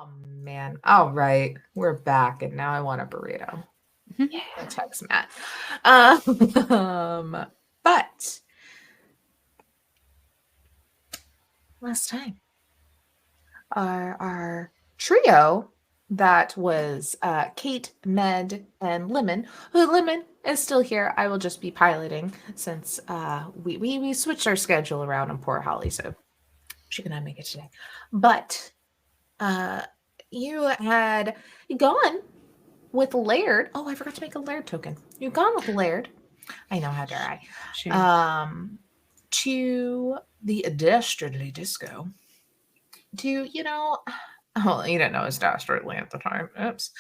Oh man. All right. We're back and now I want a burrito. Mhm. Yeah. Text Matt. Um but last time our trio that was Kate, Med, and Lemon. Who Lemon is still here. I will just be piloting since we switched our schedule around on poor Holly, so she cannot make it today. But uh you had gone with Laird. Oh, I forgot to make a Laird token. You've gone with Laird. I know, how dare Sure. I? To the Dastardly Disco. To, oh, you didn't know it was Dastardly at the time. Oops.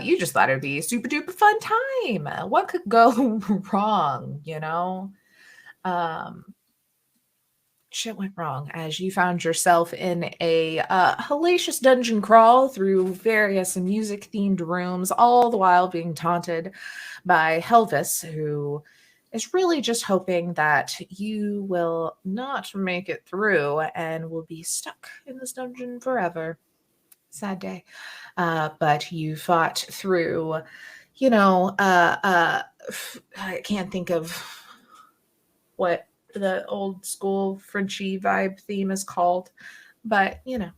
You just thought it'd be a super duper fun time. What could go wrong, Um, shit went wrong as you found yourself in a hellacious dungeon crawl through various music themed rooms, all the while being taunted by Helvis, who is really just hoping that you will not make it through and will be stuck in this dungeon forever. Sad day. But you fought through, you know, uh, uh, I can't think of what the old school Frenchy vibe theme is called, but the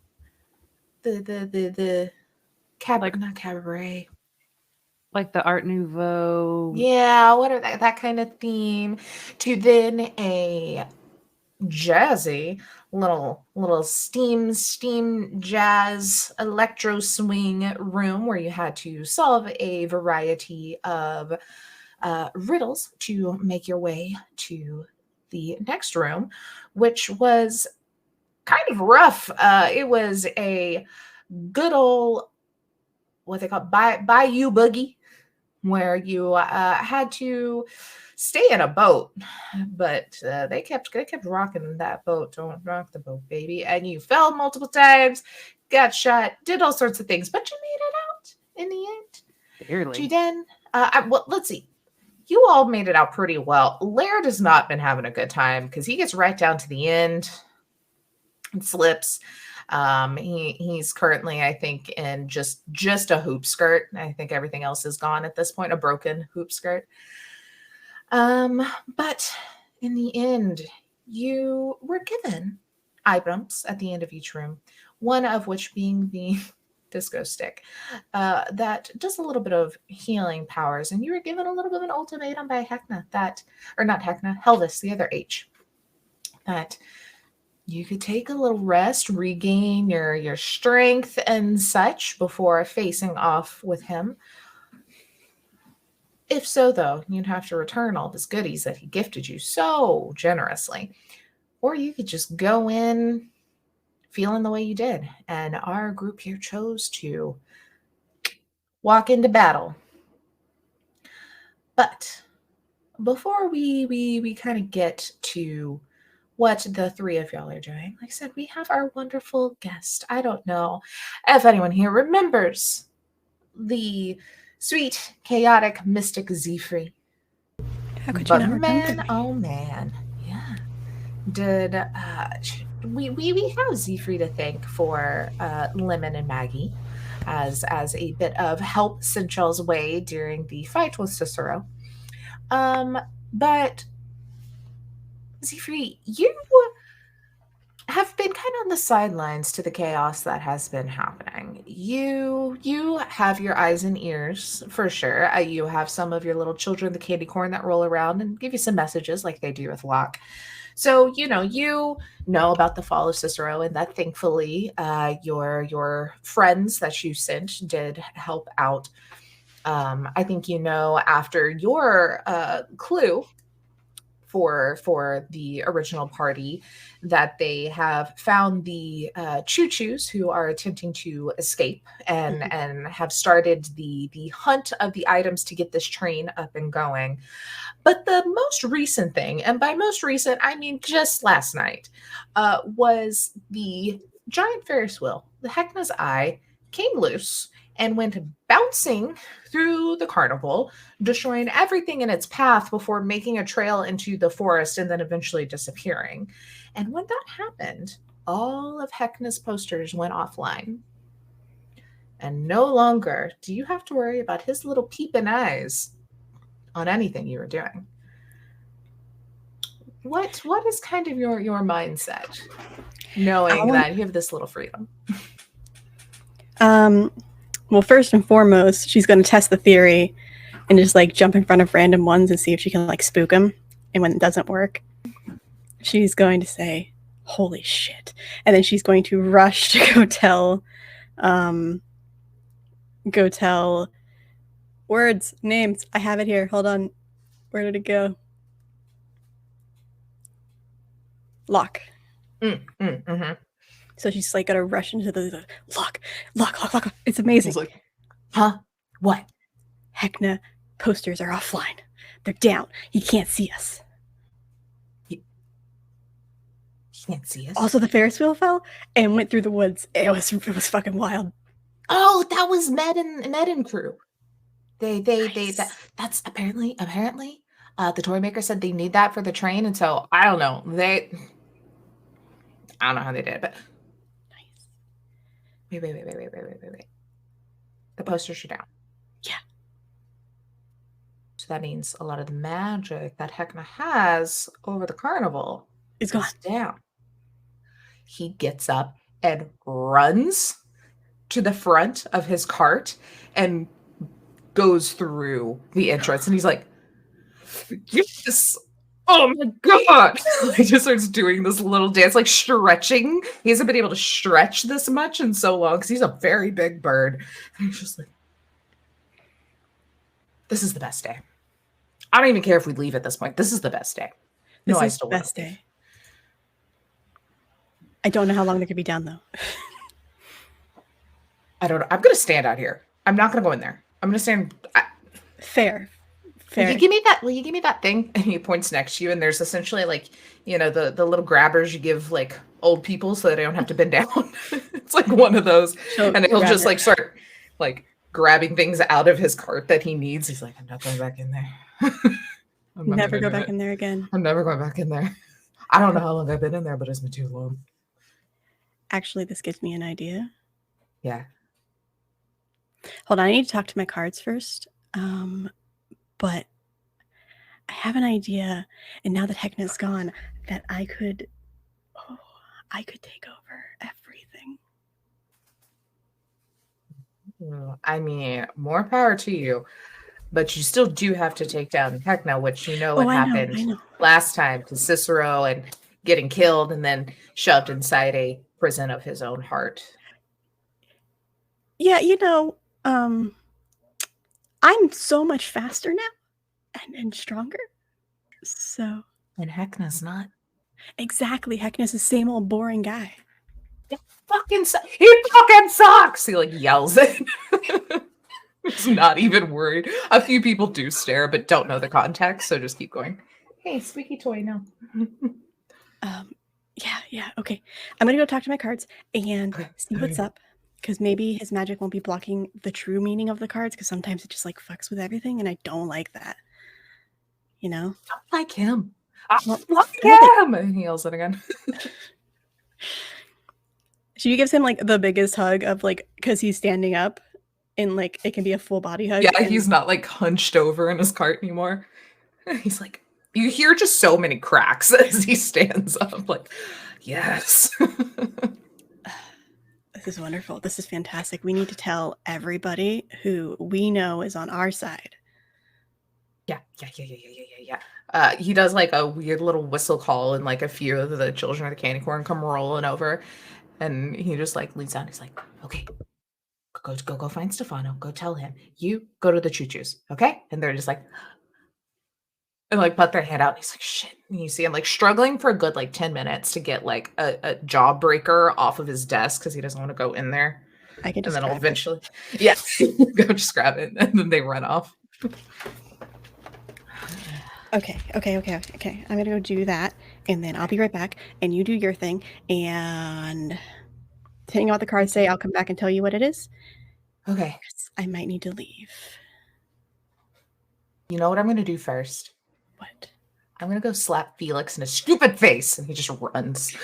Like not cabaret. like the Art Nouveau. Yeah, what are that kind of theme to then a jazzy little steam jazz electro swing room where you had to solve a variety of riddles to make your way to the next room, which was kind of rough. It was a good old what they call bayou boogie, where you had to stay in a boat, but they kept rocking that boat. Don't rock the boat, baby. And you fell multiple times, got shot, did all sorts of things, but you made it out in the end. To Barely. then, well, let's see. You all made it out pretty well. Laird has not been having a good time because he gets right down to the end and slips. He's currently, I think, in just a hoop skirt. I think everything else is gone at this point, a broken hoop skirt. But in the end, you were given items at the end of each room, one of which being the disco stick that does a little bit of healing powers. And you were given a little bit of an ultimatum by Hecna or not Hecna, Helvis, the other H, that you could take a little rest, regain your strength and such before facing off with him. If so, though, you'd have to return all his goodies that he gifted you so generously. Or you could just go in feeling the way you did. And our group here chose to walk into battle. But before we kind of get to what the three of y'all are doing, like I said, we have our wonderful guest. I don't know if anyone here remembers the sweet, chaotic, mystic Zephyr. How could you But not remember man, me? oh man, yeah. Did we have Zephyr to thank for Lemon and Maggie as a bit of help sent y'all's way during the fight with Cicero. Um, but Zephyr, you have been kind of on the sidelines to the chaos that has been happening. You have your eyes and ears for sure. You have some of your little children, the candy corn, that roll around and give you some messages like they do with Locke. So you know about the fall of Cicero, and that thankfully your friends that you sent did help out. I think after your clue for the original party that they have found the choo-choos who are attempting to escape and have started the hunt of the items to get this train up and going. But the most recent thing, and by most recent I mean just last night, was the giant Ferris wheel, the Heckna's Eye, came loose and went bouncing through the carnival, destroying everything in its path before making a trail into the forest and then eventually disappearing. And when that happened, all of Heckna's posters went offline. And no longer do you have to worry about his little peeping eyes on anything you are doing. What is kind of your mindset, knowing that you have this little freedom? Well, first and foremost, she's going to test the theory and just like jump in front of random ones and see if she can like spook them. And when it doesn't work, she's going to say, "Holy shit!" And then she's going to rush to go tell words, names. I have it here. Hold on. Where did it go? Lock. Mm-hmm. So she's like gonna rush into the lock. It's amazing. Like, huh? What? Hecna posters are offline. They're down. He can't see us. He can't see us. Also, the Ferris wheel fell and went through the woods. It was fucking wild. Oh, that was Med and crew. Nice. That's apparently the toy maker said they need that for the train, and so I don't know. I don't know how they did it, but nice. Wait. The posters are down. Yeah. So that means a lot of the magic that Hecna has over the carnival is gone. Down. He gets up and runs to the front of his cart and goes through the entrance, and he's like, yes, oh my god. He just starts doing this little dance, like stretching. He hasn't been able to stretch this much in so long because he's a very big bird. And he's just like, this is the best day. I don't even care if we leave at this point. This is the best day. This is the best day. I don't know how long they could be down though. I don't know. I'm gonna stand out here. I'm not gonna go in there. I'm gonna stand. Fair. Will you give me that thing? And he points next to you, and there's essentially like, the little grabbers you give like old people so that they don't have to bend down. It's like one of those. And he'll just like start like grabbing things out of his cart that he needs. He's like, I'm not going back in there. Never go back in there again. I'm never going back in there. I don't know how long I've been in there, but it's been too long. Actually, this gives me an idea. Yeah. Hold on, I need to talk to my cards first. But I have an idea, and now that Hecna's gone, that I could take over everything. I mean, more power to you, but you still do have to take down Hecna, which what happened last time to Cicero and getting killed and then shoved inside a prison of his own heart. Yeah, I'm so much faster now and stronger. So. And Hecna's not. Exactly. Hecna's the same old boring guy. He fucking sucks. He like yells it. He's not even worried. A few people do stare, but don't know the context. So just keep going. Hey, squeaky toy, no. Yeah. Okay. I'm going to go talk to my cards and see what's up. Because maybe his magic won't be blocking the true meaning of the cards, because sometimes it just like fucks with everything, and I don't like that. Don't like him. I like him. And he yells it again. She gives him like the biggest hug of like, because he's standing up, and like it can be a full body hug. Yeah, he's not like hunched over in his cart anymore. He's like, you hear just so many cracks as he stands up. Like, yes. This is wonderful. This is fantastic. We need to tell everybody who we know is on our side. Yeah. He does like a weird little whistle call, and like a few of the children of the candy corn come rolling over, and he just like leans down. He's like, okay, go find Stefano. Go tell him. You go to the choo-choos, okay? And they're just like, and like put their head out. And he's like, shit. And you see him like struggling for a good like 10 minutes to get like a jawbreaker off of his desk because he doesn't want to go in there. I can just and then eventually, go just grab it, and then they run off. Okay. I'm gonna go do that, and then I'll be right back, and you do your thing, and depending on what the cards say, I'll come back and tell you what it is. Okay. I might need to leave. You know what I'm gonna do first? What? I'm gonna go slap Felix in his stupid face, and he just runs.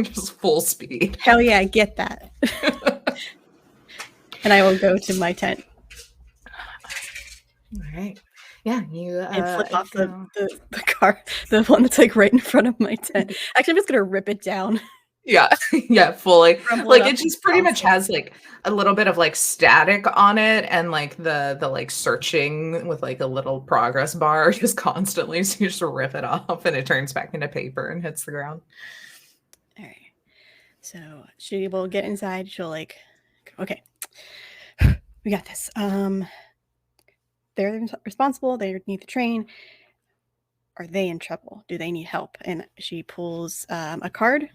Just full speed. Hell yeah, I get that. And I will go to my tent. All right. Yeah, you And flip off the car, the one that's like right in front of my tent. Actually, I'm just gonna rip it down. Yeah, yeah, fully. Like it just pretty much it. has like a little bit of like static on it, and like the like searching with like a little progress bar just constantly. So you just rip it off, and it turns back into paper and hits the ground. All right. So she will get inside. She'll like, okay, we got this. They're responsible. They need the train. Are they in trouble? Do they need help? And she pulls a card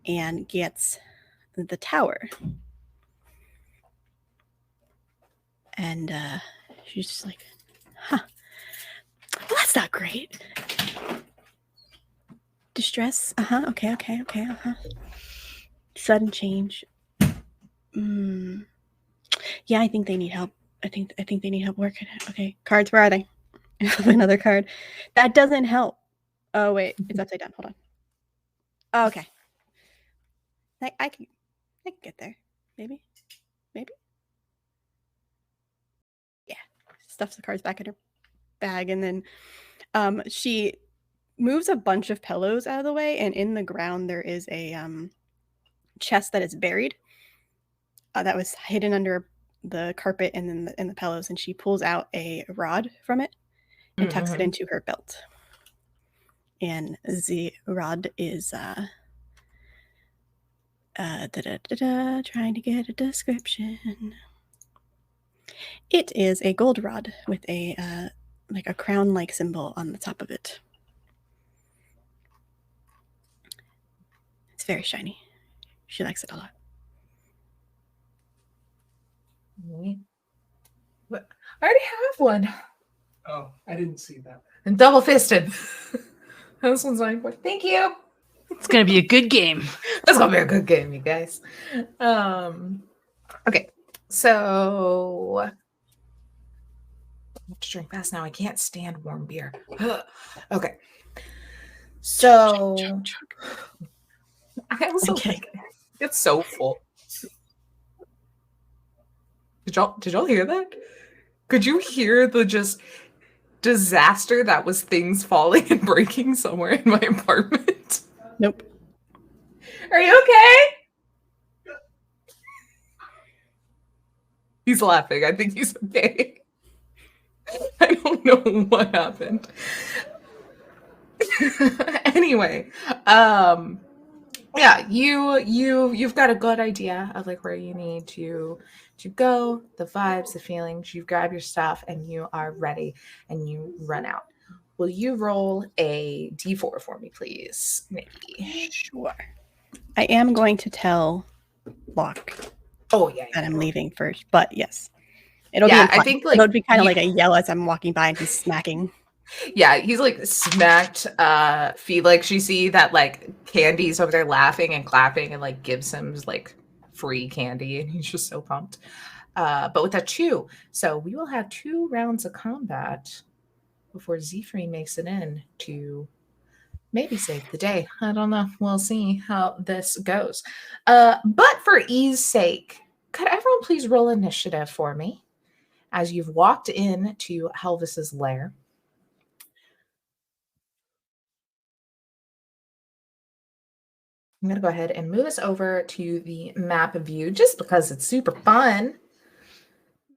and gets the tower. And she's just like, huh. Well, that's not great. Distress. Okay. Sudden change. Yeah, I think they need help. I think they need help working it. Okay, cards, where are they? Another card. That doesn't help. Oh wait, it's upside down. Hold on. Oh, okay. I can get there. Maybe. Yeah. Stuffs the cards back in her bag, and then she moves a bunch of pillows out of the way, and in the ground there is a chest that is buried. That was hidden under the carpet and then in the pillows, and she pulls out a rod from it and tucks it into her belt. And the rod is trying to get a description. It is a gold rod with a like a crown-like symbol on the top of it. It's very shiny. She likes it a lot. But I already have one. Oh, I didn't see that. And double fisted. This one's like, thank you. It's gonna be a good game. That's gonna be a good game, you guys. Okay, so I have to drink fast now. I can't stand warm beer. Okay, so I also get so full. Did y'all hear that? Could you hear the just disaster that was things falling and breaking somewhere in my apartment? Nope. Are you okay? He's laughing. I think he's okay. I don't know what happened. Anyway, yeah, you've got a good idea of like where you need to go, the vibes, the feelings. You grab your stuff and you are ready, and you run out. Will you roll a d4 for me, please? Maybe. Sure. I am going to tell Locke. Oh yeah, that I'm leaving first, but yes, it'll be. I think like it'll be kind of like a yell as I'm walking by and he's smacking. Yeah, he's like smacked Felix. You see that like Candy's over there laughing and clapping and like gives him like free candy, and he's just so pumped. But with that 2, so we will have 2 rounds of combat before Zephyr makes it in to maybe save the day. I don't know. We'll see how this goes. But for ease sake, could everyone please roll initiative for me as you've walked in to Helvis's lair? I'm going to go ahead and move us over to the map view just because it's super fun.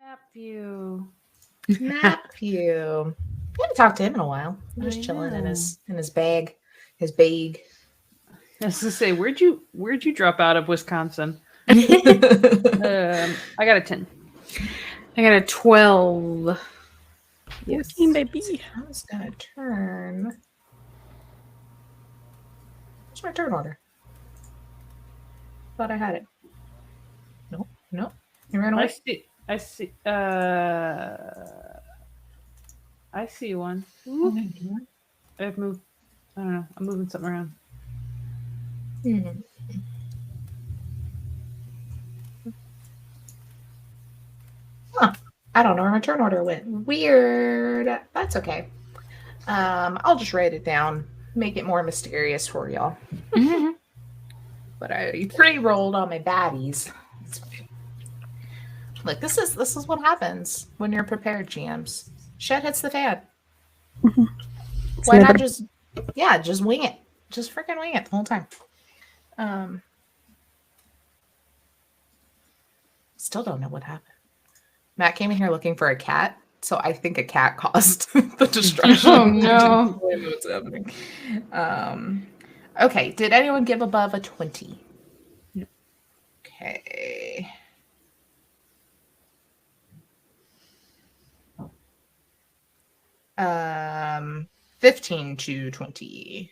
Map view. Map view. I haven't talked to him in a while. I'm just chilling in his bag. His bag. I was gonna say, where'd you drop out of Wisconsin? I got a 10. I got a 12. Yes, baby. I was gonna turn. What's my turn order? Thought I had it. Nope. You ran away. I see one. I've moved. I don't know. I'm moving something around. Huh. I don't know where my turn order went. Weird. That's okay. I'll just write it down. Make it more mysterious for y'all. But I pre-rolled all my baddies. Like this is what happens when you're prepared, GMs. Shit hits the fan. Why not just wing it? Just freaking wing it the whole time. Still don't know what happened. Matt came in here looking for a cat, so I think a cat caused the destruction. Oh no. What's happening? Okay, did anyone give above a 20? No. Okay. Um, 15 to 20.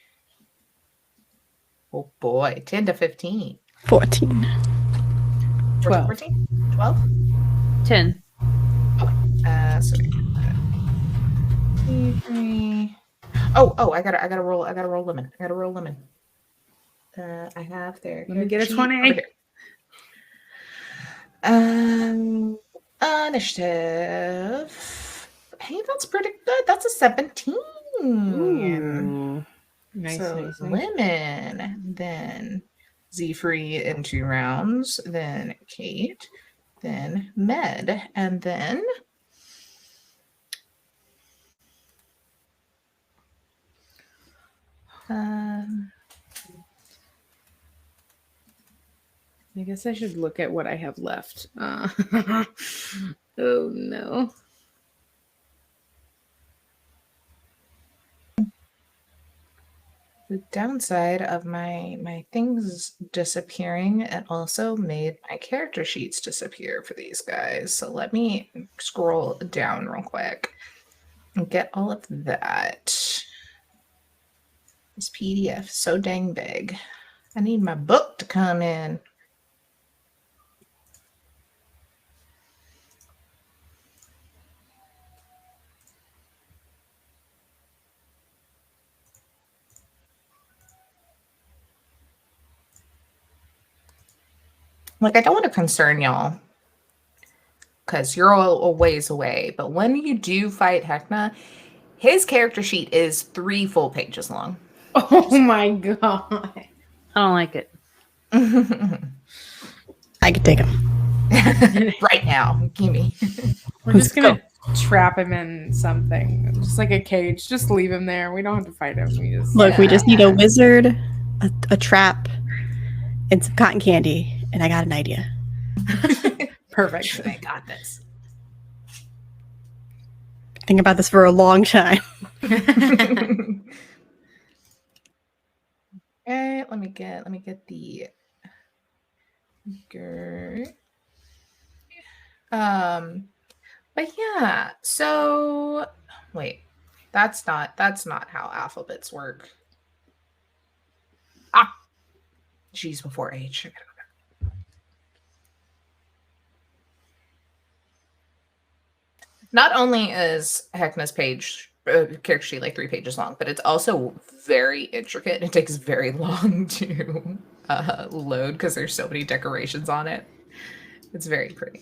Oh boy, 10 to 15. 14. 12. 14? 12? 10. So I gotta roll lemon. I gotta roll lemon. I have there. Let me get a sheet 20. over here. Initiative. Hey, that's pretty good. That's a 17. Ooh. Nice, So nice, nice. lemon, then Z-Free in 2 rounds, then Kate, then Med, and then I guess I should look at what I have left. Oh no. the downside of my things disappearing, it also made my character sheets disappear for these guys. So let me scroll down real quick and get all of that. This PDF so dang big. I need my book to come in. Like, I don't want to concern y'all because you're all a ways away. But when you do fight Hecna, his character sheet is 3 full pages long. Oh my god. I don't like it. I could take him. Right now, gimme. We're just gonna trap him in something, just like a cage. Just leave him there. We don't have to fight him. We just need a wizard, a trap, and some cotton candy, and I got an idea. Perfect. I got this. Think about this for a long time. Okay, let me get the but yeah, so wait, that's not how alphabets work. G's before H. Not only is Heckna's page character sheet like 3 pages long, but it's also very intricate. It takes very long to load because there's so many decorations on it. It's very pretty.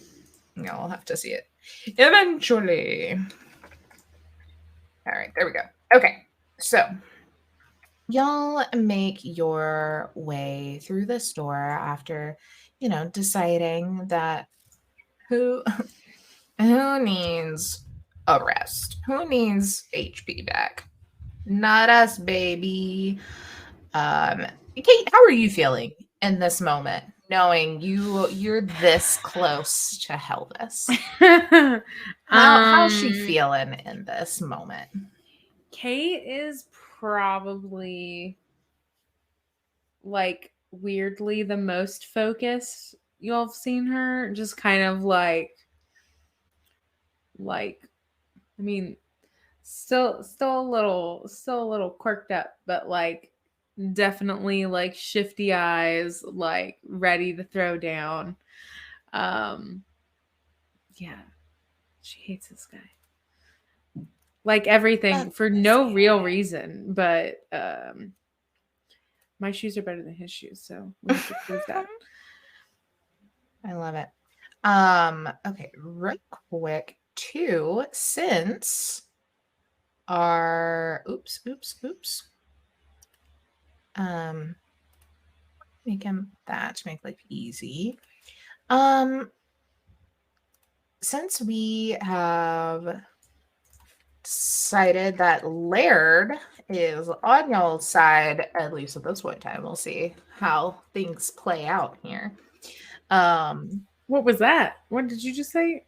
I'll have to see it eventually. All right, there we go. Okay, so y'all make your way through the store after, deciding that who needs a rest? Who needs HP back? Not us, baby. Kate, how are you feeling in this moment, knowing you're this close to Helvis? How's she feeling in this moment? Kate is probably like weirdly the most focused y'all have seen her. Just kind of like I mean, still a little quirked up, but like definitely like shifty eyes, like ready to throw down. Yeah, she hates this guy. Like everything for no real reason, but my shoes are better than his shoes, so we have to prove that. I love it. Okay, real quick too, since our make him that to make life easy. since we have decided that Laird is on y'all's side, at least at this one time, we'll see how things play out here. What was that? What did you just say?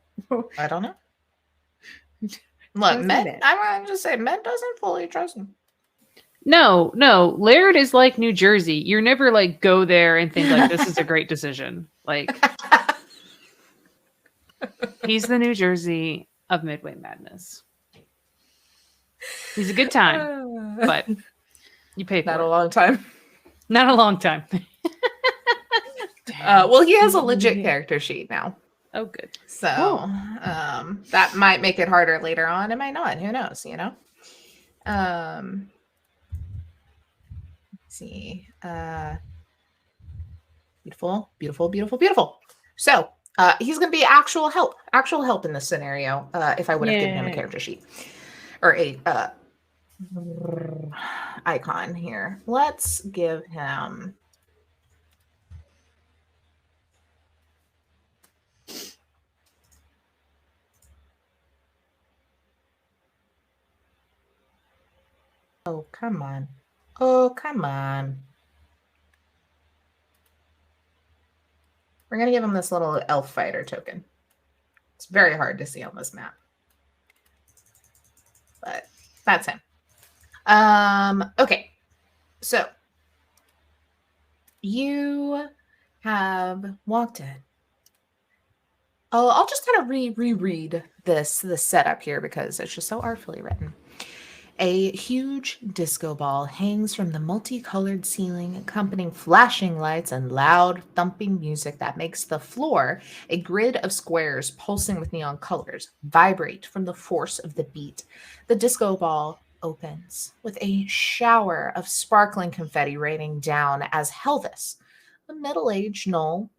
I don't know. Look, Don't say Med, that. I'm gonna just say Med doesn't fully trust him. No, Laird is like New Jersey. You're never like go there and think like this is a great decision. Like he's the New Jersey of Midway Madness. He's a good time, but you pay for Not it. a long time. Not a long time. Well, he has a legit character sheet now. Oh, good. So that might make it harder later on. It might not. Who knows, you know? Let's see. Beautiful, beautiful, beautiful, beautiful. So he's going to be actual help in this scenario if I would have given him a Yay. character sheet. Or a icon here. Let's give him... Oh, come on. Oh, come on. We're going to give him this little elf fighter token. It's very hard to see on this map. But that's him. Okay. So you have walked in. I'll just kind of reread this setup here because it's just so artfully written. A huge disco ball hangs from the multicolored ceiling, accompanying flashing lights and loud thumping music that makes the floor, a grid of squares pulsing with neon colors, vibrate from the force of the beat. The disco ball opens with a shower of sparkling confetti raining down as Helvis, a middle-aged Knoll,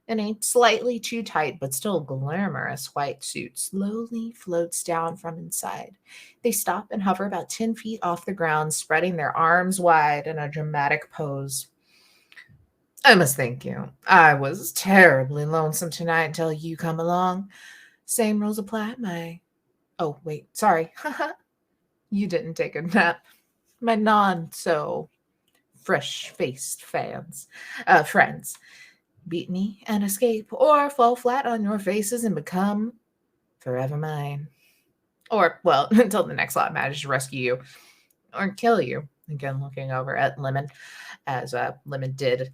in a slightly too tight but still glamorous white suit, slowly floats down from inside. They stop and hover about 10 feet off the ground, spreading their arms wide in a dramatic pose. I must thank you. I was terribly lonesome tonight until you come along. Same rules apply, Oh, wait, sorry. You didn't take a nap. My non-so-fresh-faced friends. Beat me and escape, or fall flat on your faces and become forever mine. Or, well, until the next lot manages to rescue you or kill you. Again, looking over at Lemon, as Lemon did,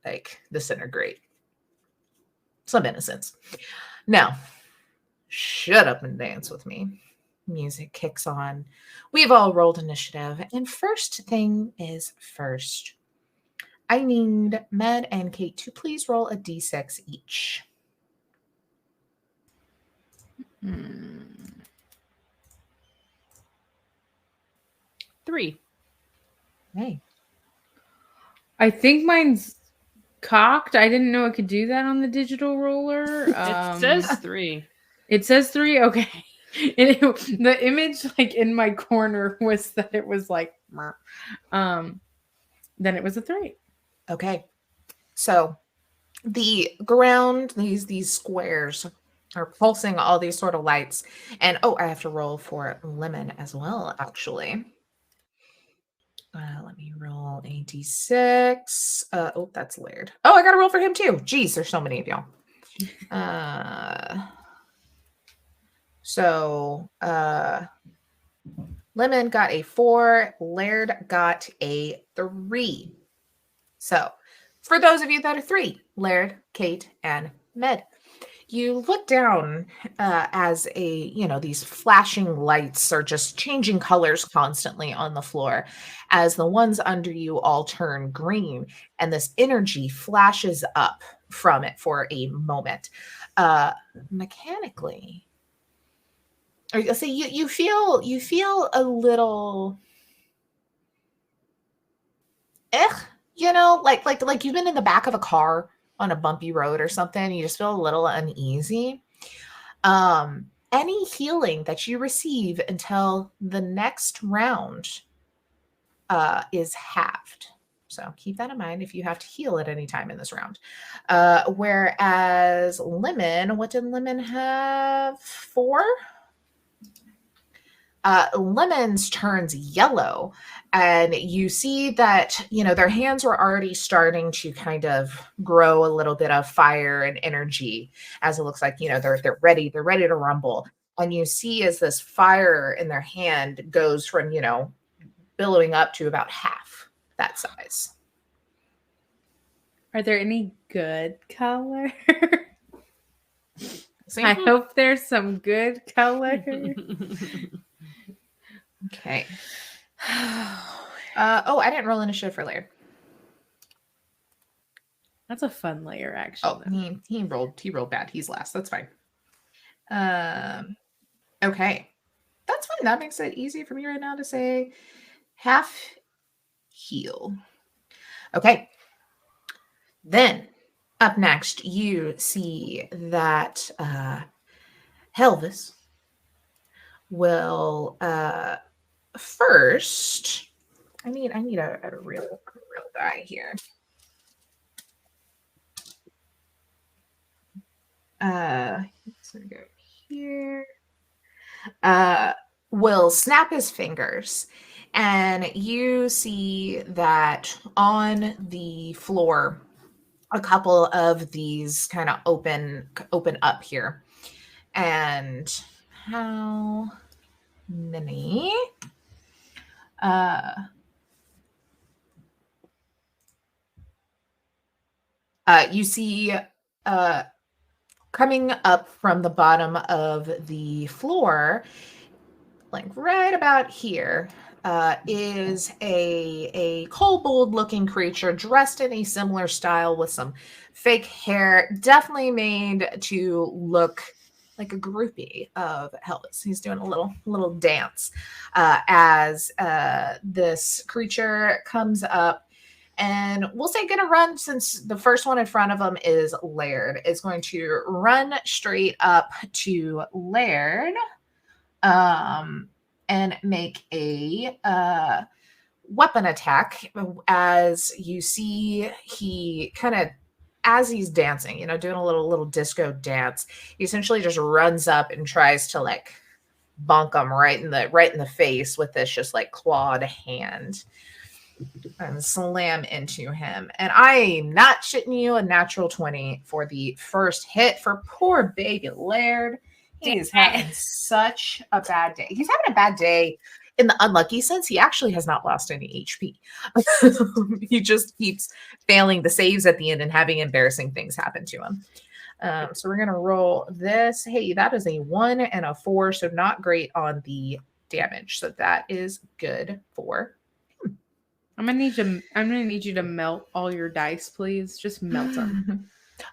like, disintegrate. Some innocence. Now, shut up and dance with me. Music kicks on. We've all rolled initiative, and first thing is first. I need Med and Kate to please roll a d6 each. 3. Hey. I think mine's cocked. I didn't know it could do that on the digital roller. It says 3. It says 3. Okay. The image like in my corner was that it was like then it was a 3. Okay. So the ground, these squares are pulsing all these sort of lights. And I have to roll for Lemon as well, actually. Let me roll a d6. That's Laird. I got to roll for him too. Jeez, there's so many of y'all. So Lemon got a 4. Laird got a 3. So for those of you that are 3, Laird, Kate, and Med, you look down as these flashing lights are just changing colors constantly on the floor as the ones under you all turn green, and this energy flashes up from it for a moment. Mechanically, or say you feel a little like you've been in the back of a car on a bumpy road or something. You just feel a little uneasy. Any healing that you receive until the next round is halved. So keep that in mind if you have to heal at any time in this round. Whereas Lemon, what did Lemon have? 4? Lemon's turns yellow, and you see that their hands were already starting to kind of grow a little bit of fire and energy, as it looks like they're ready to rumble. And you see as this fire in their hand goes from billowing up to about half that size. Are there any good color? See? I hope there's some good color. Okay. I didn't roll initiative for Laird. That's a fun layer, actually. He rolled bad. He's last. That's fine. Okay. That's fine. That makes it easy for me right now to say half heal. Okay. Then up next, you see that Helvis will first. I need a real die here. It's gonna go here. Will snap his fingers, and you see that on the floor, a couple of these kind of open up here. And how many? You see coming up from the bottom of the floor, like right about here, is a kobold-looking creature dressed in a similar style with some fake hair, definitely made to look like a groupie of Helvis. He's doing a little dance as this creature comes up. And we'll say gonna run, since the first one in front of him is Laird, is going to run straight up to Laird and make a weapon attack. As you see, he kind of, as he's dancing, doing a little disco dance, he essentially just runs up and tries to like bonk him right in the face with this just like clawed hand. And slam into him. And I'm not shitting you, a natural 20 for the first hit for poor baby Laird. He is having such a bad day. He's having a bad day in the unlucky sense. He actually has not lost any HP. He just keeps failing the saves at the end and having embarrassing things happen to him. So we're going to roll this. Hey, that is a 1 and a 4, so not great on the damage. So that is good for I'm gonna need you to melt all your dice, please. Just melt them.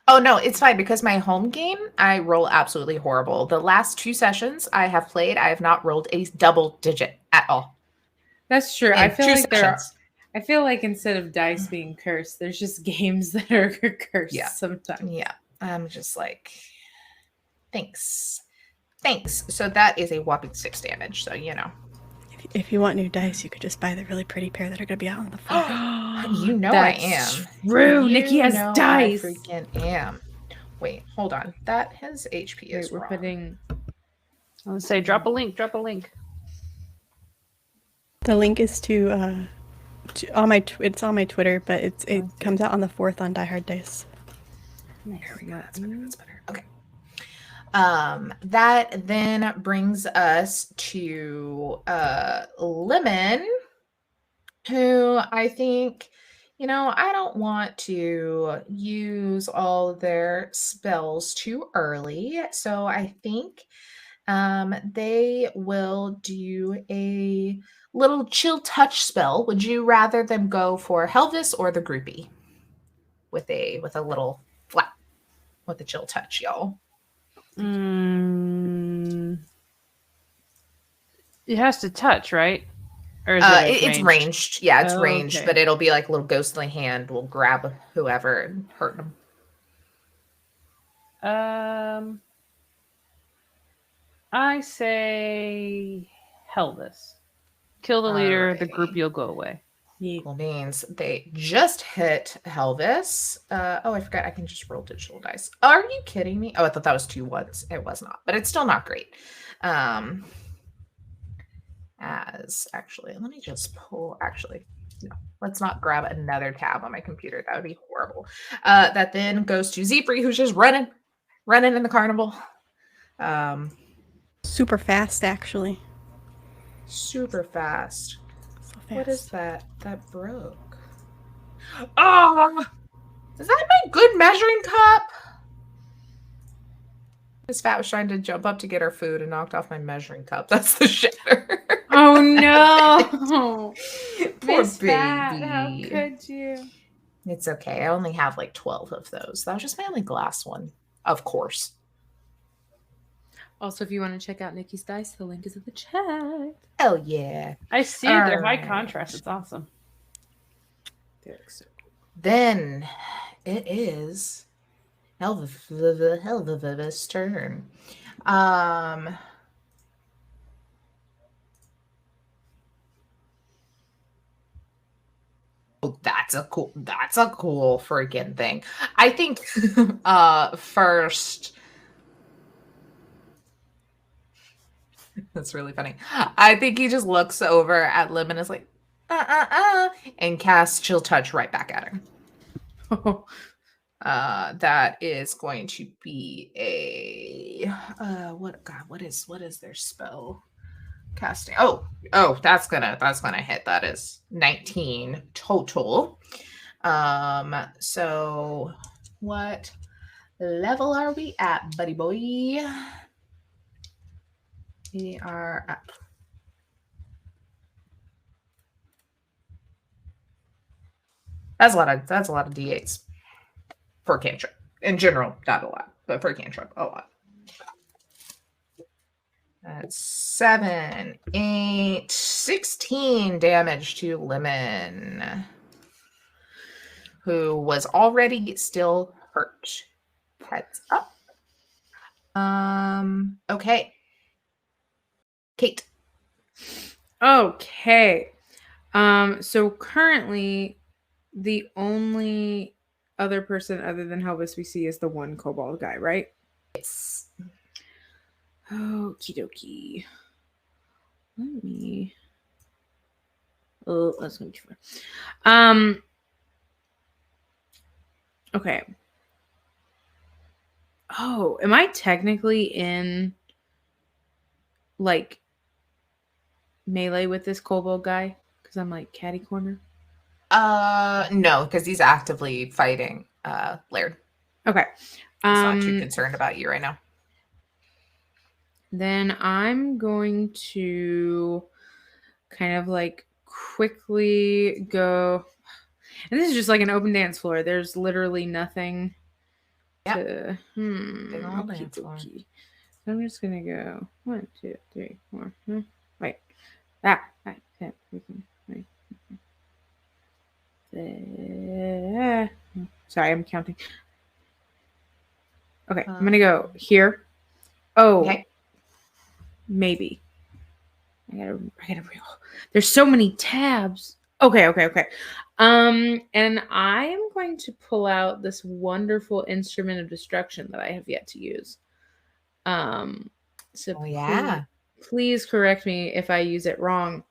Oh no, it's fine, because my home game, I roll absolutely horrible. The last 2 sessions I have played, I have not rolled a double digit at all. That's true. In I feel 2 like sessions. I feel like instead of dice being cursed, there's just games that are cursed sometimes. Yeah. I'm just like, thanks. So that is a whopping 6 damage. So If you want new dice, you could just buy the really pretty pair that are going to be out on the floor. I am. True. Nikki has dice. I freaking am. Wait, hold on. That his HP is we're wrong. putting. I would say drop a link. The link is to on my it's on my Twitter, but it comes out on the 4th on Die Hard Dice. There we go. That's better. Okay. That then brings us to Lemon, who I think, I don't want to use all of their spells too early. So I think they will do a little chill touch spell. Would you rather them go for Helvis or the groupie with a little flap with a chill touch, y'all? It has to touch, right? Or is it's ranged. Yeah, it's ranged, okay. but it'll be like a little ghostly hand will grab whoever and hurt them. I say Helvis. Kill the leader, the group, you'll go away. Cool beans. They just hit Helvis. Oh, I forgot. I can just roll digital dice. Are you kidding me? Oh, I thought that was 2 ones. It was not, but it's still not great. As actually, let me just pull. Actually, no, let's not grab another tab on my computer. That would be horrible. That then goes to Zephyr, who's just running in the carnival. Super fast, actually. Super fast. So fast. What is that? That broke. Oh, is that my good measuring cup? Miss Fat was trying to jump up to get her food and knocked off my measuring cup. That's the shatter. Oh no. Poor Miss baby. Fat, how could you? It's okay. I only have like 12 of those. That was just my only glass one, of course. Also, if you want to check out Nikki's dice, the link is in the chat. Hell yeah. I see they're high Alright. contrast. It's awesome. Then it is Helva's turn. Oh, that's a cool freaking thing. I think first that's really funny. I think he just looks over at Lim and is like, and casts Chill Touch right back at her. That is going to be a what is their spell casting? Oh, that's gonna hit. That is 19 total. So what level are we at, buddy boy? We are at that's a lot of D8s for cantrip. In general, not a lot, but for cantrip, a lot. That's 7, 8, 16 damage to Lemon, who was already still hurt. Heads up. Okay. Kate. Okay. So currently the only other person other than Helvis we see is the one kobold guy, right? Yes. Okie dokie. Let me. Oh, that's gonna be too far. Okay. Oh, am I technically in like melee with this kobold guy? Because I'm like catty corner. No, because he's actively fighting Laird. Okay. He's not too concerned about you right now. Then I'm going to kind of like quickly go. And this is just like an open dance floor. There's literally nothing to. Big ol' dance floor. okey-dokey. So I'm just gonna go 1, 2, 3, 4. Wait. Sorry, I'm counting. Okay, I'm gonna go here. Oh, Okay. maybe. I gotta real. There's so many tabs. Okay. And I'm going to pull out this wonderful instrument of destruction that I have yet to use. So yeah. please correct me if I use it wrong.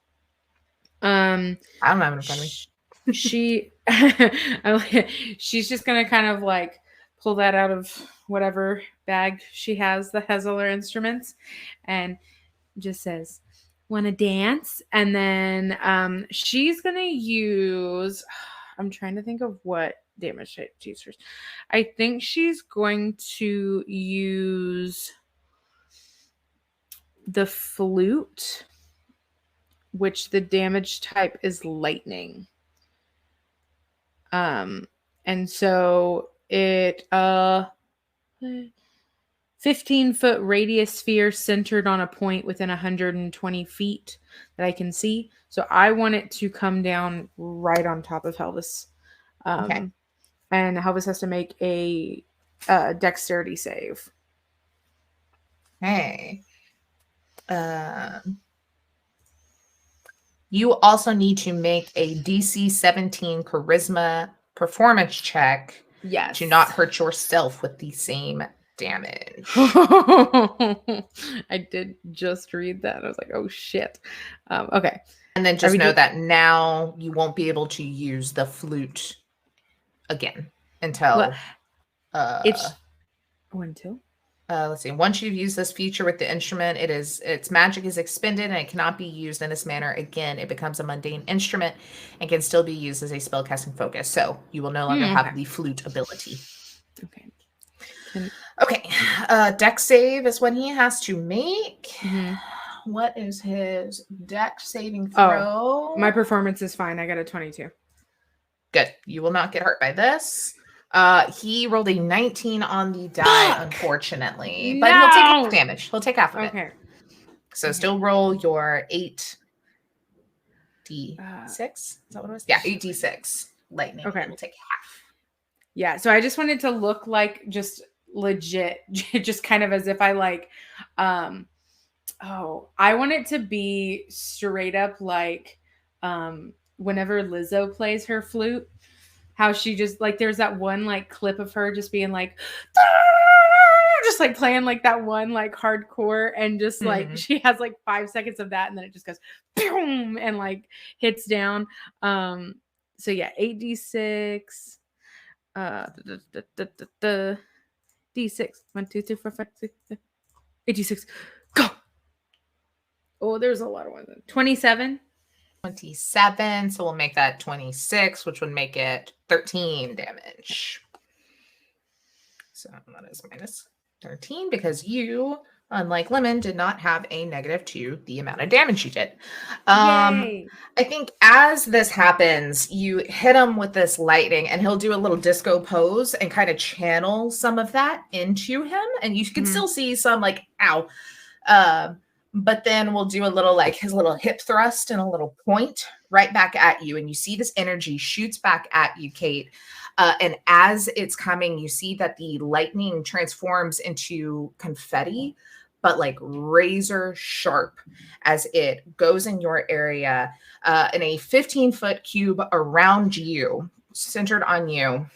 I don't have it in front of me. She's just gonna kind of like pull that out of whatever bag she has that has all her instruments, and just says, "Want to dance?" And then she's gonna use. I'm trying to think of what damage to use first. I think she's going to use the flute, which the damage type is lightning. And so it 15-foot radius sphere centered on a point within 120 feet that I can see. So I want it to come down right on top of Helvis. Okay. And Helvis has to make a dexterity save. Hey. You also need to make a DC 17 charisma performance check Yes. to not hurt yourself with the same damage. I did just read that. I was like, oh shit. Okay. And then just know that now you won't be able to use the flute again until until let's see. Once you've used this feature with the instrument, its magic is expended and it cannot be used in this manner again. It becomes a mundane instrument and can still be used as a spellcasting focus. So you will no longer have the flute ability. Okay. Okay. Dex save is what he has to make. Mm-hmm. What is his dex saving throw? My performance is fine. I got a 22. Good. You will not get hurt by this. He rolled a 19 on the die, unfortunately. But he'll take half damage. He'll take half of it. Okay. So still roll your 8d6. Is that what it was? Yeah, 8d6 lightning. Okay. We'll take half. Yeah, so I just wanted to look like just legit, just kind of as if I like, I want it to be straight up like whenever Lizzo plays her flute, how she just like, there's that one like clip of her just being like, just like playing like that one like hardcore and just like she has like 5 seconds of that and then it just goes boom and like hits down. So yeah, 8d6. D6. 1, 2, 3, 4, 5, 6, 7, 86. Go. Oh, there's a lot of ones. 27. 27. So we'll make that 26, which would make it 13 damage. So that is minus 13 because you, unlike Lemon, did not have a negative to the amount of damage you did. I think as this happens, you hit him with this lightning and he'll do a little disco pose and kind of channel some of that into him. And you can still see some like, ow. But then we'll do a little like his little hip thrust and a little point right back at you. And you see this energy shoots back at you, Kate. And as it's coming, you see that the lightning transforms into confetti, but like razor sharp as it goes in your area in a 15-foot cube around you, centered on you.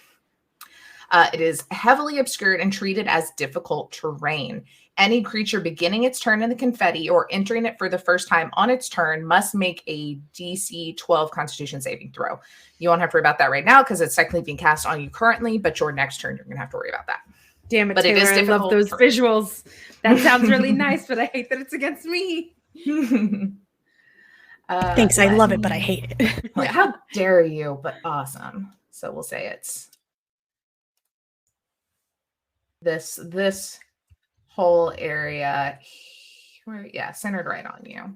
It is heavily obscured and treated as difficult terrain. Any creature beginning its turn in the confetti or entering it for the first time on its turn must make a DC 12 Constitution saving throw. You won't have to worry about that right now because it's technically being cast on you currently, but your next turn, you're going to have to worry about that. Damn it, but Taylor, I love those visuals. That sounds really nice, but I hate that it's against me. Thanks, I love it, but I hate it. How dare you, but awesome. So we'll say it's this whole area, centered right on you,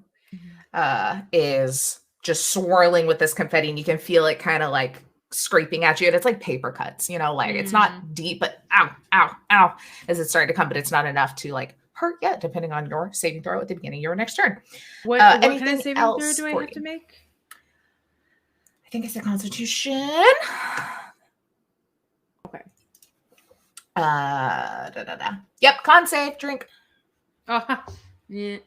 is just swirling with this confetti, and you can feel it kind of like scraping at you, and it's like paper cuts, like it's not deep, but ow, ow, ow, as it's starting to come, but it's not enough to like hurt yet, depending on your saving throw at the beginning of your next turn. What kind of saving throw do I have to make? I think it's a Constitution. Okay. Yep, con save, drink. Yeah. It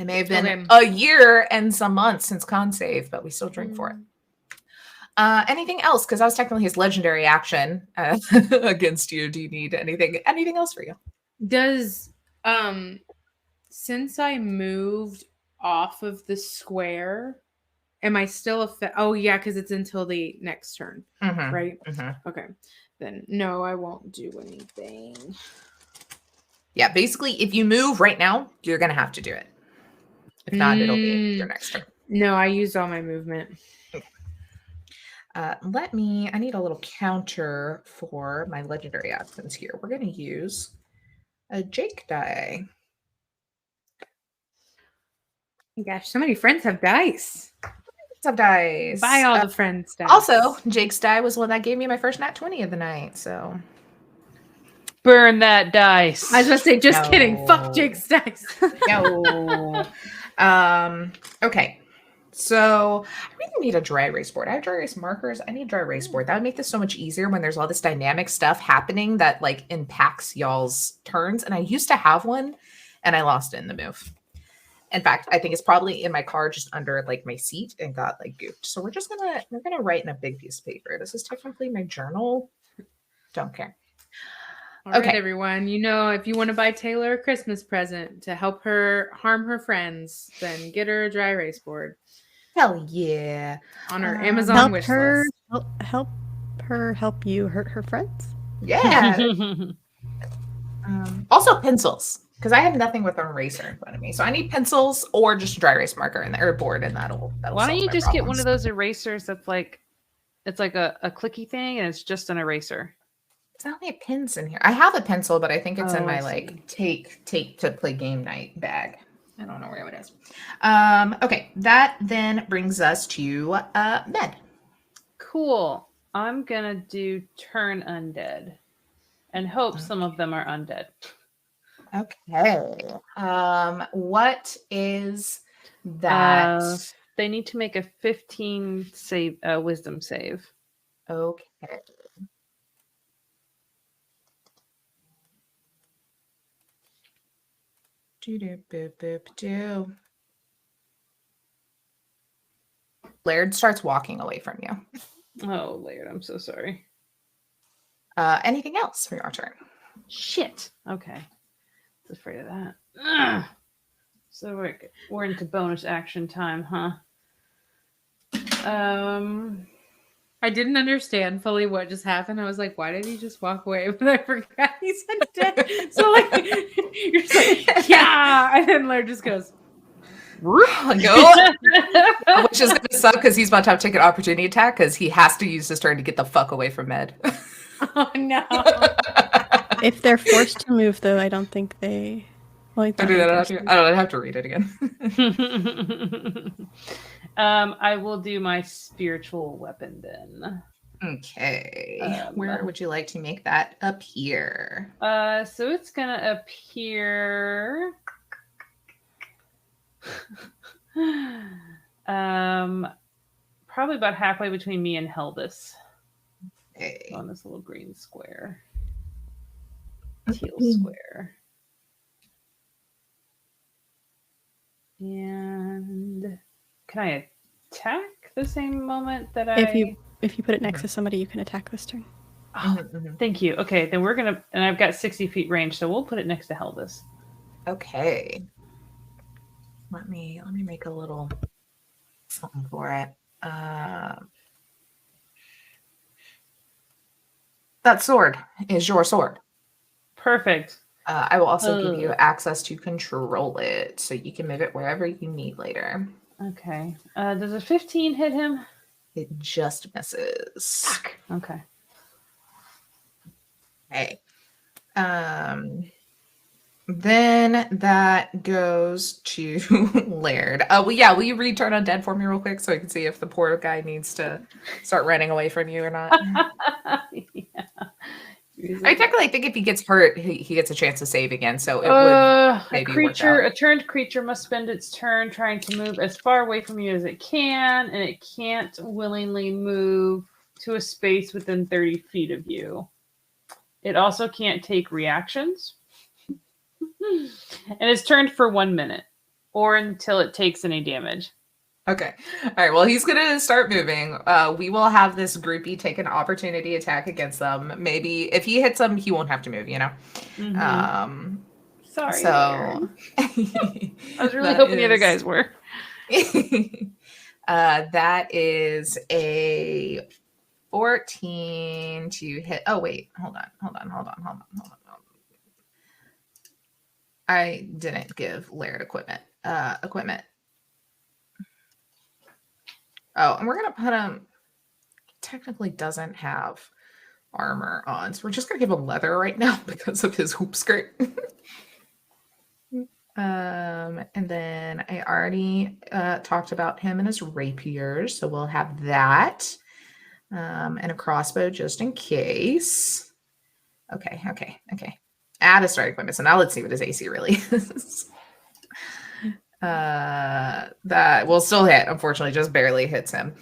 may have been a year and some months since con save, but we still drink for it. Anything else? Because that was technically his legendary action against you. Do you need anything else for you? Does since I moved off of the square, am I still oh yeah, because it's until the next turn, right? Okay. Then no, I won't do anything. Yeah, basically, if you move right now, you're going to have to do it. If not, it'll be your next turn. No, I used all my movement. Okay. I need a little counter for my legendary actions here. We're going to use a Jake die. Gosh, so many friends have dice. Dice. Buy all the friends dice. Also, Jake's die was one that gave me my first nat 20 of the night, so burn that dice. I was going to say, just kidding. Fuck Jake's dice. No. Okay. So I really need a dry erase board. I have dry erase markers. I need a dry erase board. That would make this so much easier when there's all this dynamic stuff happening that like impacts y'all's turns. And I used to have one and I lost it in the move. In fact, I think it's probably in my car just under like my seat and got like gooped. So we're gonna write in a big piece of paper. This is technically my journal. Don't care. All right, Okay. everyone. You know, if you want to buy Taylor a Christmas present to help her harm her friends, then get her a dry erase board Hell yeah. on her Amazon Help wish her. list. Help her. Help you hurt her friends. Yeah. Also pencils. Because I have nothing with an eraser in front of me. So I need pencils or just a dry erase marker in there or board, and that'll Why don't solve you my just get one problems. of those erasers that's like, it's like a clicky thing and it's just an eraser. It's not like pins in here. I have a pencil, but I think it's in Oh, my I like take to play game night bag. I don't know where it is. Okay, that then brings us to Med. Cool. I'm gonna do turn undead and hope some of them are undead. Okay. What is that? They need to make a 15 save wisdom save. Okay. Do. Laird starts walking away from you. Oh, Laird, I'm so sorry. Anything else for your turn? Shit. Okay. I was afraid of that. Ugh. So we're into bonus action time, huh? I didn't understand fully what just happened. I was like, why did he just walk away? But I forgot he said dead. So like, you're just like, yeah. And then Laird just goes, Go. Which is going to suck because he's about to have to take an opportunity attack because he has to use this turn to get the fuck away from Med. oh no. If they're forced to move, though, I don't think they. Well, I don't have to read it again. I will do my spiritual weapon then. Okay. Where would you like to make that appear? So it's gonna appear probably about halfway between me and Heldis. Okay. On this little green square. Teal square. And can I attack the same moment that If you put it next to somebody, you can attack this turn. Oh, thank you. Okay, then we're gonna, and I've got 60 feet range, so we'll put it next to Heldis. Okay. Let me make a little something for it. That sword is your sword. Perfect. I will also give you access to control it, so you can move it wherever you need later. Okay. Does a 15 hit him? It just misses. Fuck. Okay. Okay. Then that goes to Laird. Will you return undead for me real quick so I can see if the poor guy needs to start running away from you or not? Yeah. I technically think if he gets hurt, he gets a chance to save again. So it would maybe work out. A turned creature must spend its turn trying to move as far away from you as it can, and it can't willingly move to a space within 30 feet of you. It also can't take reactions. And it's turned for 1 minute or until it takes any damage. Okay. All right. Well, he's going to start moving. We will have this groupie take an opportunity attack against them. Maybe if he hits them, he won't have to move, you know? Mm-hmm. Sorry. So I was really hoping the other guys were. That is a 14 to hit. Oh, wait. Hold on. I didn't give Laird equipment. Oh, and we're going to put him, technically doesn't have armor on. So we're just going to give him leather right now because of his hoop skirt. And then I already talked about him and his rapiers. So we'll have that. And a crossbow just in case. Okay. Add a strike equipment. So now let's see what his AC really is. That will still hit, unfortunately, just barely hits him.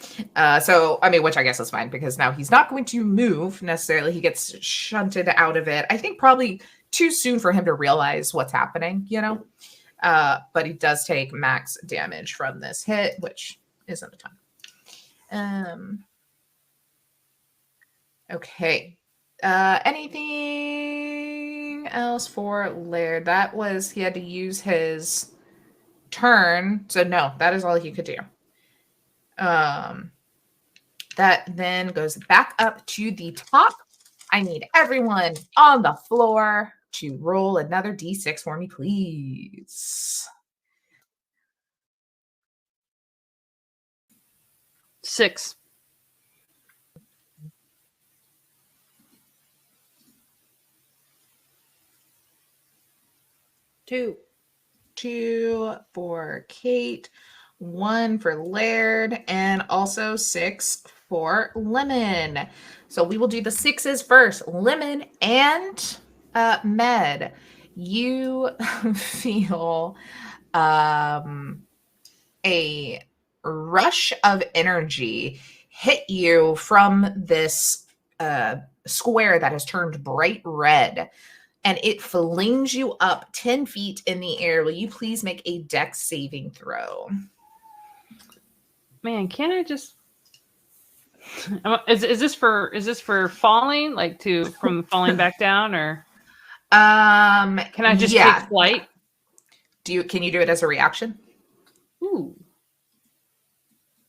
So I mean, which I guess is fine because now he's not going to move necessarily. He gets shunted out of it. I think probably too soon for him to realize what's happening, you know. but he does take max damage from this hit, which isn't a ton. Okay. Anything else for Laird? That was, he had to use his turn. So no, that is all he could do. That then goes back up to the top. I need everyone on the floor to roll another d6 for me, please. 6. 2. 2 for Kate, 1 for Laird, and also 6 for Lemon. So we will do the 6s first. Lemon and Med, you feel a rush of energy hit you from this square that has turned bright red, and it flings you up 10 feet in the air. Will you please make a dex saving throw? Man, can I just? Is this for falling, like from falling back down, or can I just take flight? Can you do it as a reaction? Ooh.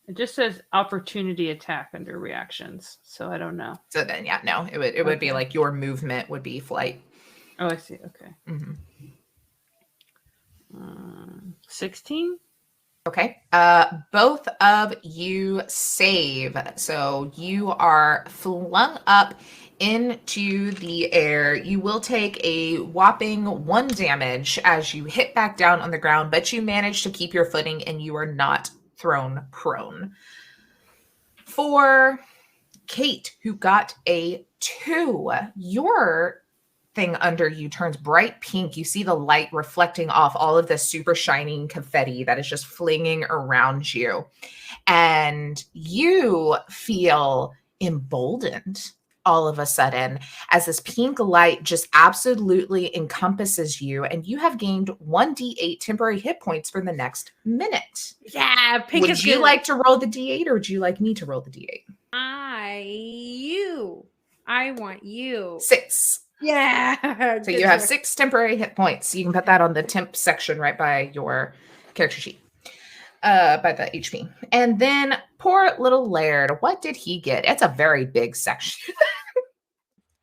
It just says opportunity attack under reactions, so I don't know. So then, yeah, no, it would be like your movement would be flight. Oh, I see. Okay. 16. Okay. Both of you save. So you are flung up into the air. You will take a whopping 1 damage as you hit back down on the ground, but you manage to keep your footing and you are not thrown prone. For Kate, who got a 2, your thing under you turns bright pink. You see the light reflecting off all of this super shining confetti that is just flinging around you. And you feel emboldened all of a sudden as this pink light just absolutely encompasses you, and you have gained 1d8 temporary hit points for the next minute. Yeah, pink is good. Would you like to roll the d8 or would you like me to roll the d8? I want you. 6. Yeah. So you have 6 temporary hit points. You can put that on the temp section right by your character sheet, by the HP. And then poor little Laird, what did he get? It's a very big section.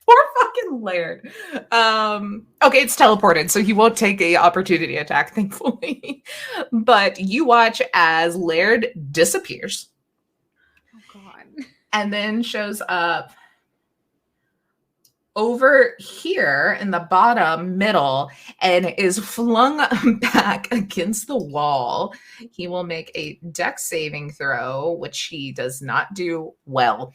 Poor fucking Laird. Okay, it's teleported, so he won't take a opportunity attack, thankfully. But you watch as Laird disappears. Oh God. And then shows up over here in the bottom middle and is flung back against the wall. He will make a dex saving throw, which he does not do well,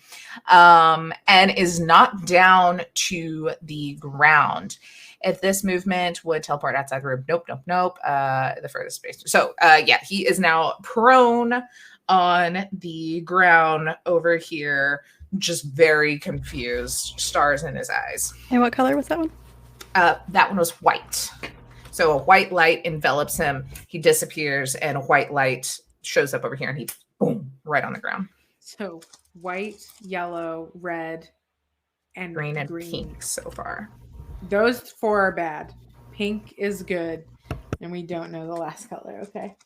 and is knocked down to the ground. If this movement would teleport outside the room, nope. The furthest space. So yeah, he is now prone on the ground over here, just very confused, stars in his eyes. And what color was that one? That one was white. So a white light envelops him. He disappears, and a white light shows up over here, and he boom right on the ground. So white, yellow, red, and Green and pink so far. Those 4 are bad. Pink is good, and we don't know the last color. Okay.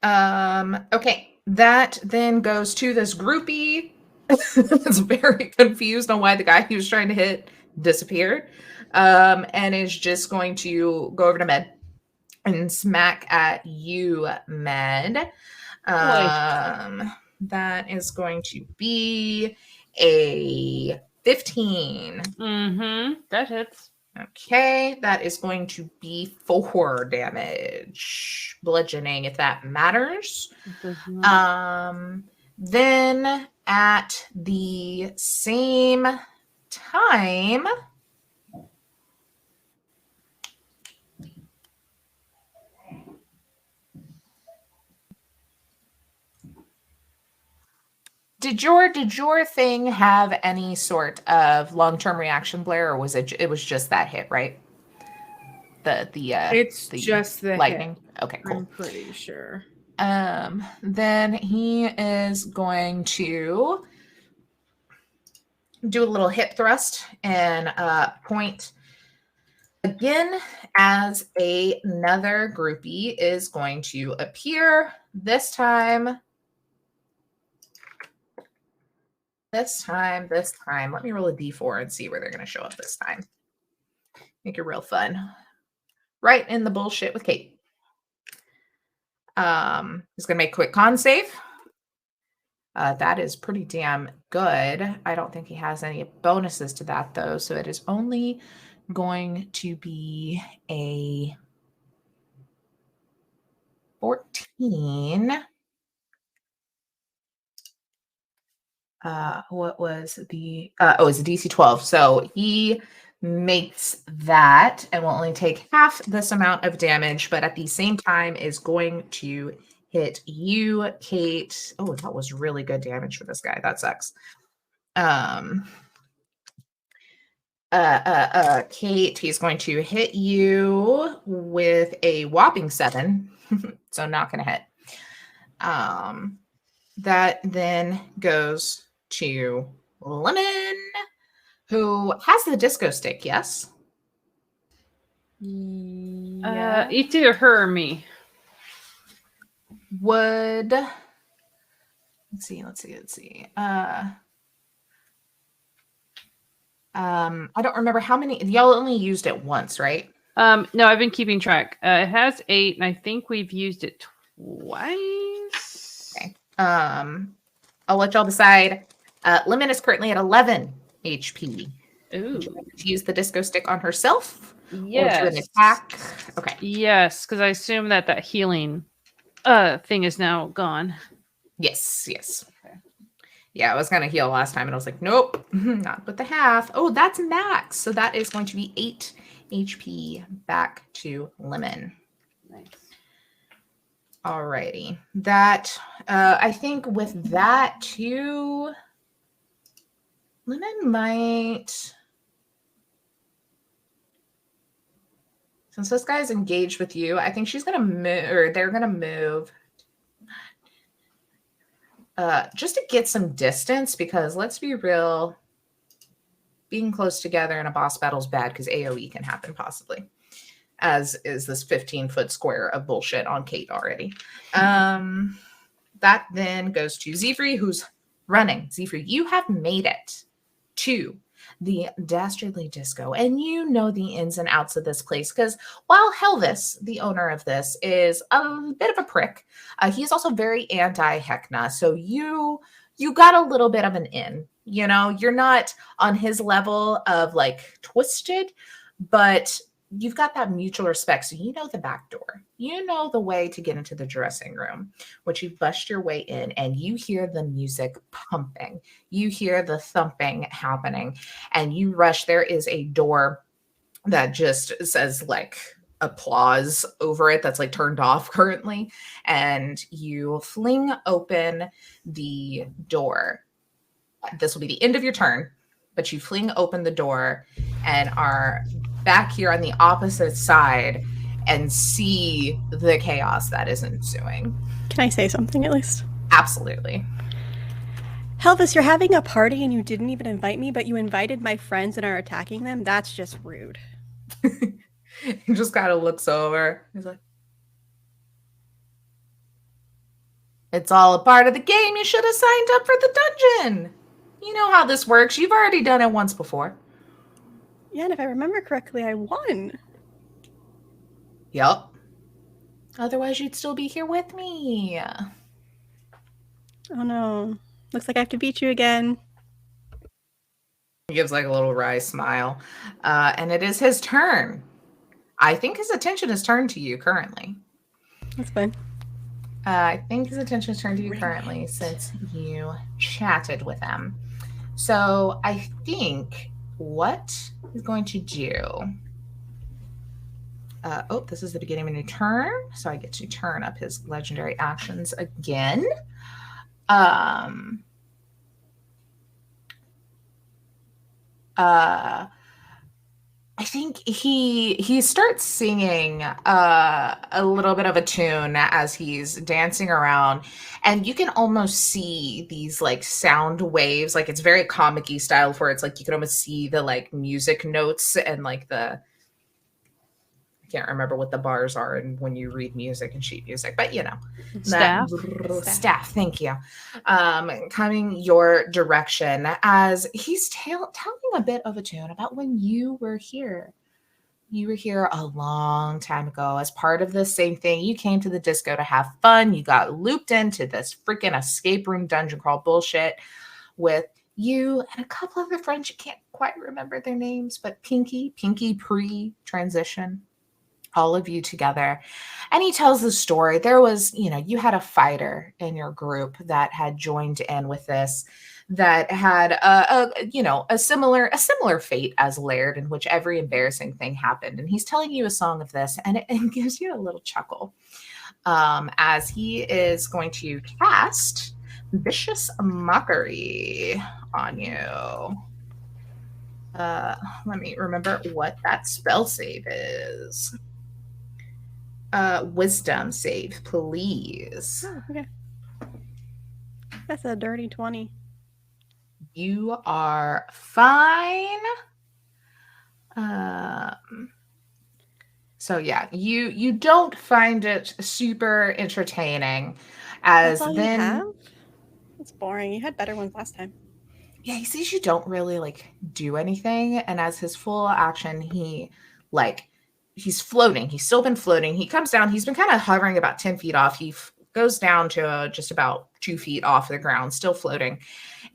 Okay. That then goes to this groupie. It's very confused on why the guy he was trying to hit disappeared. And is just going to go over to Med and smack at you, Med. That is going to be a 15. That hits. Okay, that is going to be 4 damage. Bludgeoning, if that matters. Then at the same time, Did your thing have any sort of long-term reaction, Blair, or was it was just that hit, right? It's just the lightning. hit. Okay, cool. I'm pretty sure. Then he is going to do a little hip thrust and point again as another groupie is going to appear. This time. Let me roll a d4 and see where they're going to show up this time. Make it real fun. Right in the bullshit with Kate. He's going to make a quick con save. That is pretty damn good. I don't think he has any bonuses to that, though. So it is only going to be a 14. What was the... it's a DC 12. So he makes that and will only take half this amount of damage, but at the same time is going to hit you, Kate. Oh, that was really good damage for this guy. That sucks. Kate, he's going to hit you with a whopping 7. So not going to hit. That then goes to Lemon, who has the disco stick, yes? Yeah. It's either her or me. Would... Let's see. I don't remember how many... Y'all only used it once, right? No, I've been keeping track. It has 8, and I think we've used it twice. Okay. I'll let y'all decide. Lemon is currently at 11 HP. Ooh. Would you like to use the disco stick on herself? Yes. Or do an attack? Okay. Yes, because I assume that healing thing is now gone. Yes. Okay. Yeah, I was going to heal last time, and I was like, nope, not with the half. Oh, that's max. So that is going to be 8 HP back to Lemon. Nice. Alrighty. That, I think with that too, Lemon might... Since this guy's engaged with you, I think she's going to move, or they're going to move just to get some distance, because let's be real, being close together in a boss battle is bad because AoE can happen possibly, as is this 15-foot square of bullshit on Kate already. That then goes to Zephyr, who's running. Zephyr, you have made it to the Dastardly Disco, and you know the ins and outs of this place, because while Helvis, the owner of this, is a bit of a prick, he is also very anti-Hecna, so you got a little bit of an in. You know, you're not on his level of like twisted, but you've got that mutual respect, so you know the back door. You know the way to get into the dressing room, which you bust your way in, and you hear the music pumping. You hear the thumping happening, and you rush. There is a door that just says like applause over it that's like turned off currently, and you fling open the door. This will be the end of your turn, but you fling open the door and are back here on the opposite side and see the chaos that is ensuing. Can I say something at least? Absolutely. Helvis, you're having a party and you didn't even invite me, but you invited my friends and are attacking them? That's just rude. He just kind of looks over. He's like, it's all a part of the game. You should have signed up for the dungeon. You know how this works. You've already done it once before. Yeah, and if I remember correctly, I won. Yup. Otherwise, you'd still be here with me. Oh no. Looks like I have to beat you again. He gives like a little wry smile. And it is his turn. I think his attention is turned to you currently. That's fine. I think his attention is turned to you currently since you chatted with him. So I think what he's going to do... this is the beginning of a new turn. So I get to turn up his legendary actions again. I think he starts singing a little bit of a tune as he's dancing around, and you can almost see these like sound waves. Like it's very comic-y style, where it's like you can almost see the like music notes and like the I can't remember what the bars are and when you read music and sheet music, but you know Staff? staff. Thank you. Coming your direction as he's telling a bit of a tune about when you were here. You were here a long time ago as part of the same thing. You came to the disco to have fun. You got looped into this freaking escape room dungeon crawl bullshit with you and a couple other friends. You can't quite remember their names, but Pinky pre-transition, all of you together. And he tells the story. There was, you had a fighter in your group that had joined in with this, that had a similar fate as Laird, in which every embarrassing thing happened. And he's telling you a song of this, and it gives you a little chuckle as he is going to cast Vicious Mockery on you. Let me remember what that spell save is. Wisdom save, please. Oh, okay. That's a dirty 20. You are fine. So yeah, you don't find it super entertaining. As That's all then you have? That's boring. You had better ones last time. yeah, he sees you don't really like do anything, and as his full action, he's floating. He's still been floating. He comes down. He's been kind of hovering about 10 feet off. He goes down to just about 2 feet off the ground, still floating,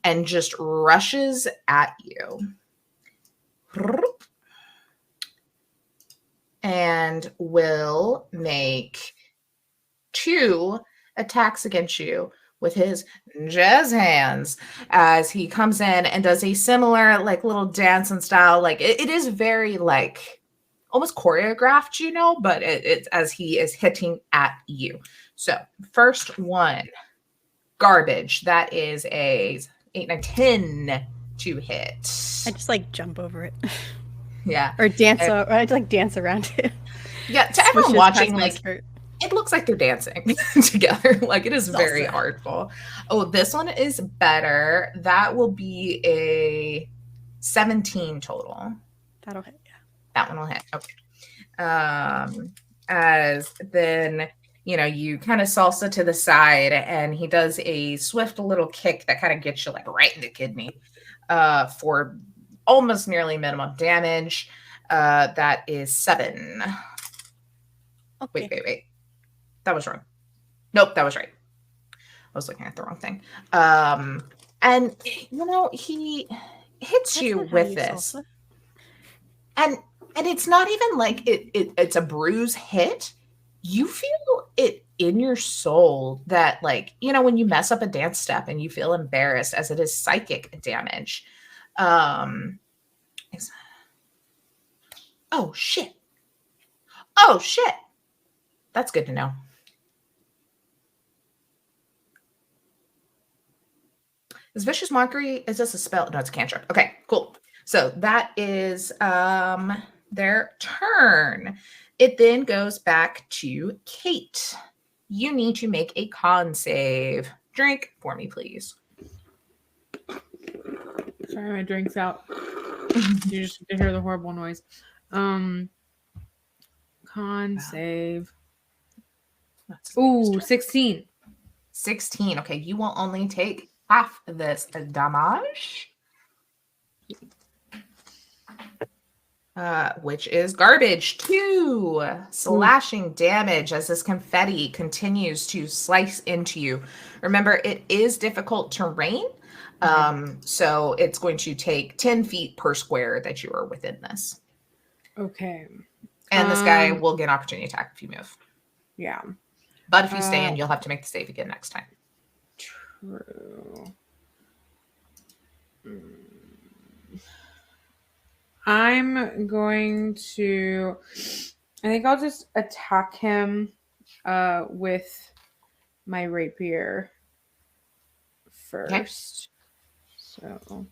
and just rushes at you. And will make 2 attacks against you with his jazz hands as he comes in and does a similar like little dance and style. Like it is very like almost choreographed, but it's as he is hitting at you. So first one, garbage. That is a 8, 9, 10 to hit. I just like jump over it. Yeah. Or dance or I just like dance around it. Yeah, to everyone Swishes watching, past my like skirt. it looks like they're dancing together. Like it is very Salsa. artful. Oh, this one is better. That will be a 17 total. That'll hit, yeah. That one will hit. Okay. As then, you kind of salsa to the side, and he does a swift little kick that kind of gets you like right in the kidney for almost nearly minimum damage. That is 7. Okay. Wait. That was wrong. Nope, that was right. I was looking at the wrong thing. And he hits That's you not how with you this. salsa. And it's not even like it's a bruise hit. You feel it in your soul that like, when you mess up a dance step and you feel embarrassed, as it is psychic damage. Oh shit. That's good to know. Is Vicious Mockery, is this a spell? No, it's a cantrip. Okay, cool. So that is their turn. It then goes back to Kate. You need to make a con save. Drink for me, please. Sorry, my drink's out. You just hear the horrible noise. Con save. Ooh, 16. 16. Okay, you will only take half of this damage. Which is garbage. 2 slashing damage as this confetti continues to slice into you. Remember, it is difficult terrain. So it's going to take 10 feet per square that you are within this. Okay. And this guy will get an opportunity attack if you move. Yeah. But if you stay in, you'll have to make the save again next time. True. I'm going to... I think I'll just attack him with my rapier first. Okay. So...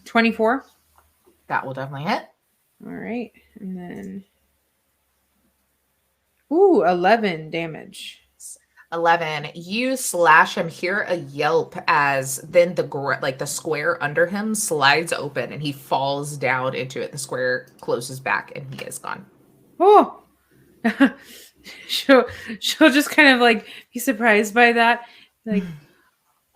24. That will definitely hit. All right. And then, ooh, 11 damage. 11. You slash him, hear a yelp as then the square under him slides open and he falls down into it. The square closes back and he is gone. Oh, she'll just kind of like be surprised by that, like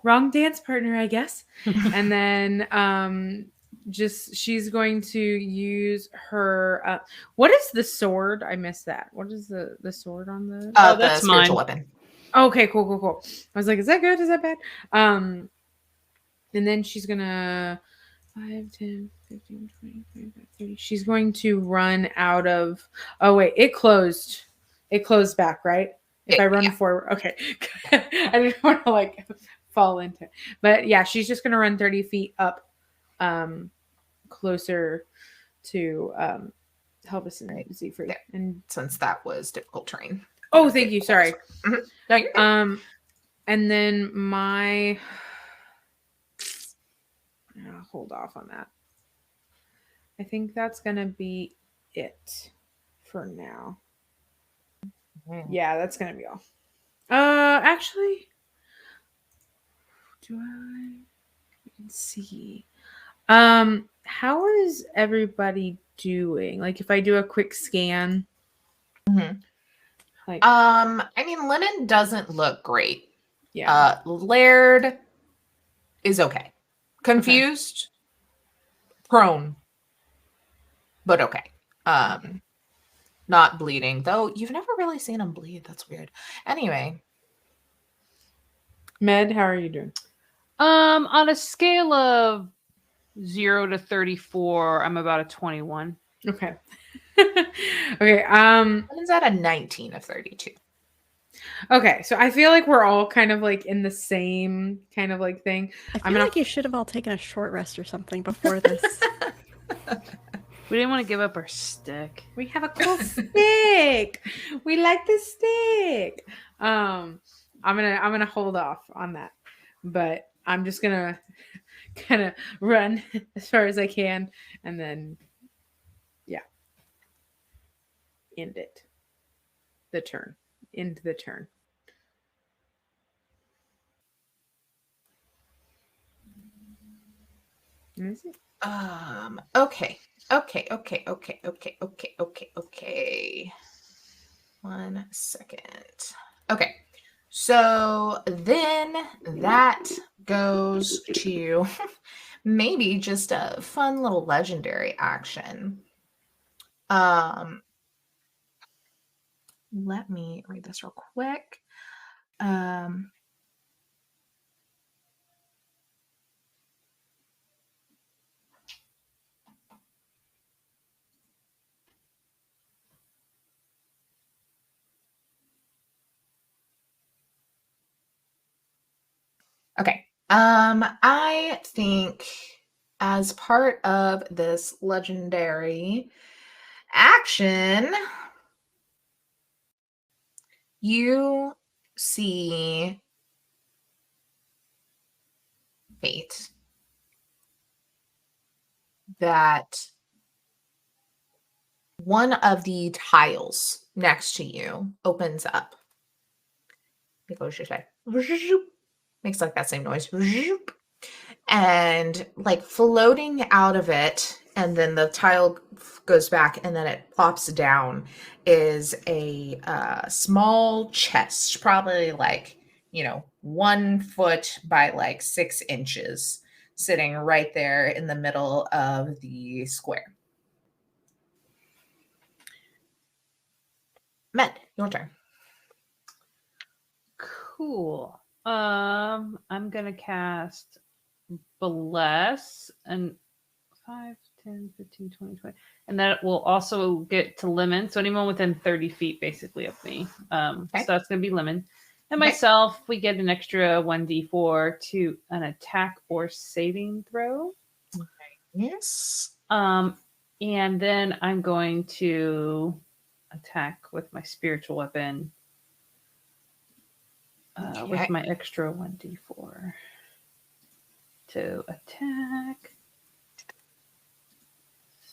wrong dance partner, I guess. And then just she's going to use her what is the sword? I missed that. What is the sword on the Oh, The that's spiritual mine. weapon. Okay, cool. I was like, is that good? Is that bad? And then she's gonna 5, 10, 15, 20, 25, 30. She's going to run out of. Oh wait, it closed. It closed back, right? If I run Yeah. forward, okay. I didn't want to like fall into it, but yeah, she's just gonna run 30 feet up, closer to Helvis and Right. Siegfried. Yeah. And Since that was difficult terrain. oh, thank you. Sorry. Mhm. No, you're good. And then my. I'll hold off on that. I think that's gonna be it for now. Yeah, that's gonna be all. Actually, do I? Let's see. How is everybody doing? Like, if I do a quick scan, Mhm. like, I mean, Lemon doesn't look great. yeah, Laird is okay. Confused, prone, but okay. Not bleeding, though you've never really seen him bleed. That's weird. Anyway, Med, how are you doing? On a scale of 0 to 34, I'm about a 21. Okay. Okay. Lemon's at a 19 of 32. Okay. So I feel like we're all kind of like in the same kind of like thing. I feel like you should have all taken a short rest or something before this. We didn't want to give up our stick. We have a cool stick. We like the stick. I'm gonna hold off on that, but I'm just gonna kind of run as far as I can, and then end it. End the turn. Is it? Okay. 1 second. Okay. So then that goes to maybe just a fun little legendary action. Let me read this real quick. Okay. I think as part of this legendary action, you see Fate that one of the tiles next to you opens up. It goes just like makes like that same noise. And like floating out of it, and then the tile goes back and then it plops down is a small chest, probably like 1 foot by like 6 inches, sitting right there in the middle of the square. Med, your turn. Cool. I'm gonna cast Bless and 5, 10, 15, 20, 20. And that will also get to Lemon. So anyone within 30 feet basically of me. So that's gonna be Lemon. And myself, we get an extra 1d4 to an attack or saving throw. Yes. And then I'm going to attack with my spiritual weapon. With my extra 1d4 to attack.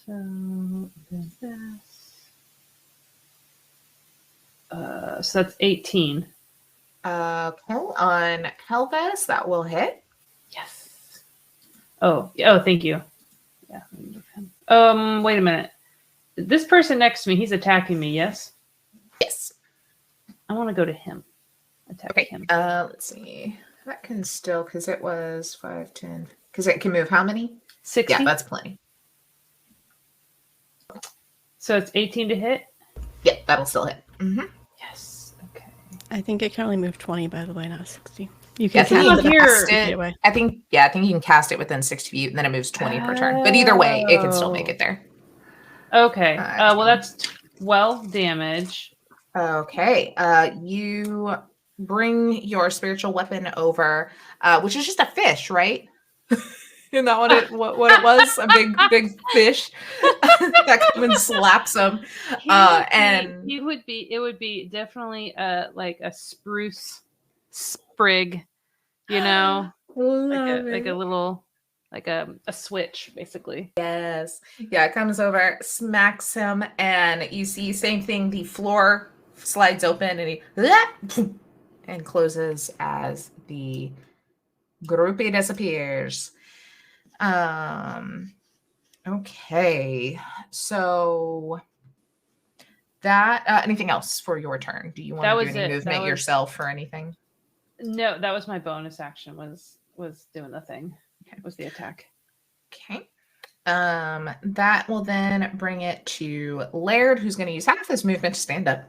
So there's this. So that's 18. Okay, on Helvis, that will hit. Yes. Oh, thank you. Yeah. let me move him. Wait a minute. This person next to me, he's attacking me, yes? Yes. I want to go to him. Attack Okay, him. let's see. That can still, because it was 5, 10. Because it can move how many? 60? Yeah, that's plenty. So it's 18 to hit? Yeah, that'll still hit. Mm-hmm. Yes. Okay. I think it can only move 20, by the way, not 60. You Yeah, I can think it's you not can here. cast 60 feet it. away. I think you can cast it within 60 feet, and then it moves 20 per turn. But either way, it can still make it there. Okay. Well, 10. that's 12 damage. Okay. You bring your spiritual weapon over, which is just a fish, right? Isn't that what it was? A big fish that comes and slaps him. It would be definitely like a spruce sprig, you know, like a little like a switch basically. Yes. Yeah, it comes over, smacks him, and you see same thing, the floor slides open and he and closes as the groupie disappears. Okay. So that anything else for your turn? Do you want That to do was any it. movement yourself or anything? No, that was my bonus action was doing the thing. Okay. Was the attack. Okay. That will then bring it to Laird, who's going to use half his movement to stand up.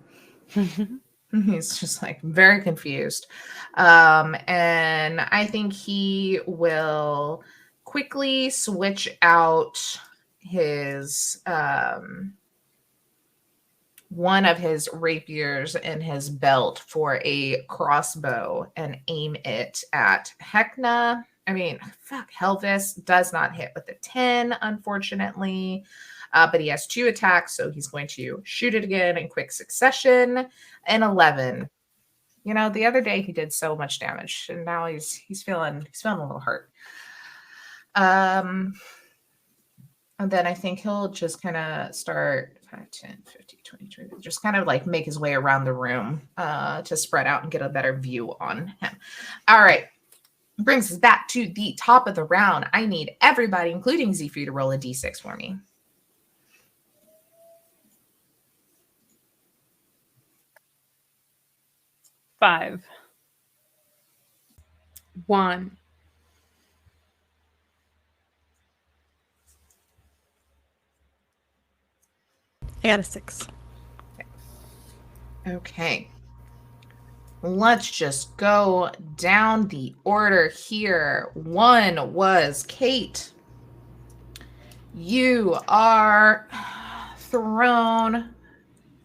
He's just like very confused. And I think he will quickly switch out his one of his rapiers in his belt for a crossbow and aim it at Hecna. Helvis does not hit with a 10, unfortunately. But he has 2 attacks, so he's going to shoot it again in quick succession. An 11. You know, the other day he did so much damage, and now he's feeling a little hurt. And then I think he'll just kind of start 5, 10, 50, 20, 20, just kind of like make his way around the room to spread out and get a better view on him. All right. Brings us back to the top of the round. I need everybody, including Z3, to roll a d6 for me. 5. 1. I got a 6. Okay. Let's just go down the order here. 1 was Kate. You are thrown,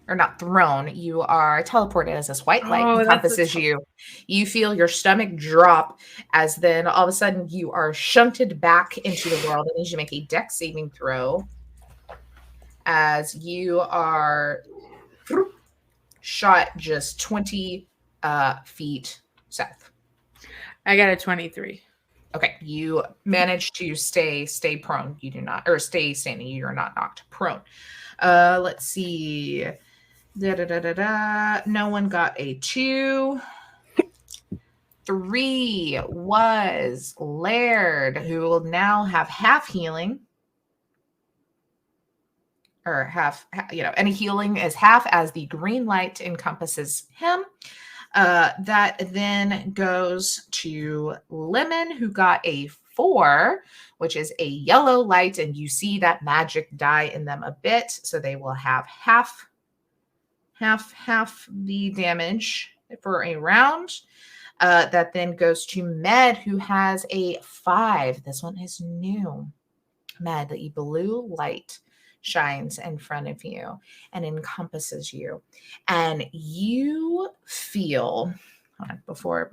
or not thrown, you are teleported as this white light encompasses you. You feel your stomach drop as then all of a sudden you are shunted back into the world. It needs you to make a dex saving throw as you are shot just 20 feet south. I got a 23. Okay, you manage to stay prone. You do not, or stay standing. You're not knocked prone. Let's see. No one got a 2. 3 was Laird, who will now have half healing. Or half, any healing is half as the green light encompasses him. That then goes to Lemon, who got a 4, which is a yellow light, and you see that magic die in them a bit, so they will have half the damage for a round. That then goes to Med, who has a 5. This one is new. Med, the blue light shines in front of you and encompasses you, and you feel before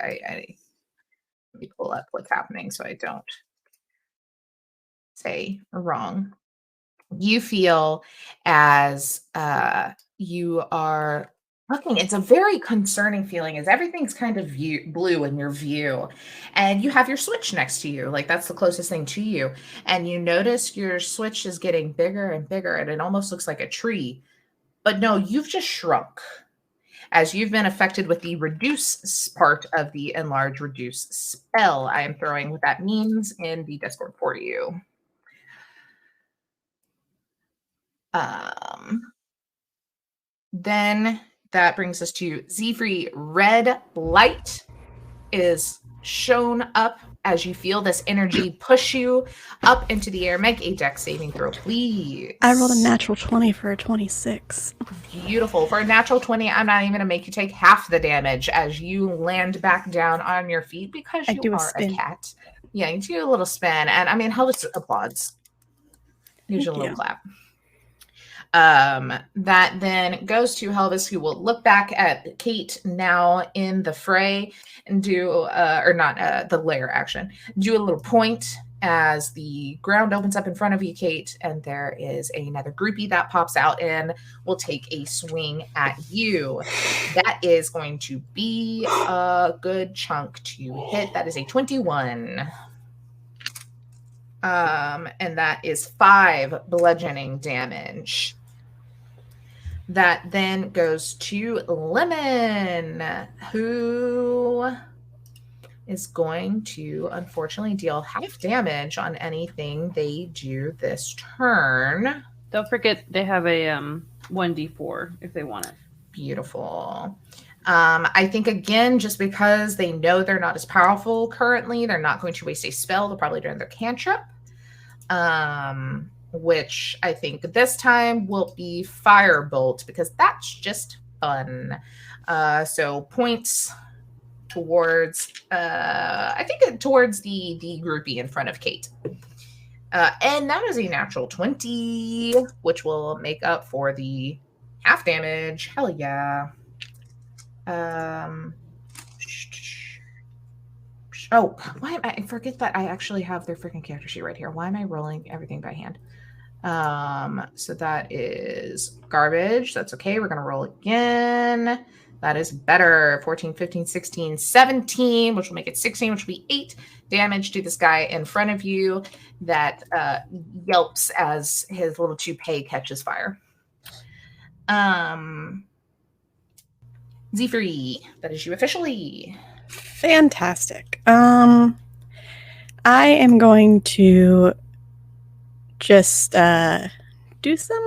I let me pull up what's happening so I don't say wrong. You feel as you are looking, it's a very concerning feeling as everything's kind of blue in your view. And you have your switch next to you. Like that's the closest thing to you. And you notice your switch is getting bigger and bigger, and it almost looks like a tree. But no, you've just shrunk as you've been affected with the reduce part of the enlarge reduce spell. I am throwing what that means in the Discord for you. Then that brings us to Zfree. Red light is shown up as you feel this energy push you up into the air. Make a dex saving throw, please. I rolled a natural 20 for a 26. Beautiful. For a natural 20, I'm not even going to make you take half the damage as you land back down on your feet because you are a cat. Yeah, you do a little spin. And I mean, Helvis applauds. Here's your little clap. That then goes to Helvis, who will look back at Kate now in the fray and do, or not the lair action, do a little point as the ground opens up in front of you, Kate, and there is another groupie that pops out and will take a swing at you. That is going to be a good chunk to hit. That is a 21. And that is 5 bludgeoning damage. That then goes to Lemon, who is going to unfortunately deal half damage on anything they do this turn. Don't forget they have a 1d4 if they want it. Beautiful. I think, again, just because they know they're not as powerful currently, they're not going to waste a spell. They'll probably during their cantrip. Which I think this time will be Firebolt because that's just fun. So points towards, I think towards the groupie in front of Kate. And that is a natural 20, which will make up for the half damage. Hell yeah. Oh, why am I forget that I actually have their freaking character sheet right here. Why am I rolling everything by hand? So that is garbage. That's okay. We're going to roll again. That is better. 14, 15, 16, 17, which will make it 16, which will be 8 damage to this guy in front of you that yelps as his little toupee catches fire. Zfree, that is you officially. Fantastic. I am going to just do some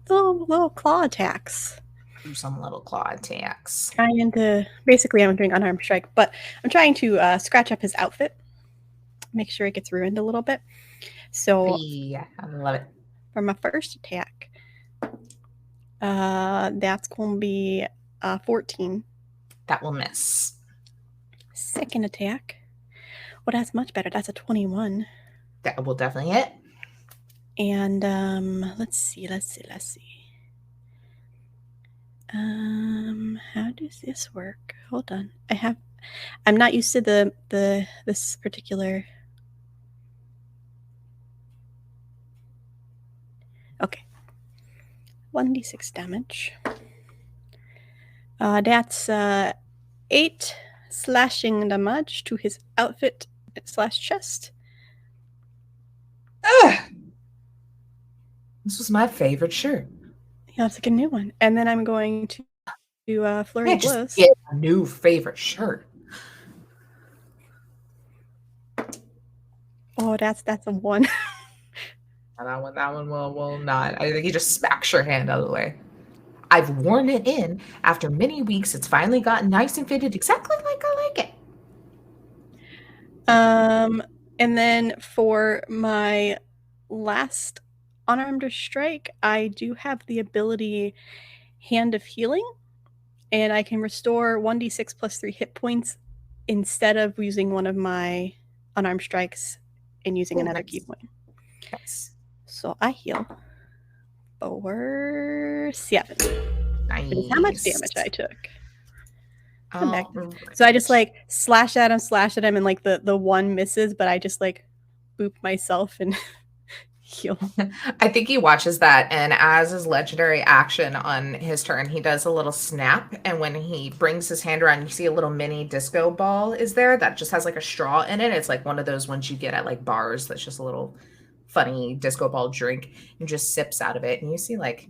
little claw attacks. Do some little claw attacks. Trying to basically, I'm doing unarmed strike, but I'm trying to scratch up his outfit, make sure it gets ruined a little bit. So yeah, I love it. For my first attack, that's going to be 14. That will miss. Second attack. Well, that's much better. That's a 21. That will definitely hit. And let's see. How does this work? Hold on. I'm not used to this particular. Okay. 1d6 damage. That's 8 slashing damage to his outfit / chest. This was my favorite shirt. Yeah, it's like a new one. And then I'm going to do flurry of blows. Get a new favorite shirt. Oh, that's a 1. That one will not. I think he just smacks your hand out of the way. I've worn it in. After many weeks, it's finally gotten nice and fitted exactly like I like it. And then for my last unarmed strike, I do have the ability Hand of Healing, and I can restore 1d6 plus 3 hit points instead of using one of my unarmed strikes and using another key point. Yes. So I heal for 7. Nice. That is how much damage I took. Right. So I just like slash at him, and like the one misses, but I just like boop myself and Heal. I think he watches that, and as his legendary action on his turn, he does a little snap, and when he brings his hand around, you see a little mini disco ball is there that just has like a straw in it. It's like one of those ones you get at like bars that's just a little funny disco ball drink, and just sips out of it, and you see like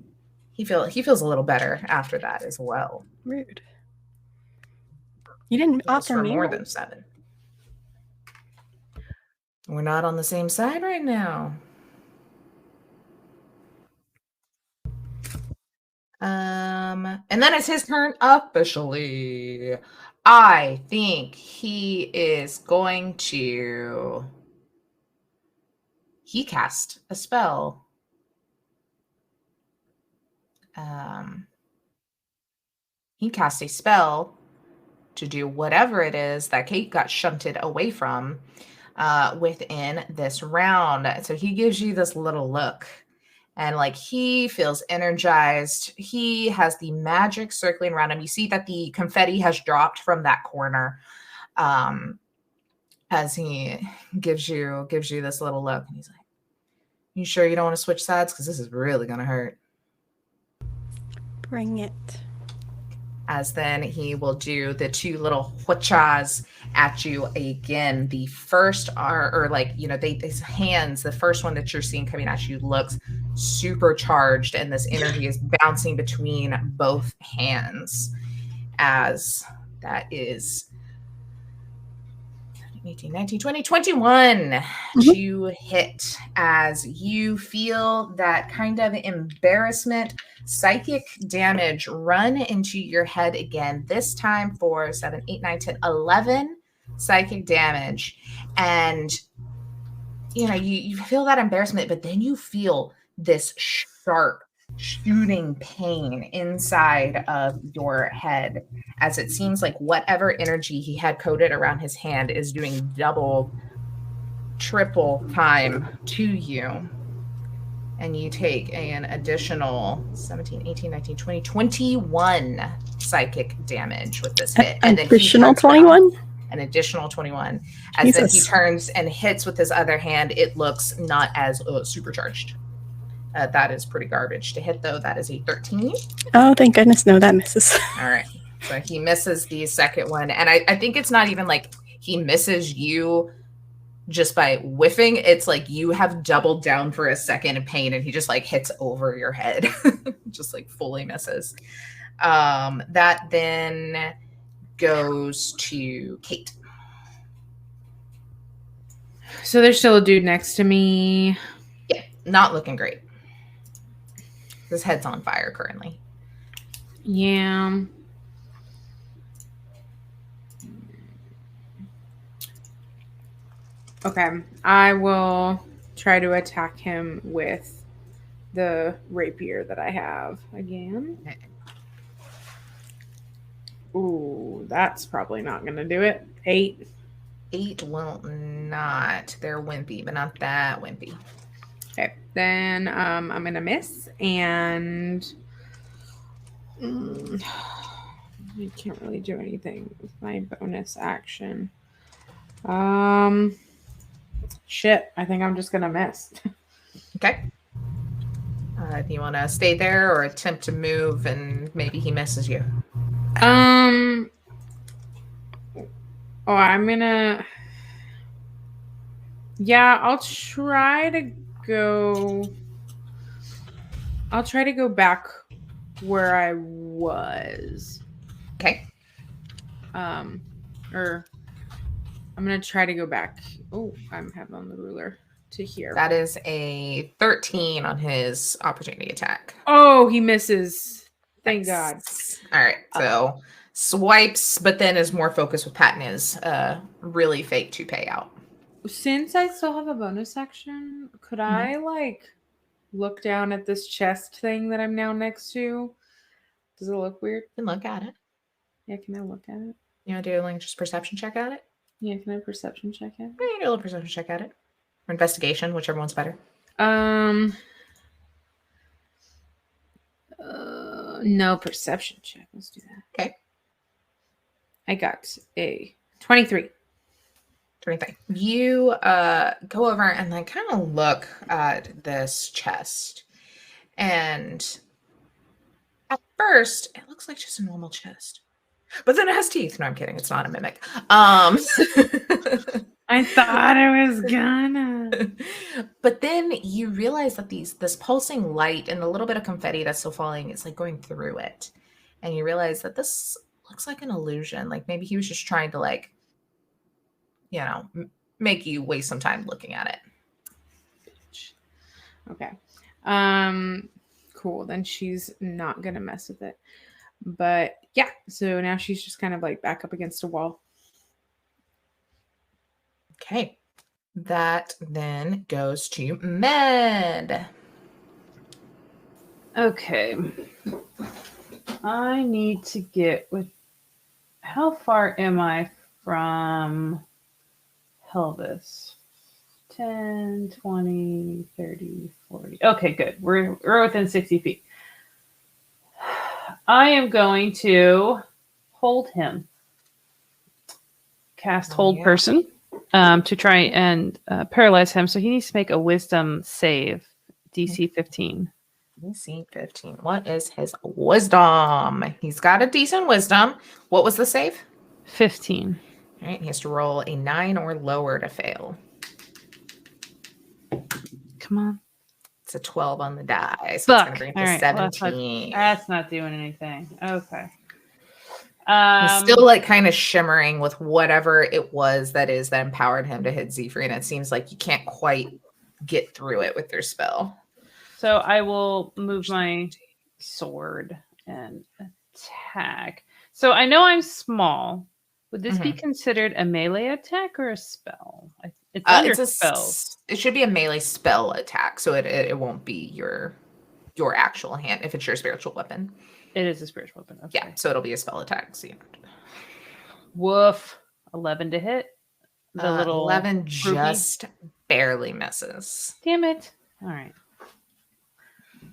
he feels a little better after that as well. Rude. You didn't Goes offer for me more one. than 7. We're not on the same side right now. And then it's his turn officially. I think he is going to. He cast a spell. He cast a spell to do whatever it is that Kate got shunted away from within this round. So he gives you this little look. And like he feels energized. He has the magic circling around him. You see that the confetti has dropped from that corner as he gives you this little look. And he's like, "You sure you don't want to switch sides? Because this is really gonna hurt." Bring it. As then he will do the 2 little huachas at you again. The first are, or like, you know, his hands, the first one that you're seeing coming at you looks supercharged, and this energy is bouncing between both hands. As that is 18, 19, 20, 21 to hit, as you feel that kind of embarrassment psychic damage run into your head again, this time for 7, 8, 9, 10, 11 psychic damage. And you know, you feel that embarrassment, but then you feel this sharp shooting pain inside of your head, as it seems like whatever energy he had coated around his hand is doing double, triple time to you. And you take an additional 17, 18, 19, 20, 21 psychic damage with this hit. And then additional 21? An additional 21. As then he turns and hits with his other hand, it looks not as supercharged. That is pretty garbage to hit, though. That is a 13. Oh, thank goodness. No, that misses. All right. So he misses the second one. And I think it's not even like he misses you just by whiffing. It's like you have doubled down for a second in pain, and he just like hits over your head. Just like fully misses. That then goes to Kate. So there's still a dude next to me. Yeah, not looking great. His head's on fire currently. Yeah. Okay, I will try to attack him with the rapier that I have again. Okay. Ooh, that's probably not going to do it. 8. 8 will not. They're wimpy, but not that wimpy. Okay, then I'm going to miss, and I can't really do anything with my bonus action. Shit, I think I'm just going to miss. Okay. If you want to stay there or attempt to move and maybe he misses you. I'm gonna. Yeah, I'll try to go back where I was. Okay. Or I'm gonna try to go back. Oh, I'm having on the ruler to here. That is a 13 on his opportunity attack. Oh, he misses. Thank God. All right. So swipes, but then is more focused with Patton is really fake to pay out. Since I still have a bonus action, could I like look down at this chest thing that I'm now next to? Does it look weird? You can look at it. Yeah, can I look at it? You want to do like just perception check at it? Yeah, can I perception check it? Yeah, you can do a little perception check at it. Or investigation, whichever one's better. No perception check. Let's do that. Okay. I got a 23. 23. You go over and like kind of look at this chest, and at first it looks like just a normal chest, but then it has teeth. No, I'm kidding. It's not a mimic. I thought I was gonna. But then you realize that this pulsing light and the little bit of confetti that's still falling is like going through it, and you realize that this looks like an illusion. Like maybe he was just trying to like, make you waste some time looking at it. Okay. Cool. Then she's not gonna mess with it. But yeah, so now she's just kind of like back up against a wall. Okay. That then goes to Med. Okay. I need to get with. How far am I from Helvis? 10, 20, 30, 40. Okay, good. We're within 60 feet. I am going to hold him. Cast Hold Person to try and paralyze him. So he needs to make a Wisdom save, DC 15. DC 15. What is his wisdom? He's got a decent wisdom. What was the save? 15. All right, he has to roll a 9 or lower to fail. Come on. It's a 12 on the die, so Fuck. it's going to bring it to All right, 17. that's not doing anything. Okay. He's still like kind of shimmering with whatever it was that empowered him to hit Zephyr, and it seems like you can't quite get through it with your spell. So I will move my sword and attack. So I know I'm small. Would this be considered a melee attack or a spell? It's under spells. It should be a melee spell attack, so it won't be your actual hand if it's your spiritual weapon. It is a spiritual weapon. Okay. Yeah, so it'll be a spell attack. So Woof. 11 to hit. The little 11 groupie. just barely misses. Damn it. All right.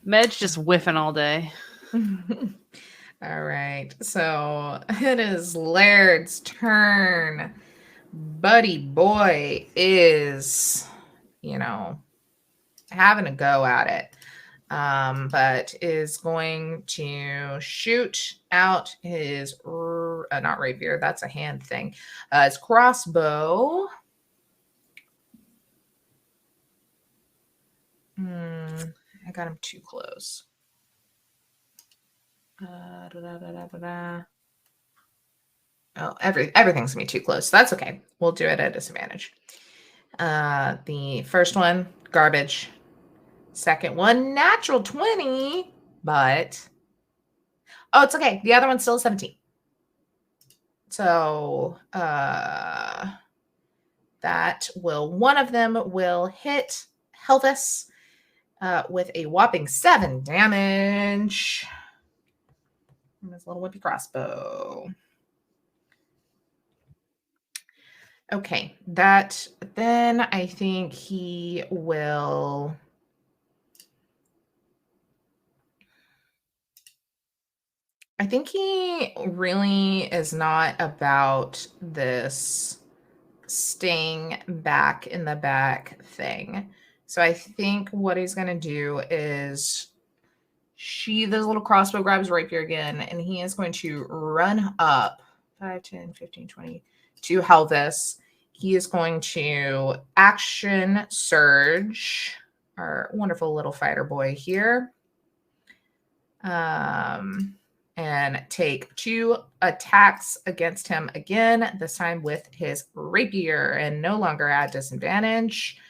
Med's just whiffing all day. All right. So it is Laird's turn. Buddy boy is, having a go at it. But is going to shoot out his, not rapier, that's a hand thing, his crossbow. I got him too close. Oh, everything's gonna be too close. That's okay. We'll do it at disadvantage. The first one, garbage. Second one, natural 20, but it's okay. The other one's still a 17. So one of them will hit Helvis with a whopping 7 damage from his little whippy crossbow. Okay, then I think he will. I think he really is not about this staying back in the back thing. So I think what he's going to do is sheath his little crossbow, grab his rapier again, and he is going to run up 5, 10, 15, 20 to Helvis. He is going to action surge, our wonderful little fighter boy here. And take 2 attacks against him again, this time with his rapier, and no longer at disadvantage.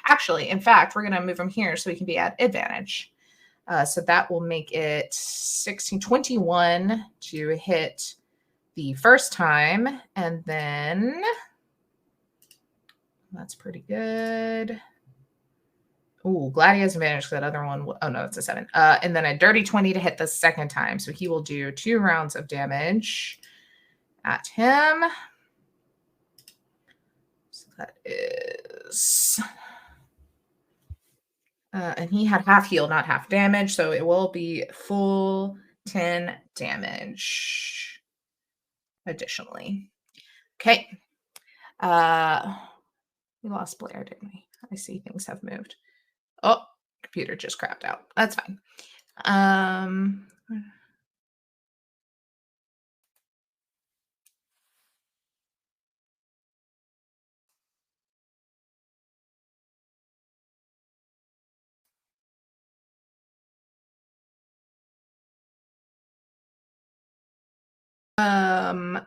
Actually, in fact, we're going to move him here so he can be at advantage. So that will make it 21 to hit the first time, and then that's pretty good. Ooh, glad he has advantage because that other one. Oh no, it's a 7. And then a dirty 20 to hit the second time. So he will do 2 rounds of damage at him. So that is. And he had half heal, not half damage. So it will be full 10 damage additionally. Okay. We lost Blair, didn't we? I see things have moved. Oh, computer just crapped out. That's fine.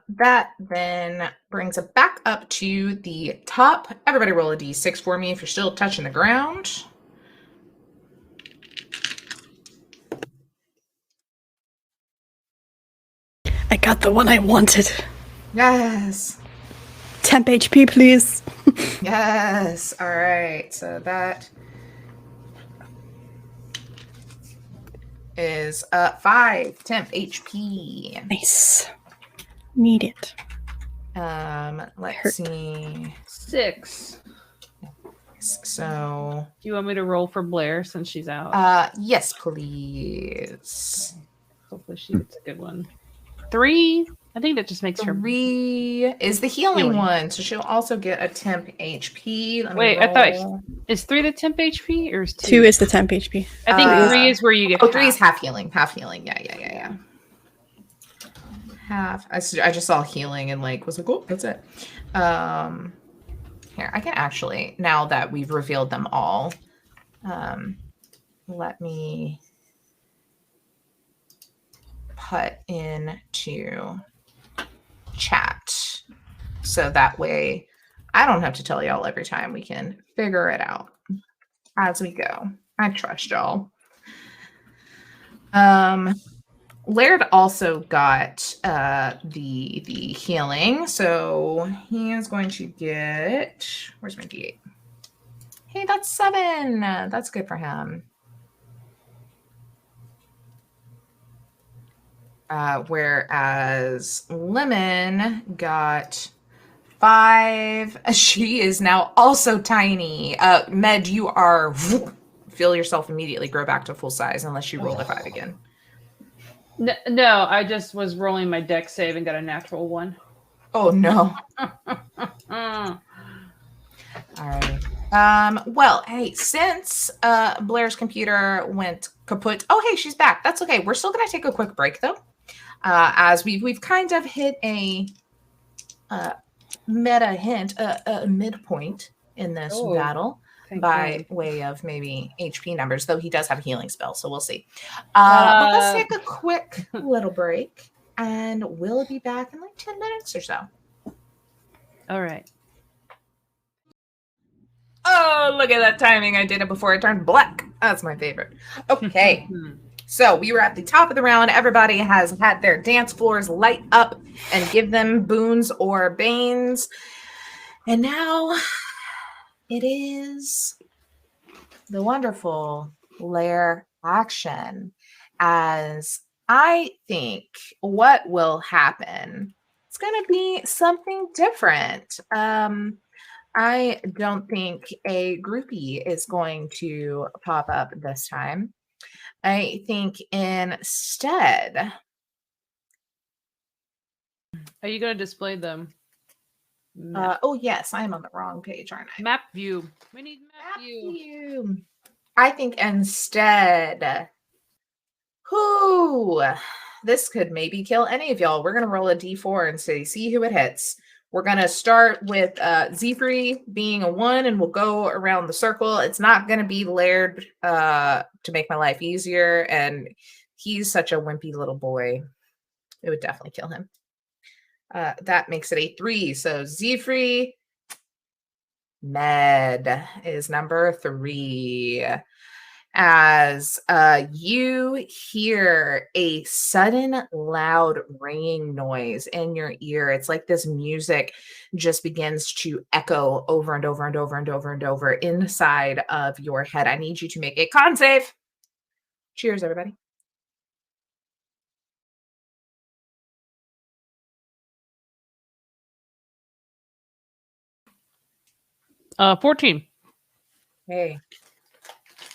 That then brings it back up to the top. Everybody roll a d6 for me if you're still touching the ground. I got the one I wanted. Yes. Temp HP, please. Yes. All right. So that is 5 temp HP. Nice. Need it. Let's see. 6. So Do you want me to roll for Blair since she's out? yes, please. Hopefully she gets a good one. 3. I think that just makes her. 3 is the healing Healing. one, so she'll also get a temp HP. Let me Wait, I thought roll. is 3 the temp HP or is 2? 2 is the temp HP. I think Uh, 3 is where you get. Oh, 3 is half. half healing. Half healing. Yeah. Half. I just saw healing and was like, oh, that's it. Here, I can actually, now that we've revealed them all, let me put into chat. So that way I don't have to tell y'all every time. We can figure it out as we go. I trust y'all. Laird also got the healing, so he is going to get. Where's my D8? Hey, that's 7. That's good for him. Whereas Lemon got 5. She is now also tiny. Med, you are feel yourself immediately grow back to full size unless you roll a 5 again. No, I just was rolling my deck save and got a natural 1. Oh no. All right. Well, hey, since Blair's computer went kaput. Oh, hey, she's back. That's okay. We're still gonna take a quick break though. As we've kind of hit a meta hint, a midpoint in this battle. By way of maybe HP numbers, though he does have a healing spell, so we'll see. But let's take a quick little break, and we'll be back in 10 minutes or so. All right. Oh, look at that timing. I did it before it turned black. That's my favorite. Okay. So we were at the top of the round. Everybody has had their dance floors light up and give them boons or banes. And now it is the wonderful Lair action. As I think what will happen, it's going to be something different. I don't think a groupie is going to pop up this time. I think instead. Are you going to display them? Oh, yes, I am on the wrong page, aren't I? Map view. We need map view. I think instead. This could maybe kill any of y'all. We're going to roll a d4 and see who it hits. We're going to start with Zephyr being a 1, and we'll go around the circle. It's not going to be Laird to make my life easier, and he's such a wimpy little boy. It would definitely kill him. That makes it a 3. So Zephyr Med is number 3. As you hear a sudden loud ringing noise in your ear. It's like this music just begins to echo over and over and over and over and over inside of your head. I need you to make a con save. Cheers, everybody. Uh, 14. Hey,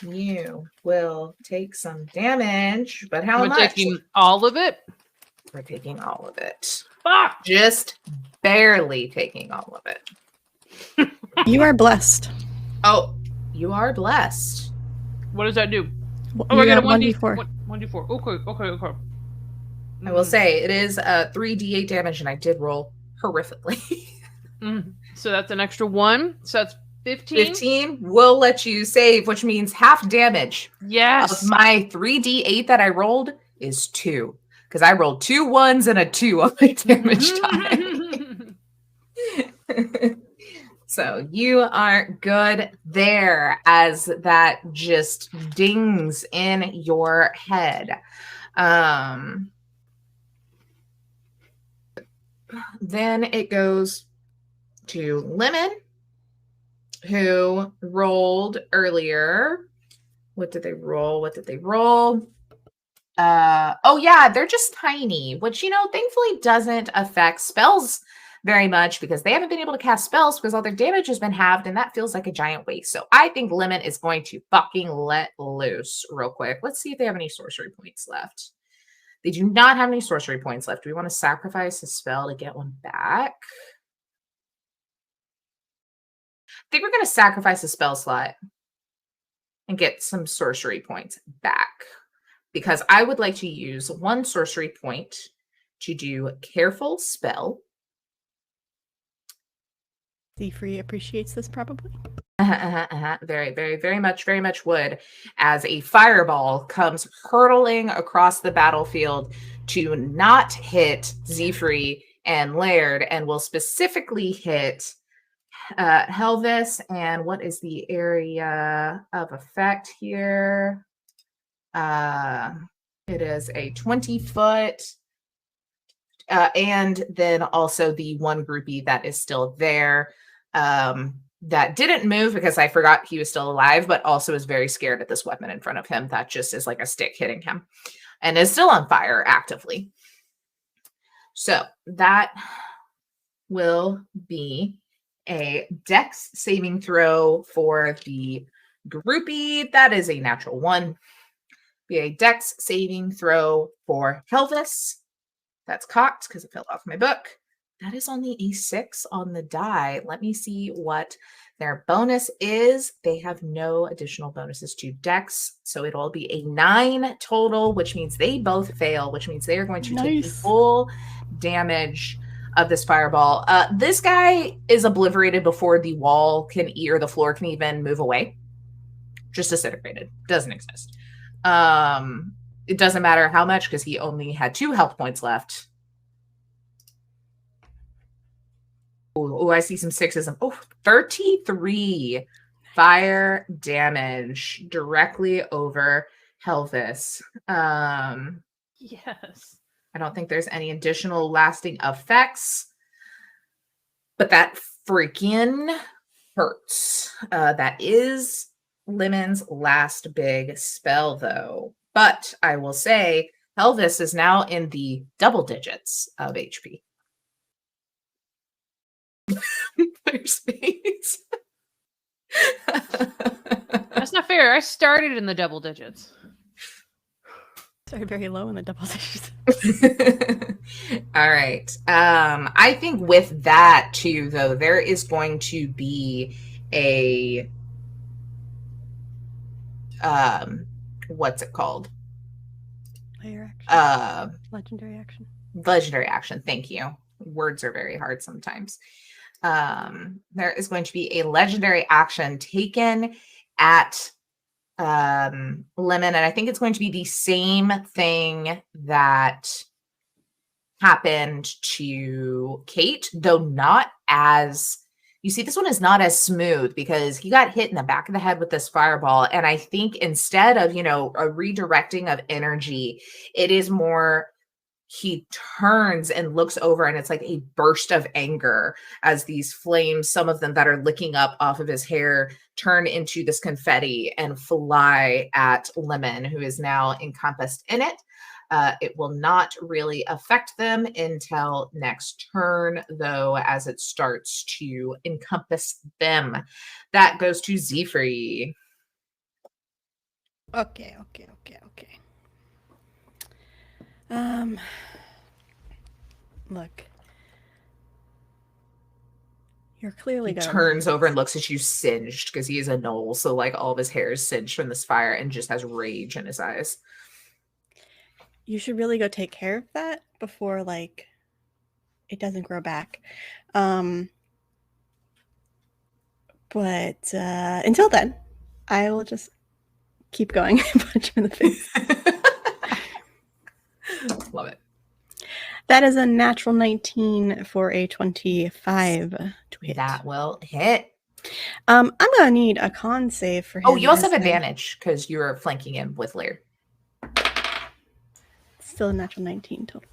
you will take some damage, but how We're much? taking all of it? We're taking all of it. Fuck! Just barely taking all of it. You are blessed. Oh, you are blessed. What does that do? You I get a have 1d4. 1d4. Okay. I will say it is 3d8 damage, and I did roll horrifically. So that's an extra 1. So that's 15. 15 will let you save, which means half damage Yes. of my 3d8 that I rolled is 2. Because I rolled 2 1s and a 2 on my damage die. So you are good there as that just dings in your head. Then it goes to Lemon, who rolled earlier. What did they roll? Oh yeah, they're just tiny, which, thankfully doesn't affect spells very much because they haven't been able to cast spells because all their damage has been halved, and that feels like a giant waste. So I think Lemon is going to fucking let loose real quick. Let's see if they have any sorcery points left. They do not have any sorcery points left. Do we want to sacrifice a spell to get one back? I think we're going to sacrifice a spell slot and get some sorcery points back, because I would like to use 1 sorcery point to do Careful Spell. Free appreciates this probably. Very, very, very much would, as a fireball comes hurtling across the battlefield to not hit Zephyr and Laird, and will specifically hit Helvis. And what is the area of effect here? It is a 20-foot, and then also the one groupie that is still there, that didn't move because I forgot he was still alive, but also is very scared at this weapon in front of him that just is like a stick hitting him and is still on fire actively. So that will be a dex saving throw for the groupie. That is a natural 1. Be a dex saving throw for Helvis. That's cocked because it fell off my book. That is only a 6 on the die. Let me see what their bonus is. They have no additional bonuses to dex, so it'll be a 9 total, which means they both fail, which means they are going to take the full damage of this fireball. This guy is obliterated before the wall can or the floor can even move away. Just disintegrated. Doesn't exist. It doesn't matter how much because he only had 2 health points left. Oh, I see some 6s. Oh, 33 fire damage directly over Helvis. Yes. I don't think there's any additional lasting effects, but that freaking hurts. That is Lemon's last big spell, though. But I will say Helvis is now in the double digits of HP. Their space. That's not fair. I started in the double digits. Started very low in the double digits. All right. I think with that too, though, there is going to be a what's it called? Player action. Legendary action. Legendary action. Thank you. Words are very hard sometimes. There is going to be a legendary action taken at Lemon, and I think it's going to be the same thing that happened to Kate, though not as, you see, this one is not as smooth because he got hit in the back of the head with this fireball, and I think instead of, a redirecting of energy, it is more he turns and looks over, and it's like a burst of anger as these flames, some of them that are licking up off of his hair, turn into this confetti and fly at Lemon, who is now encompassed in it. It will not really affect them until next turn, though, as it starts to encompass them. That goes to Zephyr. Okay. Look. You're clearly He gonna turns over and looks at you singed because he is a Knoll. So like all of his hair is singed from this fire and just has rage in his eyes. You should really go take care of that before like it doesn't grow back. But until then, I will just keep going and punch him in the face. Love it. That is a natural 19 for a 25 to hit. That will hit. I'm gonna need a con save for him. Oh, you also have as advantage because you're flanking him with Laird. Still a natural 19 total.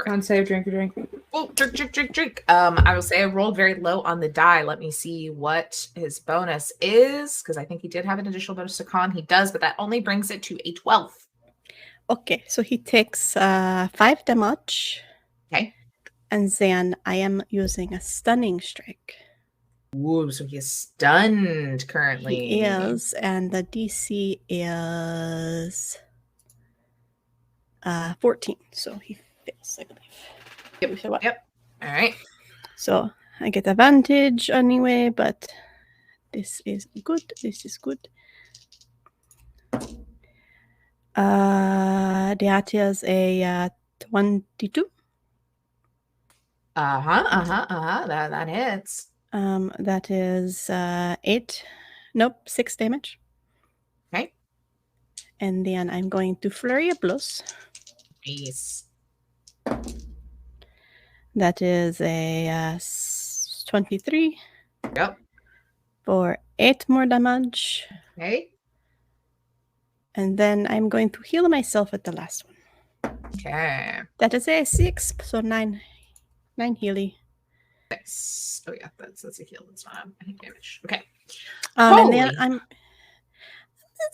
Con save, drink a drink. Oh, drink. I will say I rolled very low on the die. Let me see what his bonus is because I think he did have an additional bonus to con. He does, but that only brings it to a 12. Okay, so he takes 5 damage. Okay. And then I am using a stunning strike. Ooh, so he is stunned currently. He is, and the DC is 14, so he fails, I believe. Yep. All right. So I get advantage anyway, but this is good. This is good. That is a 22. That hits. That is 6 damage. Okay. And then I'm going to flurry of blows. Nice. That is a 23. Yep. For 8 more damage. Okay. And then I'm going to heal myself at the last one. Okay. That is a 6, so 9 healy. Nice. Oh yeah, that's a heal. That's not any damage. Okay. And then I'm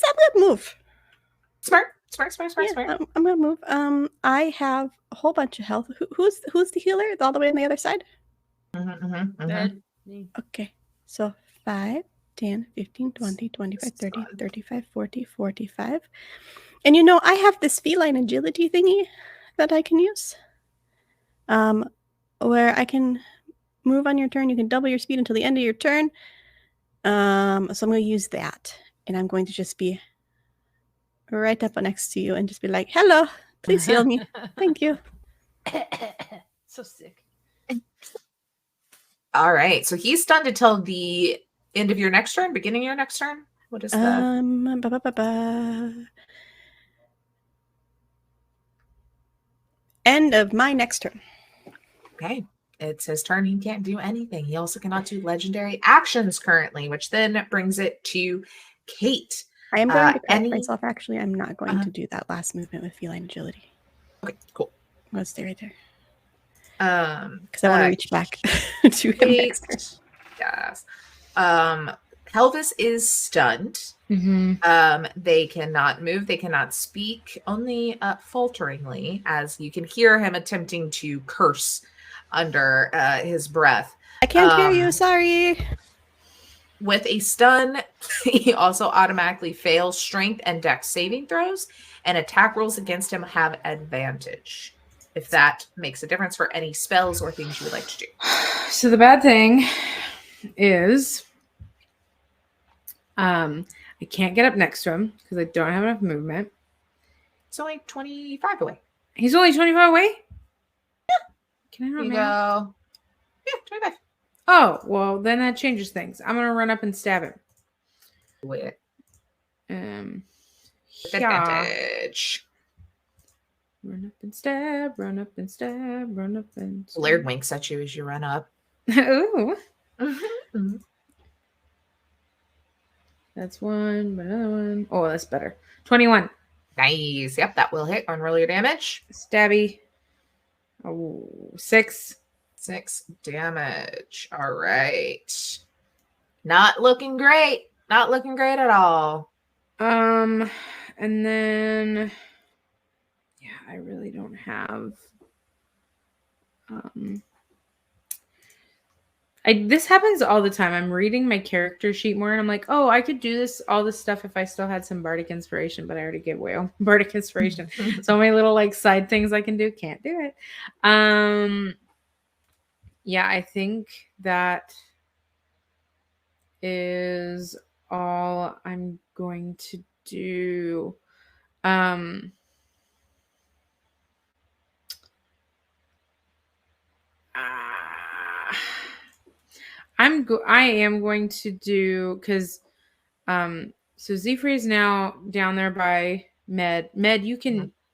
gonna move. Smart. Yeah, I'm gonna move. I have a whole bunch of health. Who's the healer? All the way on the other side? Okay. So 5, 10, 15, 20, 25, 30, 35, 40, 45. And I have this feline agility thingy that I can use. Where I can move on your turn. You can double your speed until the end of your turn. So I'm going to use that. And I'm going to just be right up next to you and just be like, hello, please heal me. Thank you. So sick. All right. So he's stunned until the end of your next turn, beginning of your next turn. What is that? End of my next turn. Okay. It's his turn. He can't do anything. He also cannot do legendary actions currently, which then brings it to Kate. I am going to correct myself. Actually, I'm not going to do that last movement with feline agility. Okay, cool. I'm going to stay right there. Because I want to reach back to him next turn. Yes. Pelvis is stunned. Mm-hmm. They cannot move. They cannot speak, only falteringly, as you can hear him attempting to curse under his breath. I can't hear you. Sorry. With a stun, he also automatically fails strength and dex saving throws, and attack rolls against him have advantage. If that makes a difference for any spells or things you would like to do. So the bad thing is I can't get up next to him because I don't have enough movement. It's only 25 away. He's only 25 away? Yeah. Can I not You move? go. Yeah, 25. Oh, well, then that changes things. I'm going to run up and stab him. With Yeah. advantage. Run up and stab, run up and stab, run up and stab. Laird winks at you as you run up. Ooh. Mm-hmm. That's one, but another one. Oh, that's better. 21. Nice. Yep, that will hit. On roll your damage. Stabby. Oh, 6. 6 damage. All right. Not looking great. Not looking great at all. And then yeah, I really don't have this happens all the time. I'm reading my character sheet more and I'm like, oh, I could do all this stuff if I still had some bardic inspiration, but I already gave away all bardic inspiration. So my little like side things I can do, can't do it. Yeah, I think that is all I'm going to do. I am going to do, because so Zephyr is now down there by Med. Med,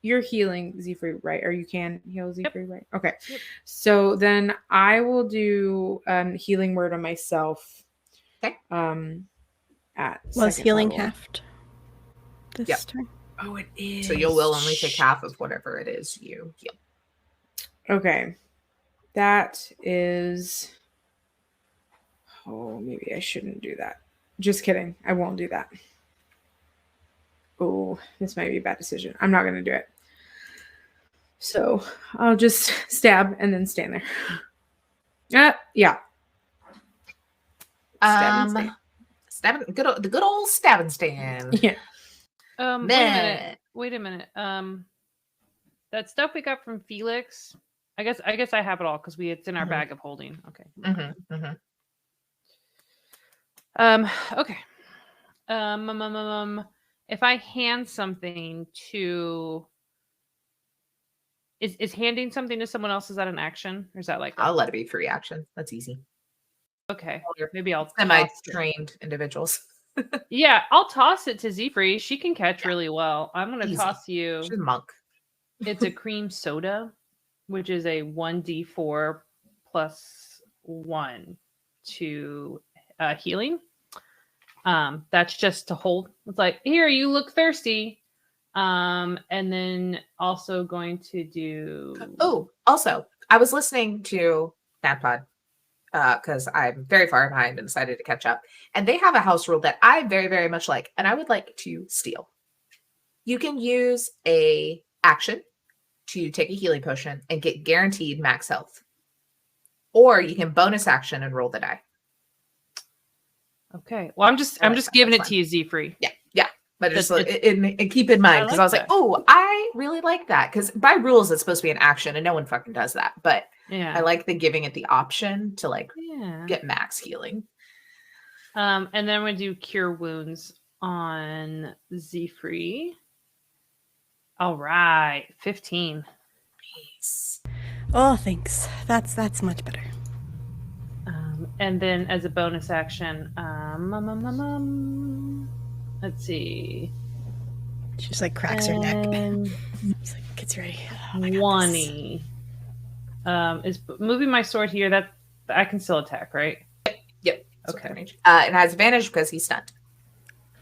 you're healing Zephyr, right? Or you can heal Zephyr, right? Okay. Yep. So then I will do healing word on myself. Okay. At Was second healing level. halved this Yep. turn? Oh, it is. So you will only take half of whatever it is you heal. Okay. That is. Oh, maybe I shouldn't do that. Just kidding. I won't do that. Oh, this might be a bad decision. I'm not going to do it. So I'll just stab and then stand there. Yeah. The good old stabbing stand. Yeah. Wait a minute. That stuff we got from Felix. I guess I have it all because it's in our bag of holding. Okay. Okay. If I hand something to, is handing something to someone else, is that an action, or is that like? I'll let it be free action. That's easy. Okay. Maybe I'll semi-trained individuals. Yeah, I'll toss it to Zephyr. She can catch really well. I'm gonna toss you. She's a monk. It's a cream soda, which is a 1d4 plus 1 to healing. That's just to hold. It's like, here, you look thirsty. And then also going to do. Oh, also, I was listening to NatPod because I'm very far behind and decided to catch up. And they have a house rule that I very, very much like, and I would like to steal. You can use a action to take a healing potion and get guaranteed max health. Or you can bonus action and roll the die. Okay. Well, I'm just giving it to you, Zephyr. Yeah. But just and keep in mind, because I was like, oh, I really like that. Because by rules, it's supposed to be an action, and no one fucking does that. But yeah, I like the giving it the option to get max healing. And then we do cure wounds on Zephyr. All right, 15. Nice. Oh, thanks. That's much better. And then as a bonus action, let's see. She just cracks her neck. It's gets ready. 20. Is moving my sword here. That I can still attack, right? Yep. Okay. It has advantage because he's stunned.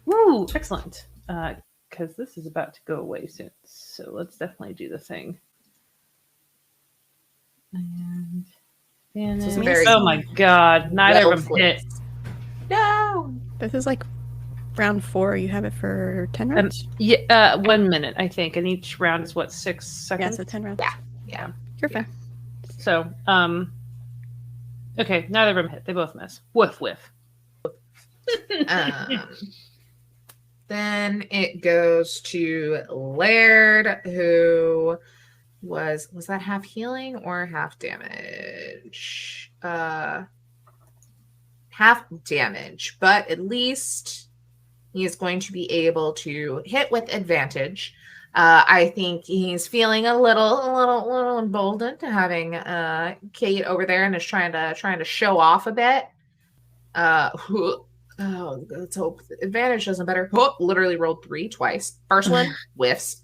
Woo! Excellent. Because this is about to go away soon. So let's definitely do the thing. And oh my god! Neither of them hit. No. This is round 4. You have it for 10 rounds? 1 minute, I think. And each round is 6 seconds? Yeah, so 10 rounds. Yeah. You're fine. So, okay, neither of them hit. They both miss. Whiff. Then it goes to Laird, who was that half healing or half damage? Half damage, but at least he is going to be able to hit with advantage. I think he's feeling a little emboldened to having Kate over there and is trying to show off a bit. Let's hope advantage doesn't better. Oh, literally rolled 3 twice. First one whiffs.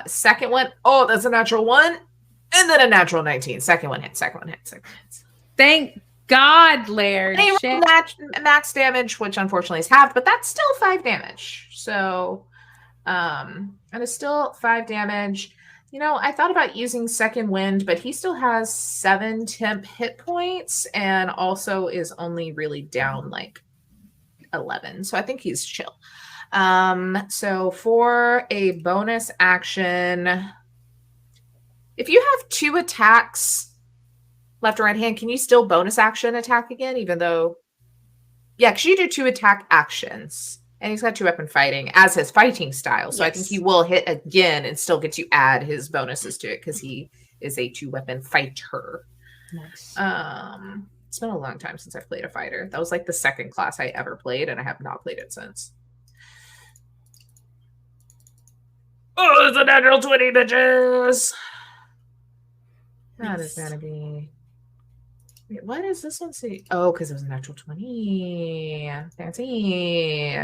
Second one, that's a natural 1, and then a natural 19. Second one hits. Thank God, Laird. They rolled max damage, which unfortunately is halved, but that's still 5 damage. So, and it's still 5 damage. I thought about using second wind, but he still has 7 temp hit points and also is only really down 11. So I think he's chill. So for a bonus action, if you have 2 attacks left or right hand, can you still bonus action attack again? Even though, because you do 2 attack actions, and he's got 2 weapon fighting as his fighting style. So yes. I think he will hit again and still get to add his bonuses to it because he is a 2 weapon fighter. Nice. It's been a long time since I've played a fighter. That was like the second class I ever played, and I have not played it since. Oh, it's a natural 20, bitches! That is gonna be... Wait, what does this one say? Oh, because it was a natural 20. Fancy.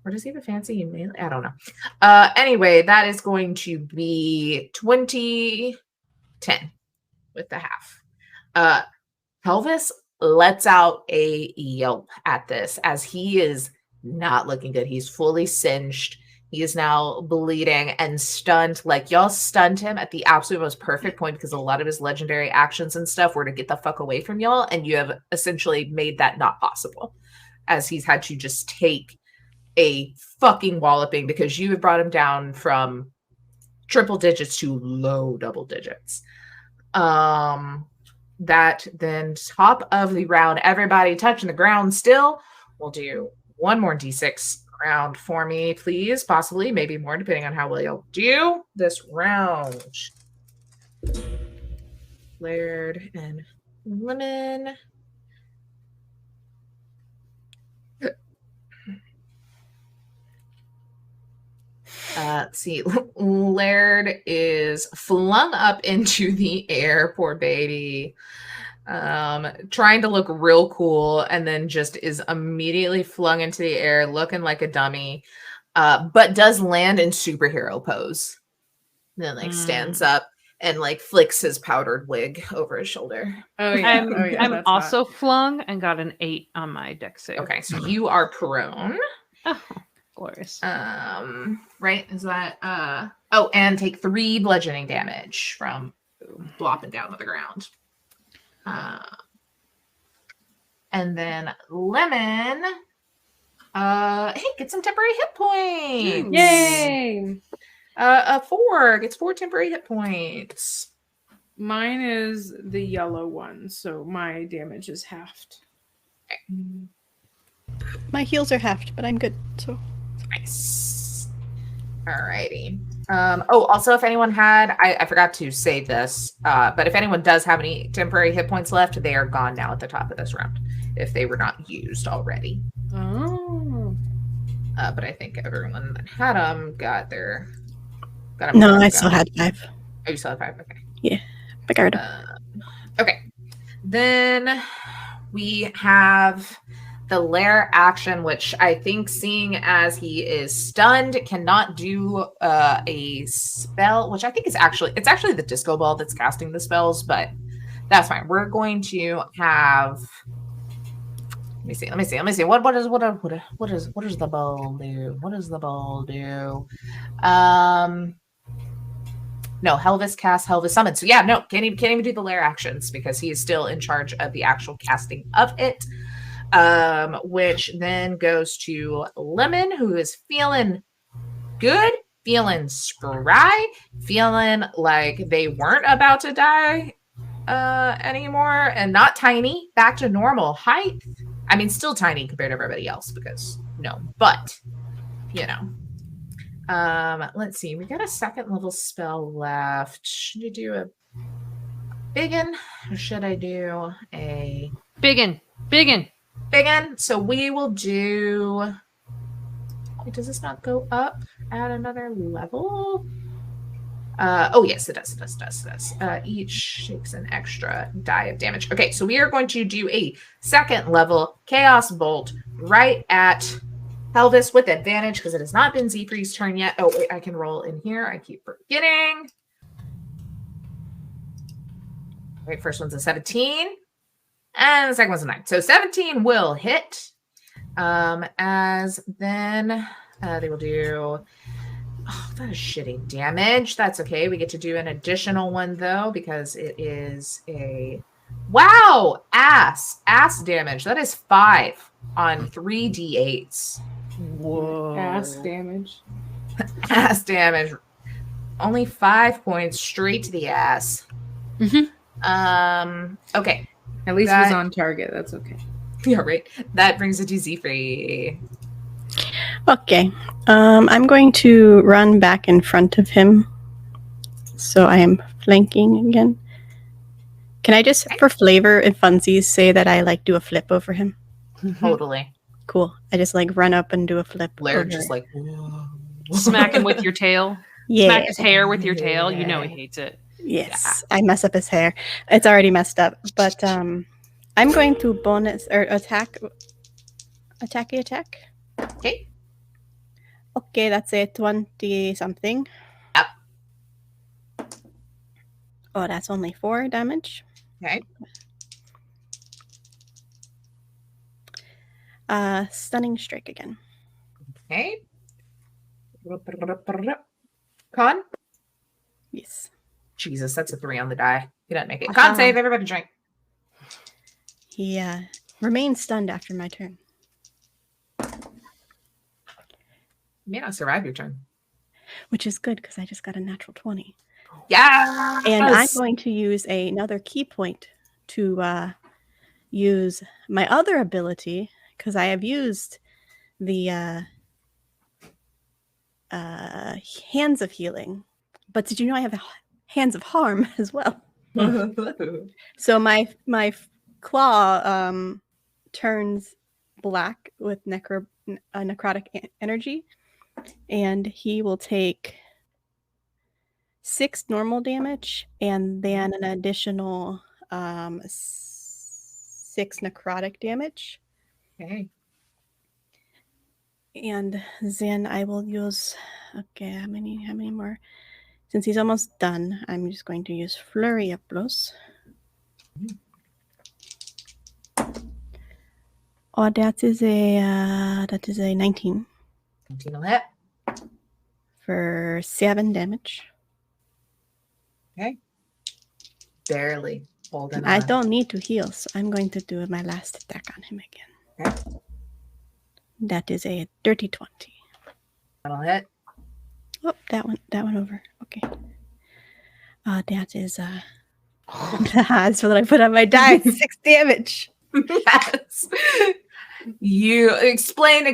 Or does he have a fancy melee? I don't know. Anyway, that is going to be 20, 10 with the half. Pelvis lets out a yelp at this as he is not looking good. He's fully singed. He is now bleeding and stunned. Like, y'all stunned him at the absolute most perfect point because a lot of his legendary actions and stuff were to get the fuck away from y'all, and you have essentially made that not possible as he's had to just take a fucking walloping because you have brought him down from triple digits to low double digits. That then top of the round, everybody touching the ground still. We'll do one more d6 round for me, please. Possibly, maybe more, depending on how well you'll do this round. Laird and Lemon. Let's see. Laird is flung up into the air, poor baby. Trying to look real cool, and then just is immediately flung into the air, looking like a dummy, but does land in superhero pose. And then stands up and flicks his powdered wig over his shoulder. Oh yeah. I'm also flung and got an 8 on my dex save. Okay, so you are prone. Oh, glorious. Right? Is that oh, and take 3 bludgeoning damage from flopping down to the ground. And then Lemon, hey, get some temporary hit points. Yay! A 4 gets 4 temporary hit points. Mine is the yellow one, so my damage is halved. My heals are halved, but I'm good. So Nice. Alrighty. Oh, also, if anyone had, I forgot to say this, but if anyone does have any temporary hit points left, they are gone now at the top of this round, if they were not used already. Oh. But I think everyone that had them got them. no, I still had 5. Oh, you still had 5? Okay. Yeah, I got rid of. Okay. Then we have the lair action, which I think, seeing as he is stunned, cannot do a spell, which I think is actually the disco ball that's casting the spells, but that's fine. We're going to have. Let me see. What does the ball do? What does the ball do? No, Helvis cast, Helvis summon. So yeah, no, can't even do the lair actions because he is still in charge of the actual casting of it. Which then goes to Lemon, who is feeling good, feeling spry, feeling like they weren't about to die anymore, and not tiny, back to normal height. I mean, still tiny compared to everybody else because but let's see. We got a 2nd level spell left. Should I do a biggin, or should I do a Biggin? So we will do. Wait, does this not go up at another level? Oh yes, it does. Each takes an extra die of damage. Okay, so we are going to do a 2nd level Chaos Bolt right at Helvis with advantage because it has not been Zephrie's turn yet. Oh wait, I can roll in here. I keep forgetting. Wait, first one's a 17. And the second one's a 9. So 17 will hit. As then they will do. Oh, that is shitty damage. That's okay. We get to do an additional one though, because it is a ass damage. That is 5 on 3d8s. Whoa. Ass damage. Ass damage. Only 5 points straight to the ass. Mm-hmm. Okay. At least it was on target. That's okay. Yeah, right. That brings it to Zephyr. Okay. I'm going to run back in front of him. So I am flanking again. Can I just, for flavor and funsies, say that I like do a flip over him? Totally. Cool. I just like run up and do a flip. Blair over. just like Smack him with your tail. Yeah. Smack his hair with your tail. You know he hates it. Yes. I mess up his hair. It's already messed up. But I'm going to bonus or attack. Attack. Okay. Okay, that's a 20 something. Yep. Oh, that's only 4 damage. Okay. Stunning strike again. Okay. Con? Yes. Jesus, that's a 3 on the die. You didn't make it. Con save, everybody drink. He remains stunned after my turn. You may not survive your turn. Which is good because I just got a natural 20. Yeah. And I'm going to use another key point to use my other ability because I have used the hands of healing. But did you know I have hands of harm as well? So my claw turns black with necrotic energy, and he will take 6 normal damage and then an additional 6 necrotic damage. Okay. And then I will use, okay, how many more? Since he's almost done, I'm just going to use Flurry of Blows. Oh, that is a 19 19 will hit. for 7 damage. Okay. Barely holding I on. don't need to heal, so I'm going to do my last attack on him again. Okay. That is a dirty 20. That'll hit. Oh, that one over. Okay. That is that's what I put on my die. 6 damage. Yes. You explain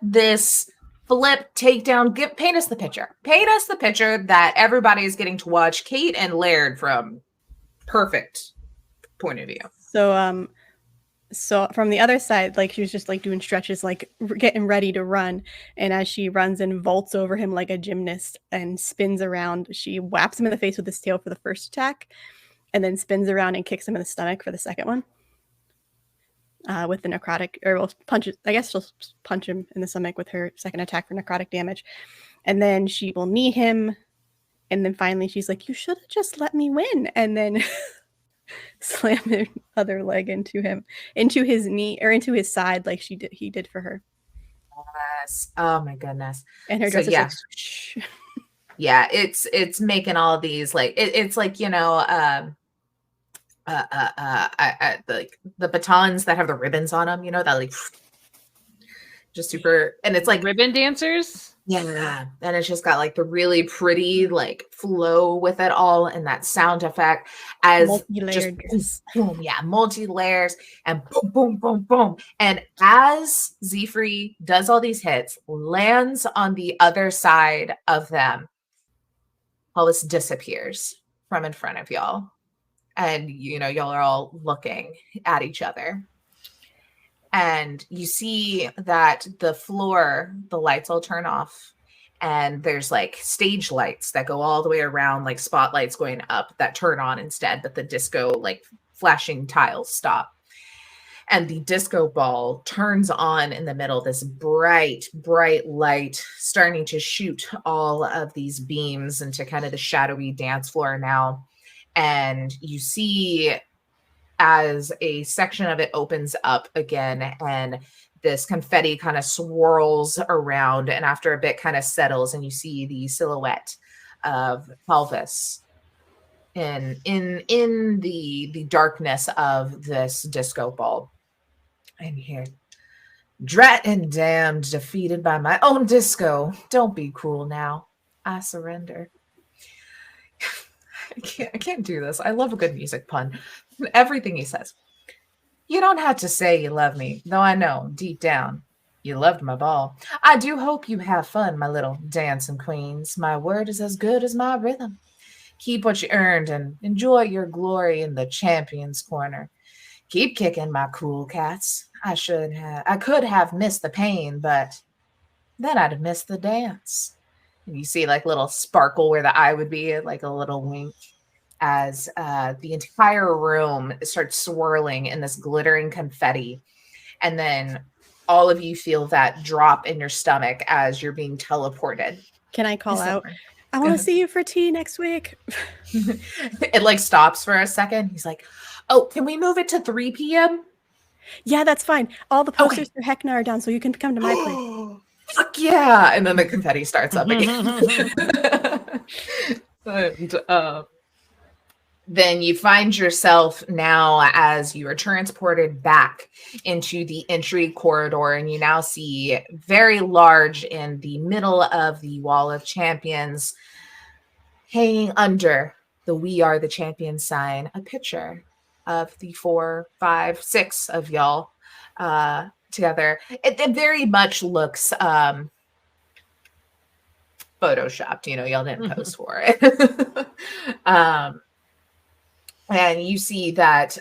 this flip takedown. Paint us the picture. Paint us the picture that everybody is getting to watch Kate and Laird from perfect point of view. So from the other side, like she was just like doing stretches, like getting ready to run. And as she runs and vaults over him like a gymnast and spins around, she whaps him in the face with his tail for the first attack, and then spins around and kicks him in the stomach for the second one. With the necrotic, or well, punches. I guess she'll punch him in the stomach with her second attack for necrotic damage, and then she will knee him, and then finally she's like, "You should have just let me win," and then slam her other leg into his knee or into his side, like he did for her. Yes. Oh my goodness. And her dress is like, shh. Yeah, it's making all these like it's like, you know, like the batons that have the ribbons on them, you know, that like just super, and it's like ribbon dancers. Yeah, and it's just got like the really pretty like flow with it all, and that sound effect as multi-layered just boom, yeah, multi-layers and boom, boom, boom, boom. And as Zefree does all these hits, lands on the other side of them, Hollis disappears from in front of y'all. And, you know, y'all are all looking at each other. And you see that the floor, the lights all turn off. And there's like stage lights that go all the way around, like spotlights going up that turn on instead. But the disco, like flashing tiles stop. And the disco ball turns on in the middle, this bright, bright light starting to shoot all of these beams into kind of the shadowy dance floor now. And you see as a section of it opens up again, and this confetti kind of swirls around, and after a bit kind of settles, and you see the silhouette of Pelvis in the darkness of this disco ball. And here, drat and damned, defeated by my own disco. Don't be cruel now. I surrender. I can't do this. I love a good music pun. Everything he says. You don't have to say you love me, though I know deep down you loved my ball. I do hope you have fun, my little dancing queens. My word is as good as my rhythm. Keep what you earned and enjoy your glory in the champion's corner. Keep kicking my cool cats. I could have missed the pain, but then I'd have missed the dance. And you see like little sparkle where the eye would be, like a little wink, as the entire room starts swirling in this glittering confetti. And then all of you feel that drop in your stomach as you're being teleported. Can I call out? Somewhere. I want to see you for tea next week. It like stops for a second. He's like, oh, can we move it to 3 p.m.? Yeah, that's fine. All the posters for Heckna are down, so you can come to my place. Fuck yeah. And then the confetti starts up again. And, then you find yourself now as you are transported back into the entry corridor, and you now see very large in the middle of the Wall of Champions, hanging under the We Are the Champions sign, a picture of the 4, 5, 6 of y'all together. It very much looks photoshopped, y'all didn't post for it. And you see that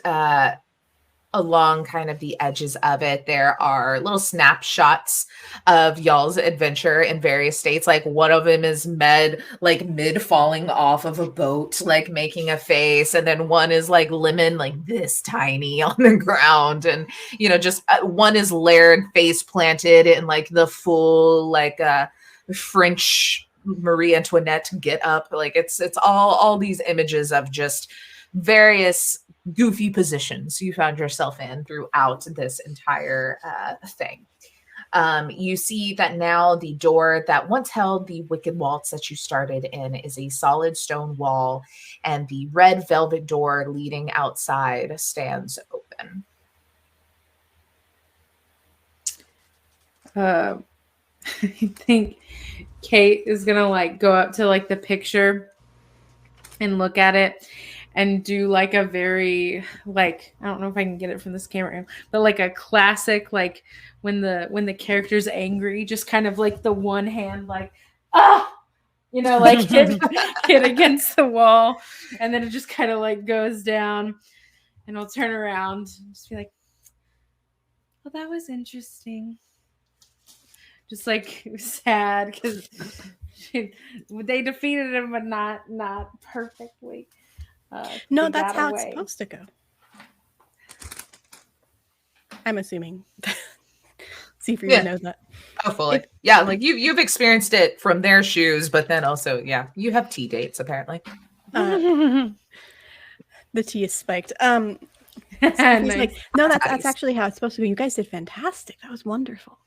along kind of the edges of it, there are little snapshots of y'all's adventure in various states. Like one of them is mid falling off of a boat, like making a face. And then one is like lemon, like this tiny on the ground. And, just one is Laird face planted in like the full, like French Marie Antoinette get up. Like it's all these images of just various goofy positions you found yourself in throughout this entire thing. You see that now the door that once held the wicked waltz that you started in is a solid stone wall, and the red velvet door leading outside stands open. I think Kate is gonna like go up to like the picture and look at it and do like a very like, I don't know if I can get it from this camera, but like a classic, like when the character's angry, just kind of like the one hand like, like hit against the wall, and then it just kind of like goes down, and I'll turn around and just be like, well, that was interesting. Just like sad because they defeated him, but not perfectly. No, that's how it's supposed to go. I'm assuming. Siegfried knows that. Hopefully. Yeah, like you've experienced it from their shoes, but then also, yeah, you have tea dates apparently. The tea is spiked. So nice. Like, no, that's actually how it's supposed to be. You guys did fantastic. That was wonderful.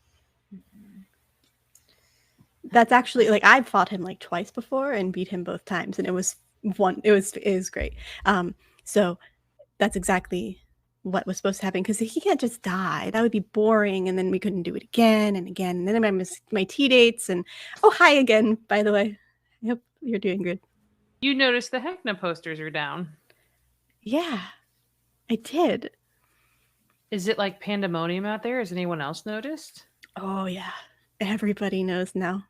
That's actually like I've fought him like twice before and beat him both times, and it was great. So that's exactly what was supposed to happen, because he can't just die. That would be boring, and then we couldn't do it again and again. And then I missed my tea dates. And hi again, by the way. I hope you're doing good. You noticed the Heckna posters are down. Yeah, I did. Is it like pandemonium out there? Has anyone else noticed? Oh yeah, everybody knows now.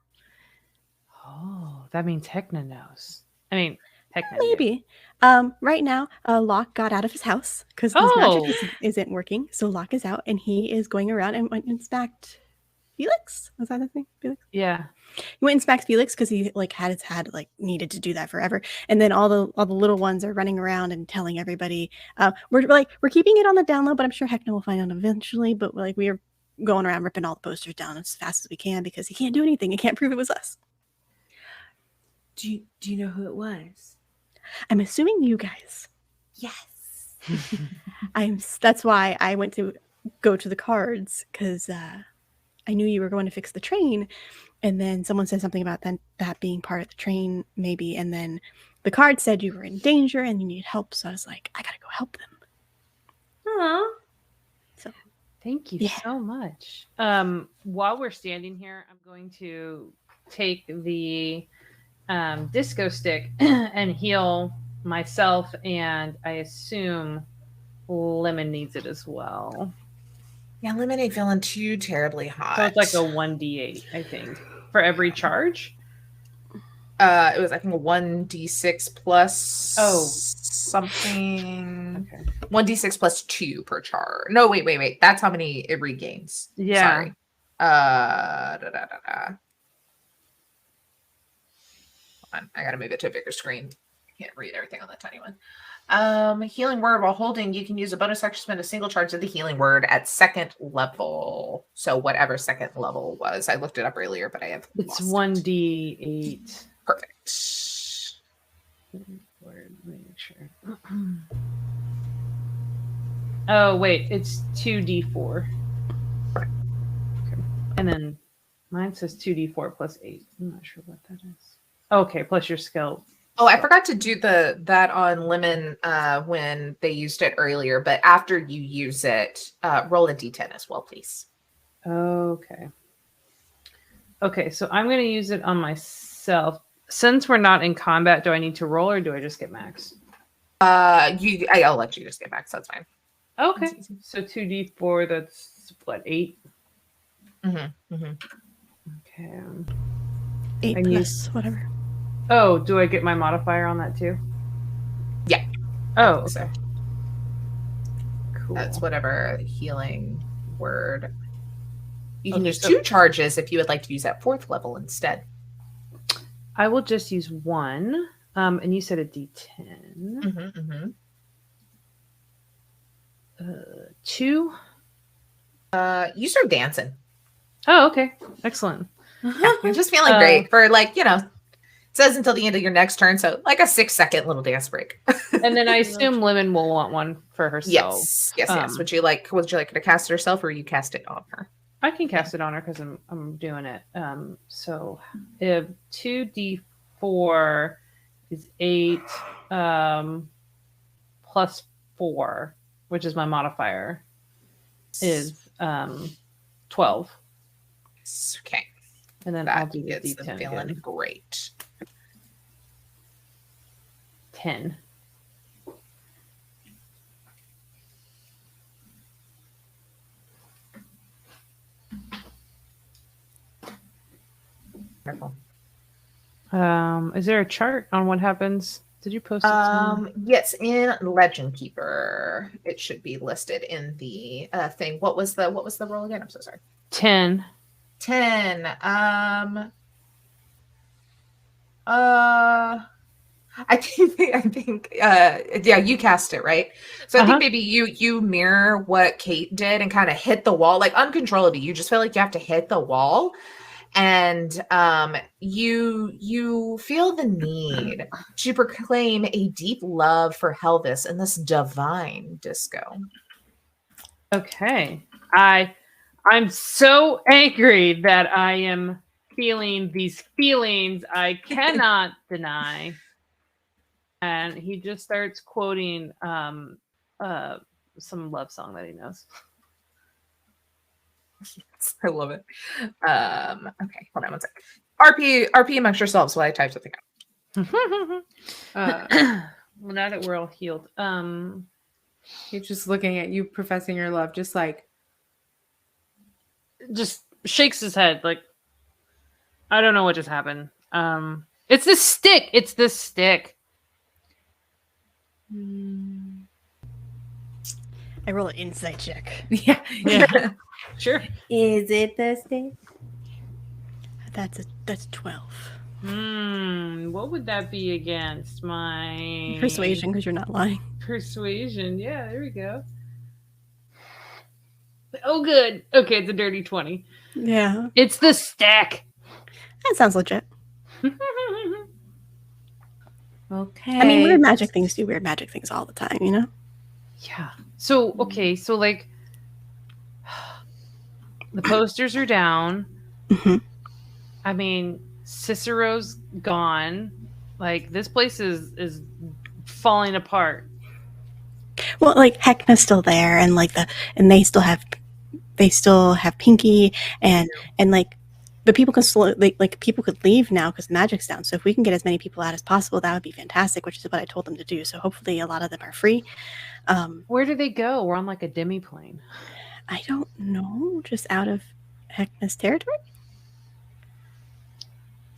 Oh, that means Heckna knows. I mean, Heckna maybe. Right now, Locke got out of his house because his magic isn't working. So Locke is out, and he is going around and went and inspect Felix. Was that the thing? Felix? Yeah. He went and inspect Felix because he needed to do that forever. And then all the little ones are running around and telling everybody. We're keeping it on the down low, but I'm sure Heckna will find out eventually. But we are going around ripping all the posters down as fast as we can because he can't do anything. He can't prove it was us. Do you know who it was? I'm assuming you guys. Yes. That's why I went to go to the cards, because I knew you were going to fix the train, and then someone said something about that being part of the train, maybe, and then the card said you were in danger and you needed help, so I was like, I gotta go help them. Aww. So thank you so much. While we're standing here, I'm going to take the disco stick and heal myself, and I assume Lemon needs it as well. Yeah, Lemon ain't feeling too terribly hot. So it's like a 1d8, I think, for every charge. It was, I think, a 1d6 plus something. Okay. 1d6 plus 2 per charge. No, wait. That's how many it regains. Yeah. Sorry. Hold on. I gotta move it to a bigger screen. I can't read everything on that tiny one. Healing word while holding, you can use a bonus action to spend a single charge of the healing word at 2nd level. So whatever 2nd level was. I looked it up earlier, but I have It's lost it. 1d8. Perfect. Word, let me make sure. Oh wait, it's 2d4. Okay. And then mine says 2d4 plus 8. I'm not sure what that is. Okay, plus your skill. Oh, I forgot to do that on Lemon when they used it earlier, but after you use it, roll a d10 as well, please. Okay. Okay, so I'm going to use it on myself. Since we're not in combat, do I need to roll or do I just get max? I'll let you just get max. That's fine. Okay, That's easy. so 2d4, that's what, 8? Mm-hmm. Mm-hmm. Okay. 8 And plus whatever. Oh, do I get my modifier on that too? Yeah. Oh, okay. So Cool. that's whatever healing word. You can Okay, use so- 2 charges if you would like to use that 4th level instead. I will just use 1. And you said a d10. Mm-hmm, mm-hmm. 2. You start dancing. Oh, okay. Excellent. Yeah, you're just feeling great for it says until the end of your next turn, so like a 6-second little dance break. And then I assume Lemon will want one for herself. Yes. Would you like her to cast it herself, or you cast it on her? I can cast it on her because I'm doing it. So if 2d4 is 8 plus 4, which is my modifier, is 12. Okay, And then I'll that do the gets them d10 feeling again. great. 10. Wonderful. Is there a chart on what happens? Did you post it? somewhere? Yes, in Legend Keeper, it should be listed in the thing. What was the roll again? I'm so sorry. 10. 10. I think yeah, you cast it, right? So I think maybe you mirror what Kate did and kind of hit the wall, like uncontrollably. You just feel like you have to hit the wall, and you feel the need to proclaim a deep love for Helvis in this divine disco. Okay. I'm so angry that I am feeling these feelings I cannot deny. And he just starts quoting some love song that he knows. I love it. Okay, hold on one sec. RP amongst yourselves while I type something out. Well, now that we're all healed, He's just looking at you, professing your love, just like just shakes his head like, I don't know what just happened. It's this stick. It's this stick. I roll an insight check. yeah. Yeah. Sure. Is it the stick? That's 12. What would that be against my Persuasion, because you're not lying. persuasion? Yeah, there we go. Oh, good. Okay, it's a dirty 20. Yeah, It's the stack. that sounds legit. Okay. I mean, weird magic things do weird magic things all the time, you know? Yeah. So, okay, so like the posters are down. Mhm. I mean, Cicero's gone. Like this place is falling apart. Well, like Heckna's still there, and they still have Pinky, and like the people can people could leave now because magic's down. So if we can get as many people out as possible, that would be fantastic. Which is what I told them to do. So hopefully a lot of them are free. Where do they go? We're on like a demi-plane. I don't know, just out of Heckna's territory.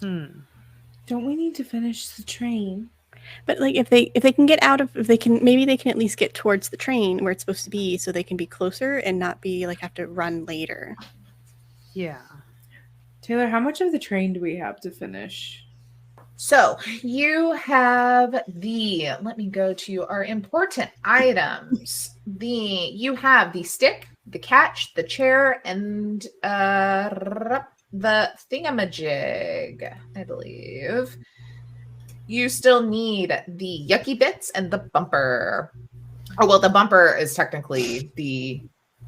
Just Don't we need to finish the train? But like if they can get out of, if they can, maybe they can at least get towards the train where it's supposed to be, so they can be closer and not be like have to run later. Yeah. Taylor, how much of the train do we have to finish? So you have let me go to our important items. You have the stick, the catch, the chair, and the thingamajig, I believe. You still need the yucky bits and the bumper. Oh, well, the bumper is technically the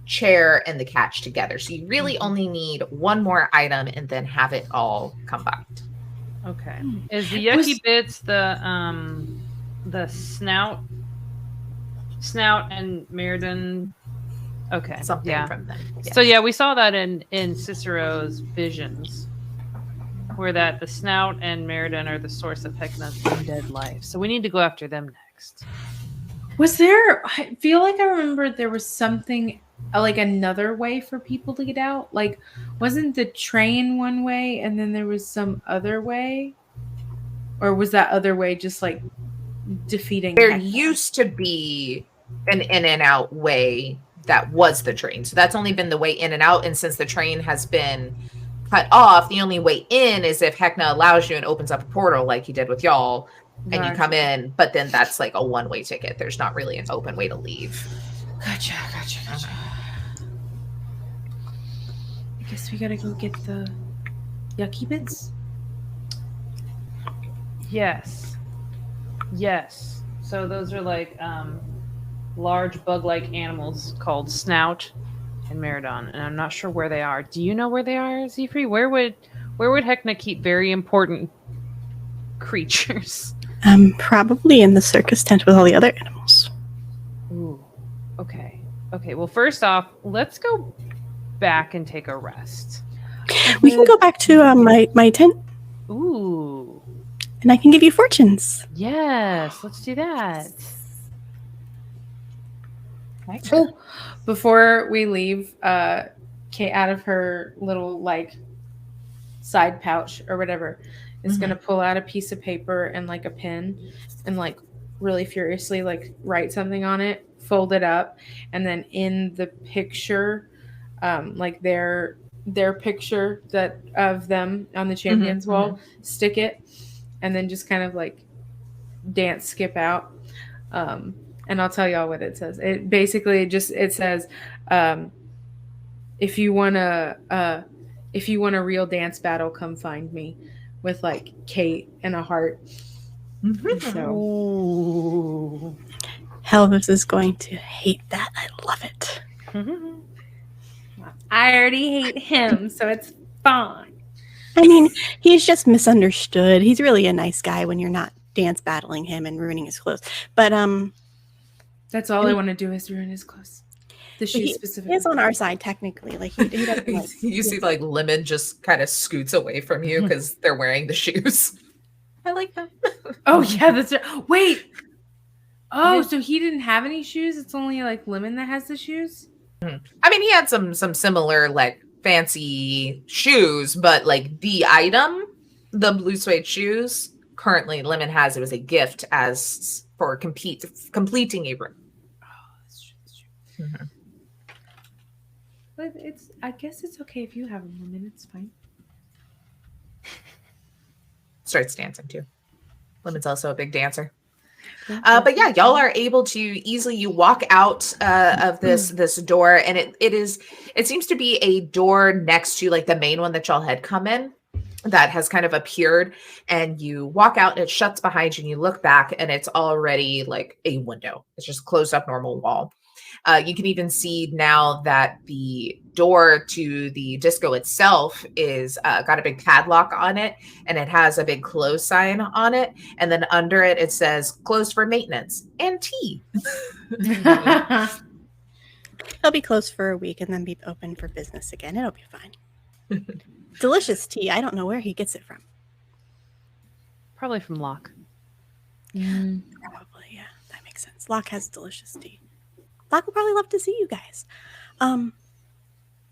chair and the catch together. So you really only need one more item and then have it all combined. Okay. Is the yucky bits the snout and Meriden? Okay. Something from them. So yeah, we saw that in Cicero's visions, where that the snout and Meriden are the source of Hecna's undead life. So we need to go after them next. Was there? I feel like I remember there was something like another way for people to get out. Like, wasn't the train one way, and then there was some other way, or was that other way just like defeating? There Hecna? used to be an in and out way that was the train. So that's only been the way in and out. And since the train has been cut off, the only way in is if Hecna allows you and opens up a portal like he did with y'all, and you come in. But then that's like a one-way ticket. There's not really an open way to leave. Gotcha. I guess we gotta go get the yucky bits. Yes. So those are like large bug-like animals called Snout and Meridon, and I'm not sure where they are. Do you know where they are, Zefree? Where would Hecna keep very important creatures? Probably in the circus tent with all the other animals. Ooh. Okay. Well, first off, let's go back and take a rest. We can go back to my tent. Ooh. And I can give you fortunes. Yes, let's do that. Oh, before we leave, Kate out of her little like side pouch or whatever is gonna pull out a piece of paper and like a pen and like really furiously like write something on it, fold it up, and then in the picture, like their picture that of them on the champions wall, stick it, and then just kind of like dance skip out. And I'll tell y'all what it says. It basically it says, if you want a real dance battle, come find me, with like Kate and a heart. So, Ooh. Helvis is going to hate that. I love it. I already hate him, so it's fine. I mean, he's just misunderstood. He's really a nice guy when you're not dance battling him and ruining his clothes. But that's all I want to do is ruin his clothes. The shoes specifically. He's on our side technically. Like he doesn't like. You see, like Lemon just kind of scoots away from you because they're wearing the shoes. I like them. Oh yeah, that's right. Wait. Oh, so he didn't have any shoes? It's only like Lemon that has the shoes? I mean, he had some similar like fancy shoes, but like the item, the blue suede shoes, currently Lemon has it as a gift as for completing a room. Oh, that's true. But I guess it's okay if you have them, Lemon. It's fine. Starts dancing too. Lemon's also a big dancer. But yeah, y'all are able to you walk out of this door, and it seems to be a door next to like the main one that y'all had come in that has kind of appeared, and you walk out and it shuts behind you and you look back and it's already like a window. It's just closed up normal wall. You can even see now that the door to the disco itself is got a big padlock on it, and it has a big close sign on it. And then under it, it says closed for maintenance and tea. It'll be closed for a week and then be open for business again. It'll be fine. Delicious tea. I don't know where he gets it from. Probably from Locke. Probably, yeah. That makes sense. Locke has delicious tea. Locke will probably love to see you guys.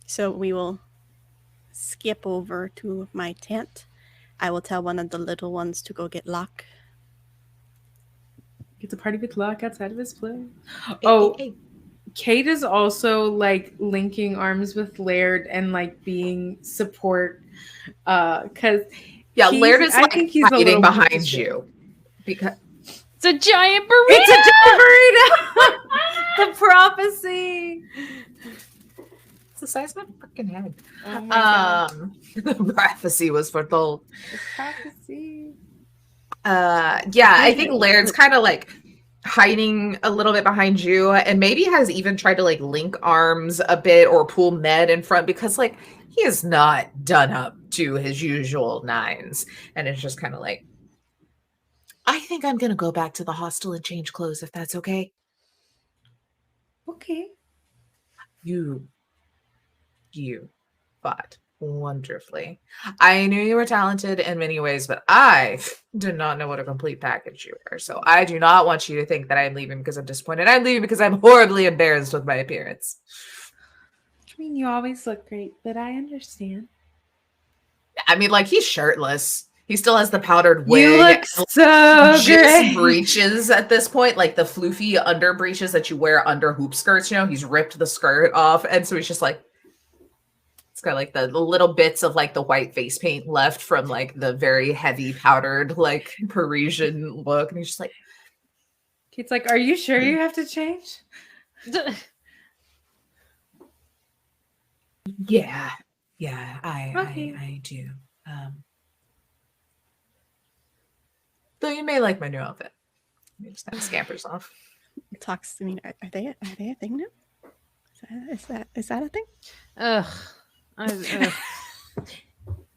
So we will skip over to my tent. I will tell one of the little ones to go get Locke. Get to party with Locke outside of his place. Hey, Oh, hey, Kate is also like linking arms with Laird and like being support. Because yeah, Laird is I like think he's a hiding little behind weak. you because It's a giant burrito. It's a burrito. The prophecy. it's the size of my freaking head. Oh my god. The prophecy was foretold. The prophecy. Yeah, I think Laird's kind of like hiding a little bit behind you, and maybe has even tried to like link arms a bit or pull Med in front because like he is not done up to his usual nines, and it's just kind of like, I think I'm gonna go back to the hostel and change clothes if that's okay. Okay. You fought wonderfully. I knew you were talented in many ways, but I did not know what a complete package you were. So I do not want you to think that I'm leaving because I'm disappointed. I'm leaving because I'm horribly embarrassed with my appearance. I mean, you always look great, but I understand. I mean, like, he's shirtless. He still has the powdered wig. You look so Just great. breeches at this point, like the floofy under breeches that you wear under hoop skirts. You know, he's ripped the skirt off, and so he's just like, it's got like the little bits of like the white face paint left from like the very heavy powdered like Parisian look, and he's just like, Kate's like, are you sure you have to change? yeah, Okay. I do. Though you may like my new outfit. He just kind of scampers off. Talks. I mean, are they a thing now? Is that a thing? Ugh. Ugh.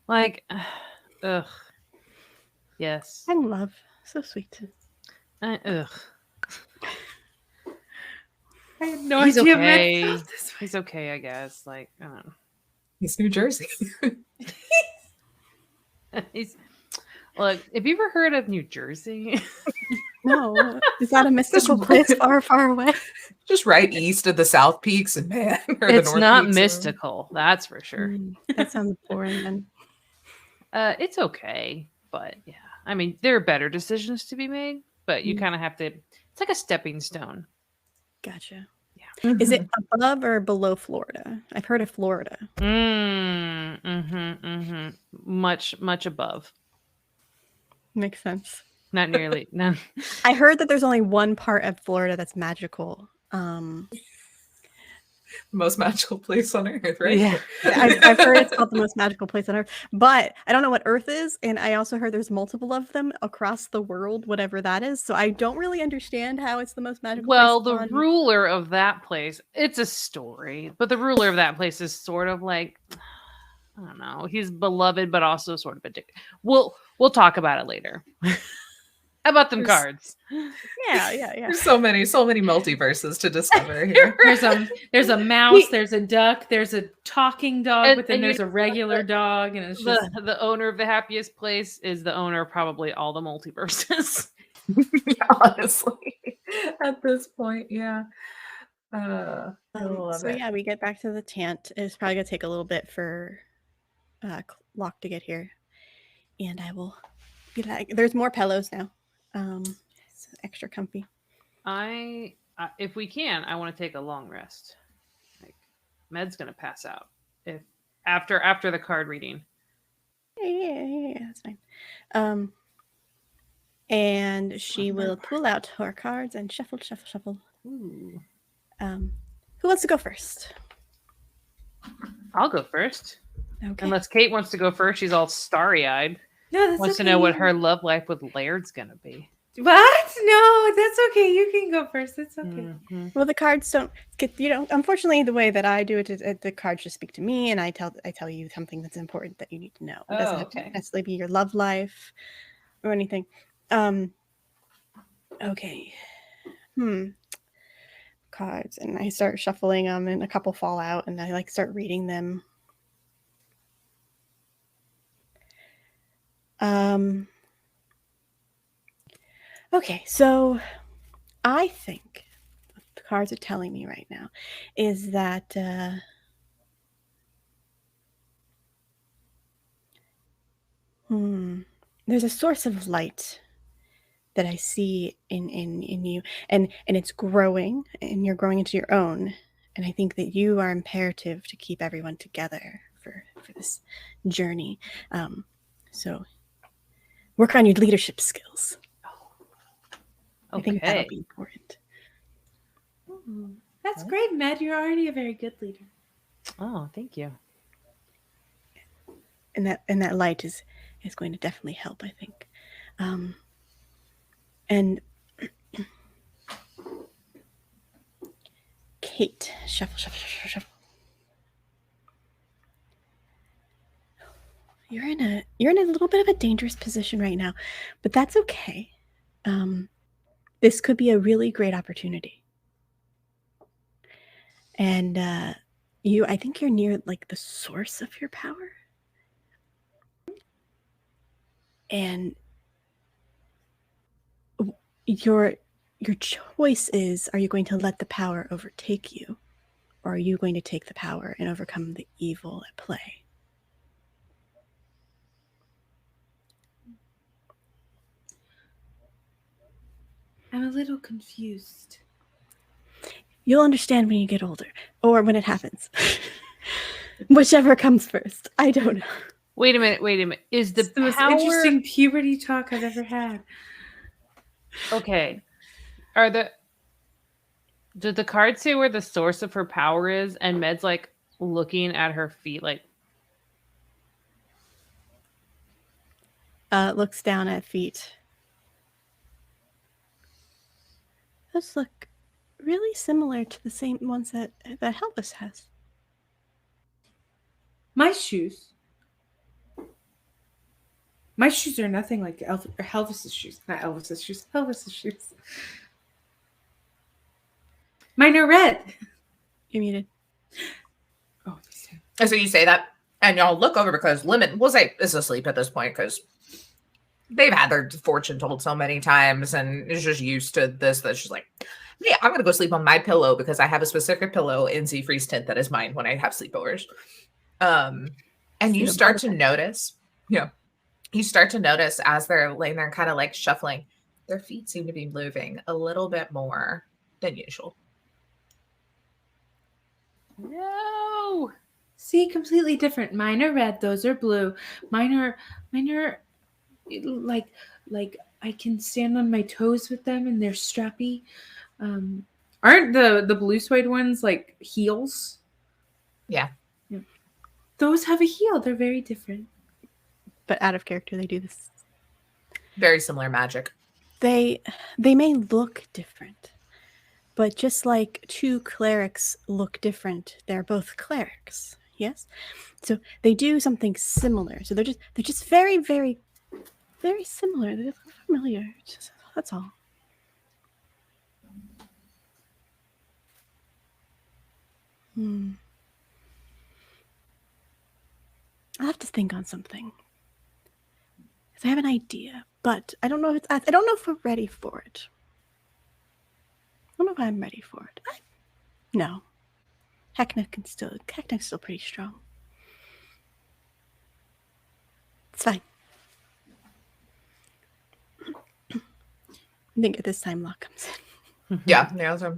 Like, ugh. Yes. I'm love. So sweet. Ugh. I had no He's idea okay. men felt this way. He's okay, I guess. Like, I don't know. He's New Jersey. He's look. Have you ever heard of New Jersey? No, is that a mystical place far, far away? Just right east of the South Peaks and man, or the It's North not Peaks. mystical, that's for sure. That sounds boring. Then It's okay, but yeah, I mean, there are better decisions to be made, but you Mm. kind of have to. It's like a stepping stone. gotcha. Mhm. Is it above or below Florida? I've heard of Florida. Much above. Makes sense. Not nearly. No. I heard that there's only one part of Florida that's magical. most magical place on earth, right? Yeah. I've heard it's called the most magical place on Earth, but I don't know what Earth is, and I also heard there's multiple of them across the world, whatever that is. So I don't really understand how it's the most magical. Well, place the on... ruler of that place, it's a story, but the ruler of that place is sort of like, I don't know, he's beloved, but also sort of a dick. We'll talk about it later. How about them There's- cards? Yeah. There's so many multiverses to discover here. There's a mouse, there's a duck, there's a talking dog, And- but then and there's you- a regular dog, and it's just The owner of the happiest place is the owner of probably all the multiverses. Yeah, honestly, at this point, yeah. I love So it. yeah, we get back to the tent. It's probably gonna take a little bit for Locke to get here, and I will be like, there's more pillows now. It's extra comfy. If we can, I want to take a long rest. Like, Med's gonna pass out if after the card reading. Yeah, that's fine. And she will pull out her cards and shuffle. Ooh. Who wants to go first? I'll go first. Okay. Unless Kate wants to go first, she's all starry-eyed. no, that's Wants okay. to know what her love life with Laird's gonna be. What? No, that's okay. You can go first. It's okay. Mhm. Well, the cards don't get, unfortunately, the way that I do it is the cards just speak to me, and I tell you something that's important that you need to know. It doesn't have okay. to necessarily be your love life or anything. Okay. Cards, and I start shuffling them, and a couple fall out, and I start reading them. Okay, so I think what the cards are telling me right now is that There's a source of light that I see in you, and it's growing, and you're growing into your own. And I think that you are imperative to keep everyone together for this journey. So work on your leadership skills. I think that'll be important. That's great, Med. You're already a very good leader. Oh, thank you. And that light is going to definitely help, I think. And Kate, shuffle. You're in a little bit of a dangerous position right now, but that's okay. This could be a really great opportunity. And I think you're near like the source of your power. And your choice is, are you going to let the power overtake you, or are you going to take the power and overcome the evil at play? I'm a little confused. You'll understand when you get older, or when it happens. Whichever comes first. I don't know. Wait a minute. Is the most power... interesting puberty talk I've ever had. Okay. Did the card say where the source of her power is? And Med's like looking at her feet, like. Looks down at feet. Those look really similar to the same ones that Helvis has. My shoes are nothing like Helvis's shoes. Not Elvis's shoes. Helvis's shoes. Mine are red. You're muted. Oh, and so you say that, and y'all look over because Lemon is asleep at this point because they've had their fortune told so many times and is just used to this that she's like, yeah, I'm going to go sleep on my pillow because I have a specific pillow in Siegfried's tent that is mine when I have sleepovers. And you start to notice, as they're laying there kind of like shuffling, their feet seem to be moving a little bit more than usual. No. See, completely different. Mine are red. Those are blue. Mine are like I can stand on my toes with them and they're strappy. Aren't the blue suede ones like heels? Yeah. Those have a heel. They're very different. But out of character, they do this. Very similar magic. They may look different, but just like two clerics look different, they're both clerics. Yes, so they do something similar. So they're just very, very, very similar. They look familiar. That's all. I'll have to think on something. I have an idea, but I don't know if we're ready for it. I don't know if I'm ready for it. No. Heckneck's still pretty strong. It's fine. I think at this time Locke comes in. Yeah, so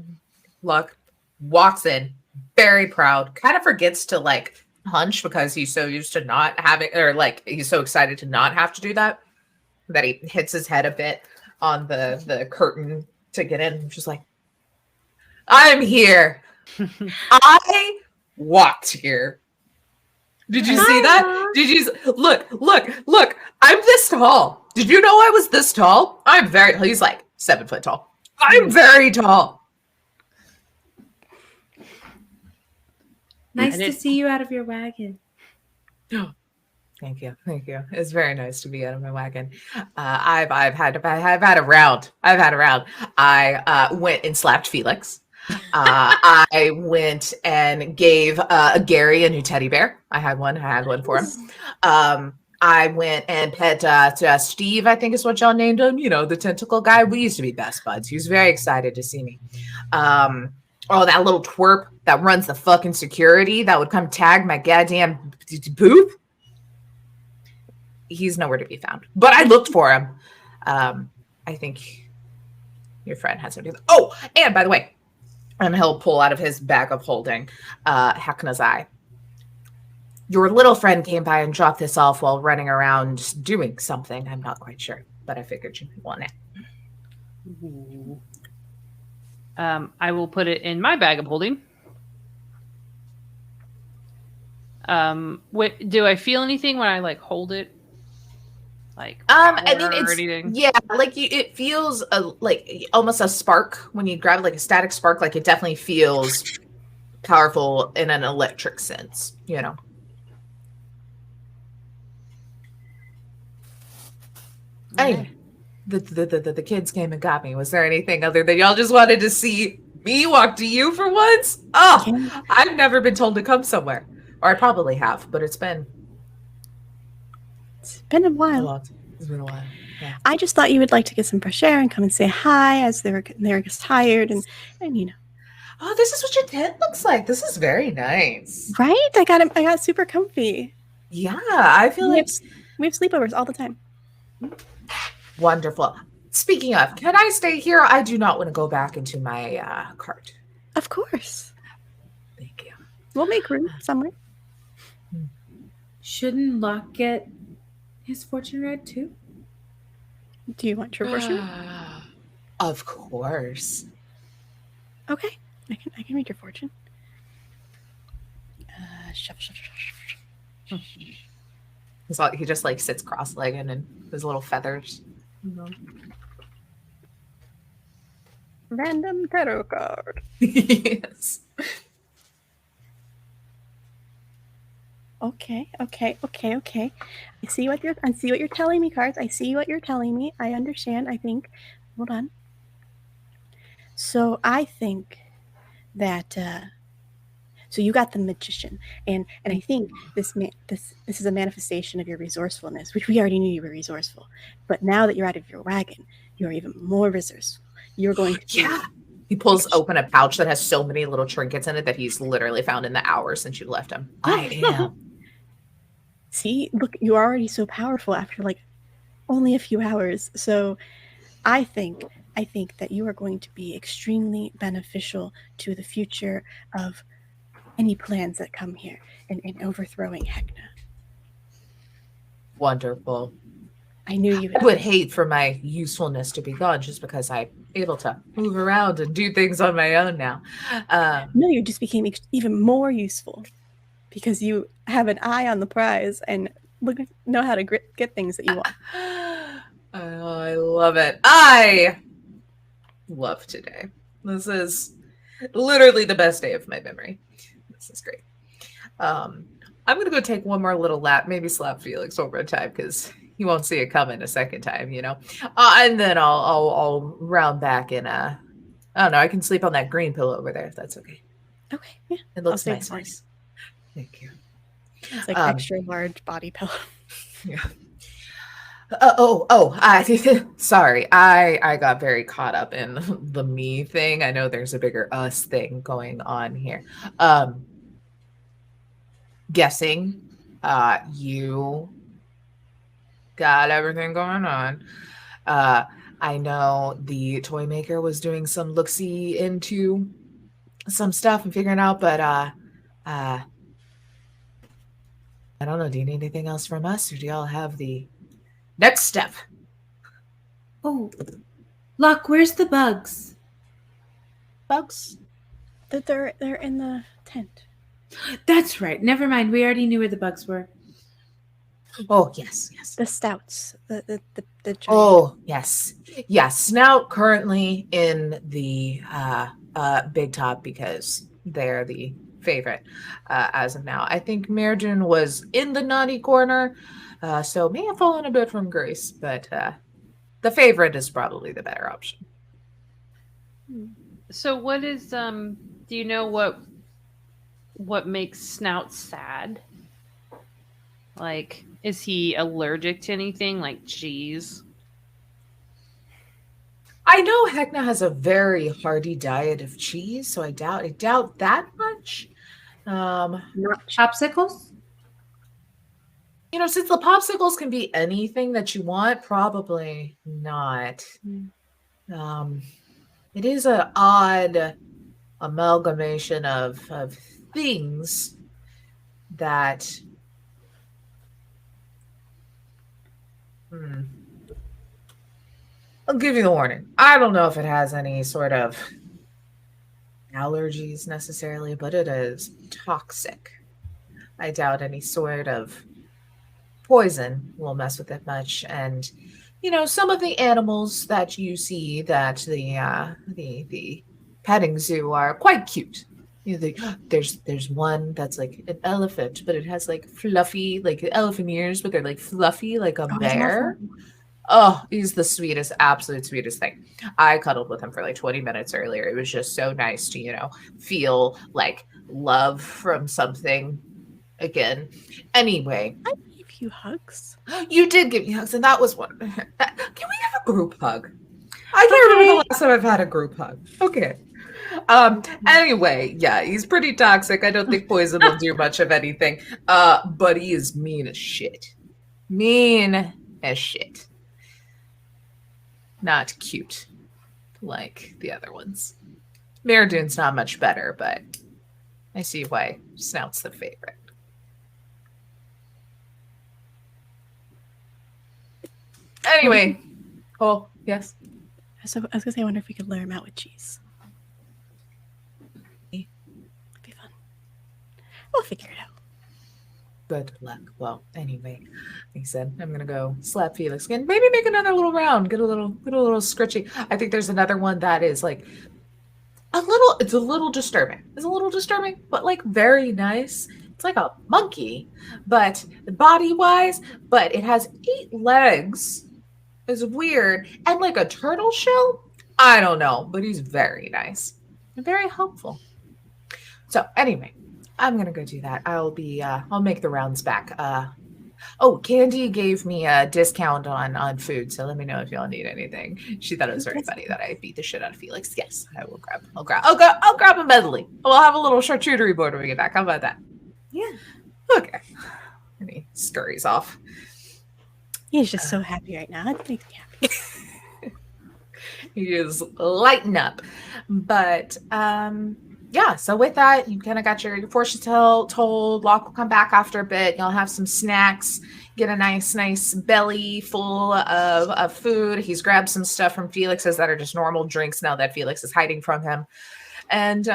Locke walks in, very proud, kind of forgets to like hunch because he's so used to not having, or like he's so excited to not have to do that he hits his head a bit on the curtain to get in. Just like, I'm here. I walked here. Did you see that? Did you look? I'm this tall. Did you know I was this tall? He's like 7 foot tall. I'm very tall. Nice to see you out of your wagon. Thank you. It's very nice to be out of my wagon. I've had a round. I went and slapped Felix. I went and gave Gary a new teddy bear. I had one for him. I went and pet Steve, I think is what y'all named him. You know, the tentacle guy. We used to be best buds. He was very excited to see me. That little twerp that runs the fucking security that would come tag my goddamn poop. he's nowhere to be found. But I looked for him. I think your friend has something. Oh, and by the way, and he'll pull out of his bag of holding Hekna's eye. Your little friend came by and dropped this off while running around doing something. I'm not quite sure, but I figured you might want it. Ooh. I will put it in my bag of holding. Do I feel anything when I like hold it? Like I mean, or anything? like it feels like almost a spark when you grab it, like a static spark. Like it definitely feels powerful in an electric sense, you know. Anyway, the kids came and got me. Was there anything other than y'all just wanted to see me walk to you for once? Oh, I've never been told to come somewhere, or I probably have, but it's been a while. It's been a while. Yeah. I just thought you would like to get some fresh air and come and say hi as they're tired and you know. Oh, this is what your tent looks like. This is very nice. Right? I got super comfy. Yeah, I feel like we have sleepovers all the time. Wonderful. Speaking of, can I stay here? I do not want to go back into my cart. Of course. Thank you. We'll make room somewhere. Shouldn't Locke get his fortune read too? Do you want your fortune? Of course. Okay. I can read your fortune. He just like sits cross-legged and his little feathers. Random tarot card. Yes. Okay. I see what you're telling me, cards. I see what you're telling me. I understand. I think. Hold on. So I think that. So you got the magician, and I think this is a manifestation of your resourcefulness, which we already knew you were resourceful. But now that you're out of your wagon, you're even more resourceful. You're going to. Yeah. He pulls open a pouch that has so many little trinkets in it that he's literally found in the hours since you left him. I am. See, look, you're already so powerful after like only a few hours. So I think that you are going to be extremely beneficial to the future of any plans that come here in overthrowing Hekna. Wonderful. I knew you I would hate for my usefulness to be gone just because I'm able to move around and do things on my own now. No, you just became even more useful because you have an eye on the prize and know how to get things that you want. Oh, I love it. I love today. This is literally the best day of my memory. This is great. I'm going to go take one more little lap, maybe slap Felix over time because he won't see it coming a second time, you know. And then I'll round back in I don't know. I can sleep on that green pillow over there if that's okay. Okay, yeah. It looks nice. Thank you. It's like extra large body pillow. Yeah. Sorry. I got very caught up in the me thing. I know there's a bigger us thing going on here. Guessing you got everything going on. I know the toy maker was doing some look-see into some stuff and figuring out, but I don't know. Do you need anything else from us, or do y'all have the next step? Oh, Locke, where's the bugs? Bugs? They're in the tent. That's right. Never mind. We already knew where the bugs were. Oh, yes. The stouts. The Oh, yes. Snout currently in the big top because they're the favorite as of now. I think Mergen was in the naughty corner, so may have fallen a bit from grace, but the favorite is probably the better option. So what is do you know what makes Snout sad? Like, is he allergic to anything like cheese? I know Hekna has a very hearty diet of cheese, so I doubt that much. Not chopsicles? Since the popsicles can be anything that you want, probably not. Um, it is an odd amalgamation of things that I'll give you the warning. I don't know if it has any sort of allergies necessarily, but it is toxic. I doubt any sort of poison will mess with it much. And some of the animals that you see that the petting zoo are quite cute. There's one that's like an elephant, but it has like fluffy, like elephant ears, but they're like fluffy, like a bear. Oh, he's the sweetest, absolute sweetest thing. I cuddled with him for like 20 minutes earlier. It was just so nice to, feel like love from something again. Anyway, I gave you hugs. you did give me hugs, and that was one. Can we have a group hug? I can't remember the last time I've had a group hug. Okay. Anyway, yeah, he's pretty toxic. I don't think poison will do much of anything. But he is mean as shit. Mean as shit. Not cute like the other ones. Maradoon's not much better, but I see why Snout's the favorite. Anyway. Oh, yes. So I was gonna say, I wonder if we could lure him out with cheese. It'd be fun. We'll figure it out. Good luck. Well, anyway, like I said, I'm gonna go slap Felix again. Maybe make another little round. Get a little scritchy. I think there's another one that is like it's a little disturbing. It's a little disturbing, but like very nice. It's like a monkey, but body-wise, but it has 8 legs. It's weird. And like a turtle shell? I don't know, but he's very nice and very helpful. So anyway, I'm gonna go do that. I'll make the rounds back. Candy gave me a discount on food, so let me know if y'all need anything. She thought it was very funny that I beat the shit out of Felix. Yes, I'll grab a medley. We'll have a little charcuterie board when we get back. How about that? Yeah. Okay. And he scurries off. He's just so happy right now. It makes me happy. He is lighting up. But yeah, so with that, you kind of got your fortune told. Locke will come back after a bit. You'll have some snacks, get a nice belly full of food. He's grabbed some stuff from Felix's that are just normal drinks now that Felix is hiding from him. And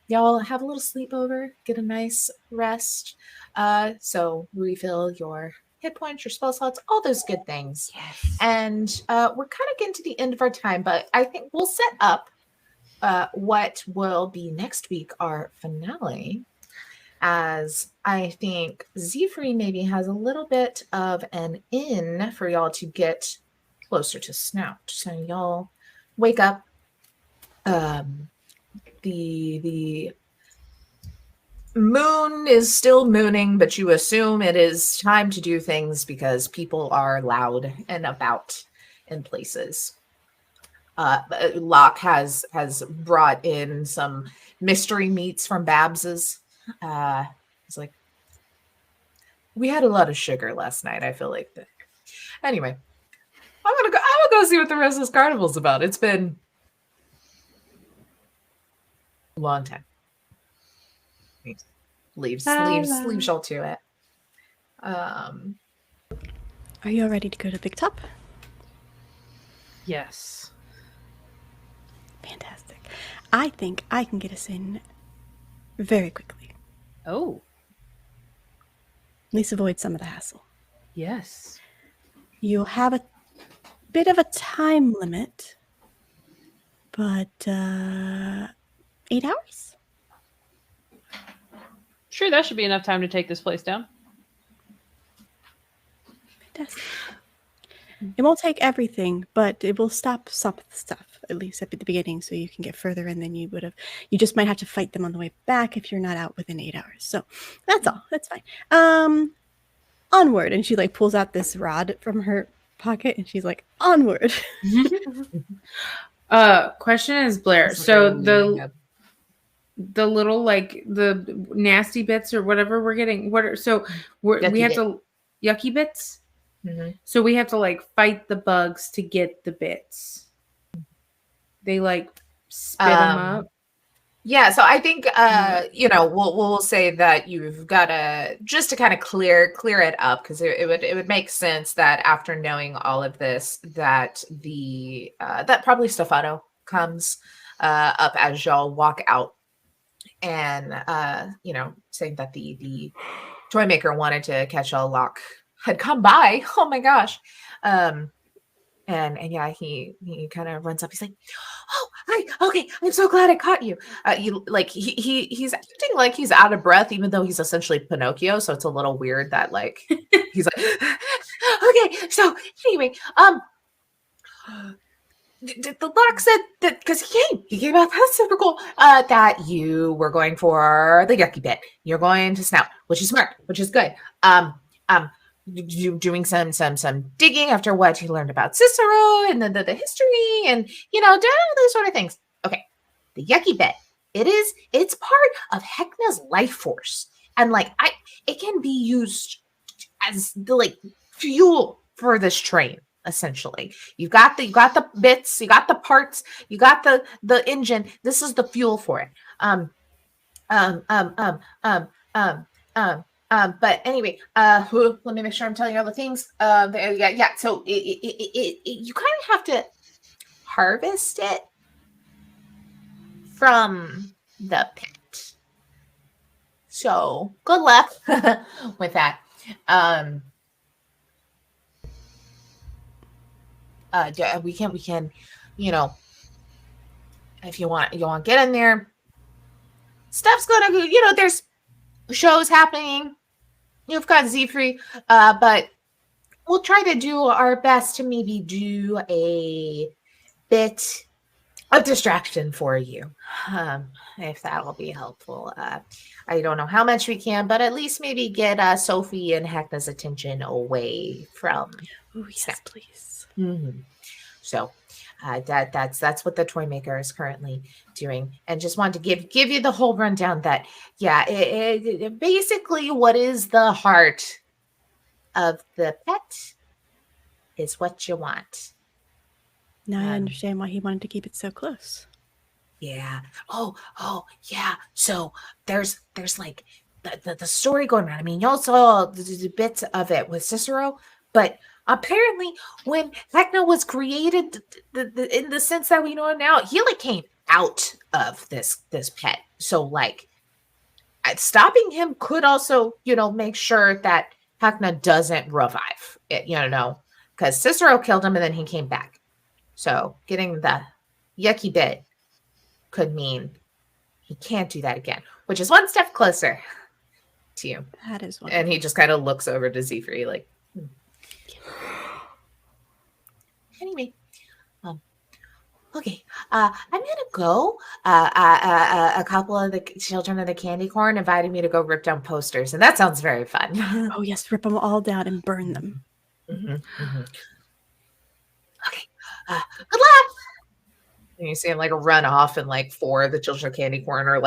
y'all have a little sleepover, get a nice rest. So refill your hit points, your spell slots, all those good things. Yes. And we're kind of getting to the end of our time, but I think we'll set up what will be next week, our finale, as I think Zephyr maybe has a little bit of an in for y'all to get closer to Snout. So y'all wake up. The moon is still mooning, but you assume it is time to do things because people are loud and about in places. Locke has brought in some mystery meats from Babs's. It's like, we had a lot of sugar last night. I feel like that. Anyway, I'm gonna go see what the rest of this carnival's about. It's been a long time. Leaves y'all to it. Are you all ready to go to Big Top? Yes. Fantastic. I think I can get us in very quickly. Oh, At least avoid some of the hassle. yes. You'll have a bit of a time limit, but 8 hours? Sure, that should be enough time to take this place down. Fantastic. It won't take everything, but it will stop some of the stuff, at least at the beginning, so you can get further in than you would have. You just might have to fight them on the way back if you're not out within 8 hours. So that's all. That's fine. Onward. And she like pulls out this rod from her pocket and she's like, onward. Question is, Blair. So the little like the nasty bits or whatever we're getting. We have to. yucky bits. Mm-hmm. So we have to like fight the bugs to get the bits. They like spit them up. Yeah, so I think we'll say that you've got to just to kind of clear it up, because it would make sense that after knowing all of this that the that probably Stefano comes up as y'all walk out, and saying that the toy maker wanted to catch y'all. Locke had come by. Oh my gosh. And yeah, he kind of runs up. He's like, "Oh, hi. Okay, I'm so glad I caught you." He's acting like he's out of breath, even though he's essentially Pinocchio. So it's a little weird that like he's like, "Okay." So anyway, the Locke said that because he came out. That's super cool. That you were going for the yucky bit. You're going to snout, which is smart, which is good. Doing some digging after what you learned about Cicero and the history and doing those sort of things. Okay, the yucky bit. It's part of Hecna's life force, and it can be used as the fuel for this train. Essentially, you got the bits, you got the parts, you got the engine. This is the fuel for it. But anyway, let me make sure I'm telling you all the things. Yeah. So you kind of have to harvest it from the pit. So good luck with that. We can, if you want, get in there. Stuff's gonna, there's shows happening. You've got Zfree, but we'll try to do our best to maybe do a bit of distraction for you, if that will be helpful. I don't know how much we can, but at least maybe get Sophie and Hecna's attention away from. Oh yes, Snap. please. Mm-hmm. So that's what the toy maker is currently doing, and just wanted to give you the whole rundown that it basically what is the heart of the pet is what you want. Now I understand why he wanted to keep it so close. Yeah. Oh yeah. So there's like the story going around. I mean, y'all saw the bits of it with Cicero, but apparently when Hecna was created, in the sense that we know it now, he came out of this pet. So stopping him could also, make sure that Hecna doesn't revive it, because Cicero killed him and then he came back. So getting the yucky bit could mean he can't do that again, which is one step closer to you. That is one. And he just kind of looks over to Zfree Anyway, okay. I'm gonna go. A couple of the children of the candy corn invited me to go rip down posters, and that sounds very fun. Oh yes, rip them all down and burn them. Mm-hmm, mm-hmm. Okay. Good luck. And you see him run off, and four of the children of candy corn are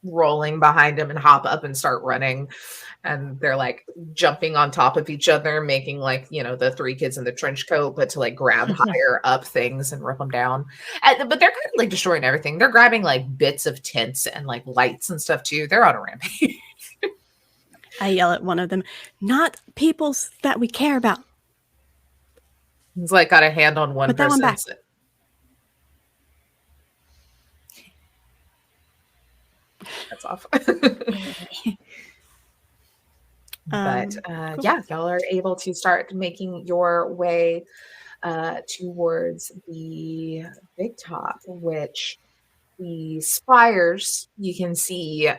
rolling behind him and hop up and start running, and they're jumping on top of each other, making the three kids in the trench coat, but to grab higher up things and rip them down. But they're kind of destroying everything. They're grabbing bits of tents and lights and stuff too. They're on a rampage. I yell at one of them, "Not peoples that we care about." He's got a hand on one Put that one back. That's off. Cool. Yeah, y'all are able to start making your way towards the big top, which the spires you can see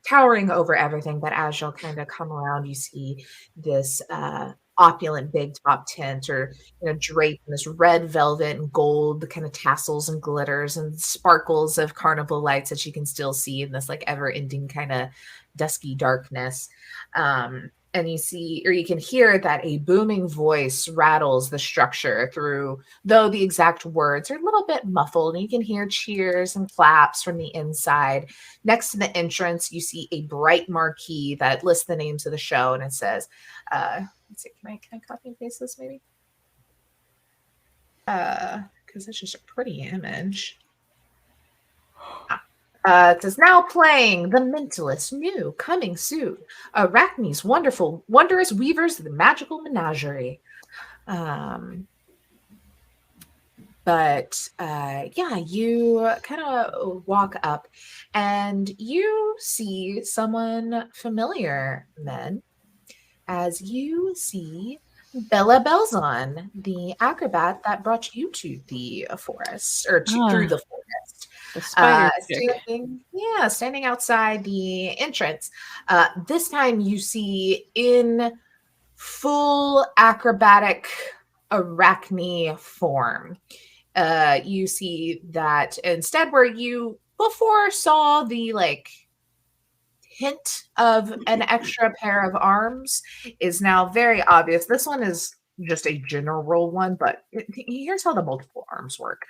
towering over everything. But as you'll kind of come around, you see this opulent big top tent, or draped in this red velvet and gold kind of tassels and glitters and sparkles of carnival lights that you can still see in this ever-ending kind of dusky darkness. And you see, or you can hear that a booming voice rattles the structure through, though the exact words are a little bit muffled. And you can hear cheers and claps from the inside. Next to the entrance, you see a bright marquee that lists the names of the show, and it says, let's see, can I copy and paste this maybe? Because it's just a pretty image. It says, now playing The Mentalist, new, coming soon. Arachne's wondrous weavers of the magical menagerie. Yeah, you kind of walk up and you see someone familiar, men, as you see Bella Belzon, the acrobat that brought you to the forest, or through the forest. The spider standing outside the entrance. This time you see in full acrobatic arachne form. You see that instead, where you before saw the hint of an extra pair of arms, is now very obvious. This one is just a general one, but here's how the multiple arms work.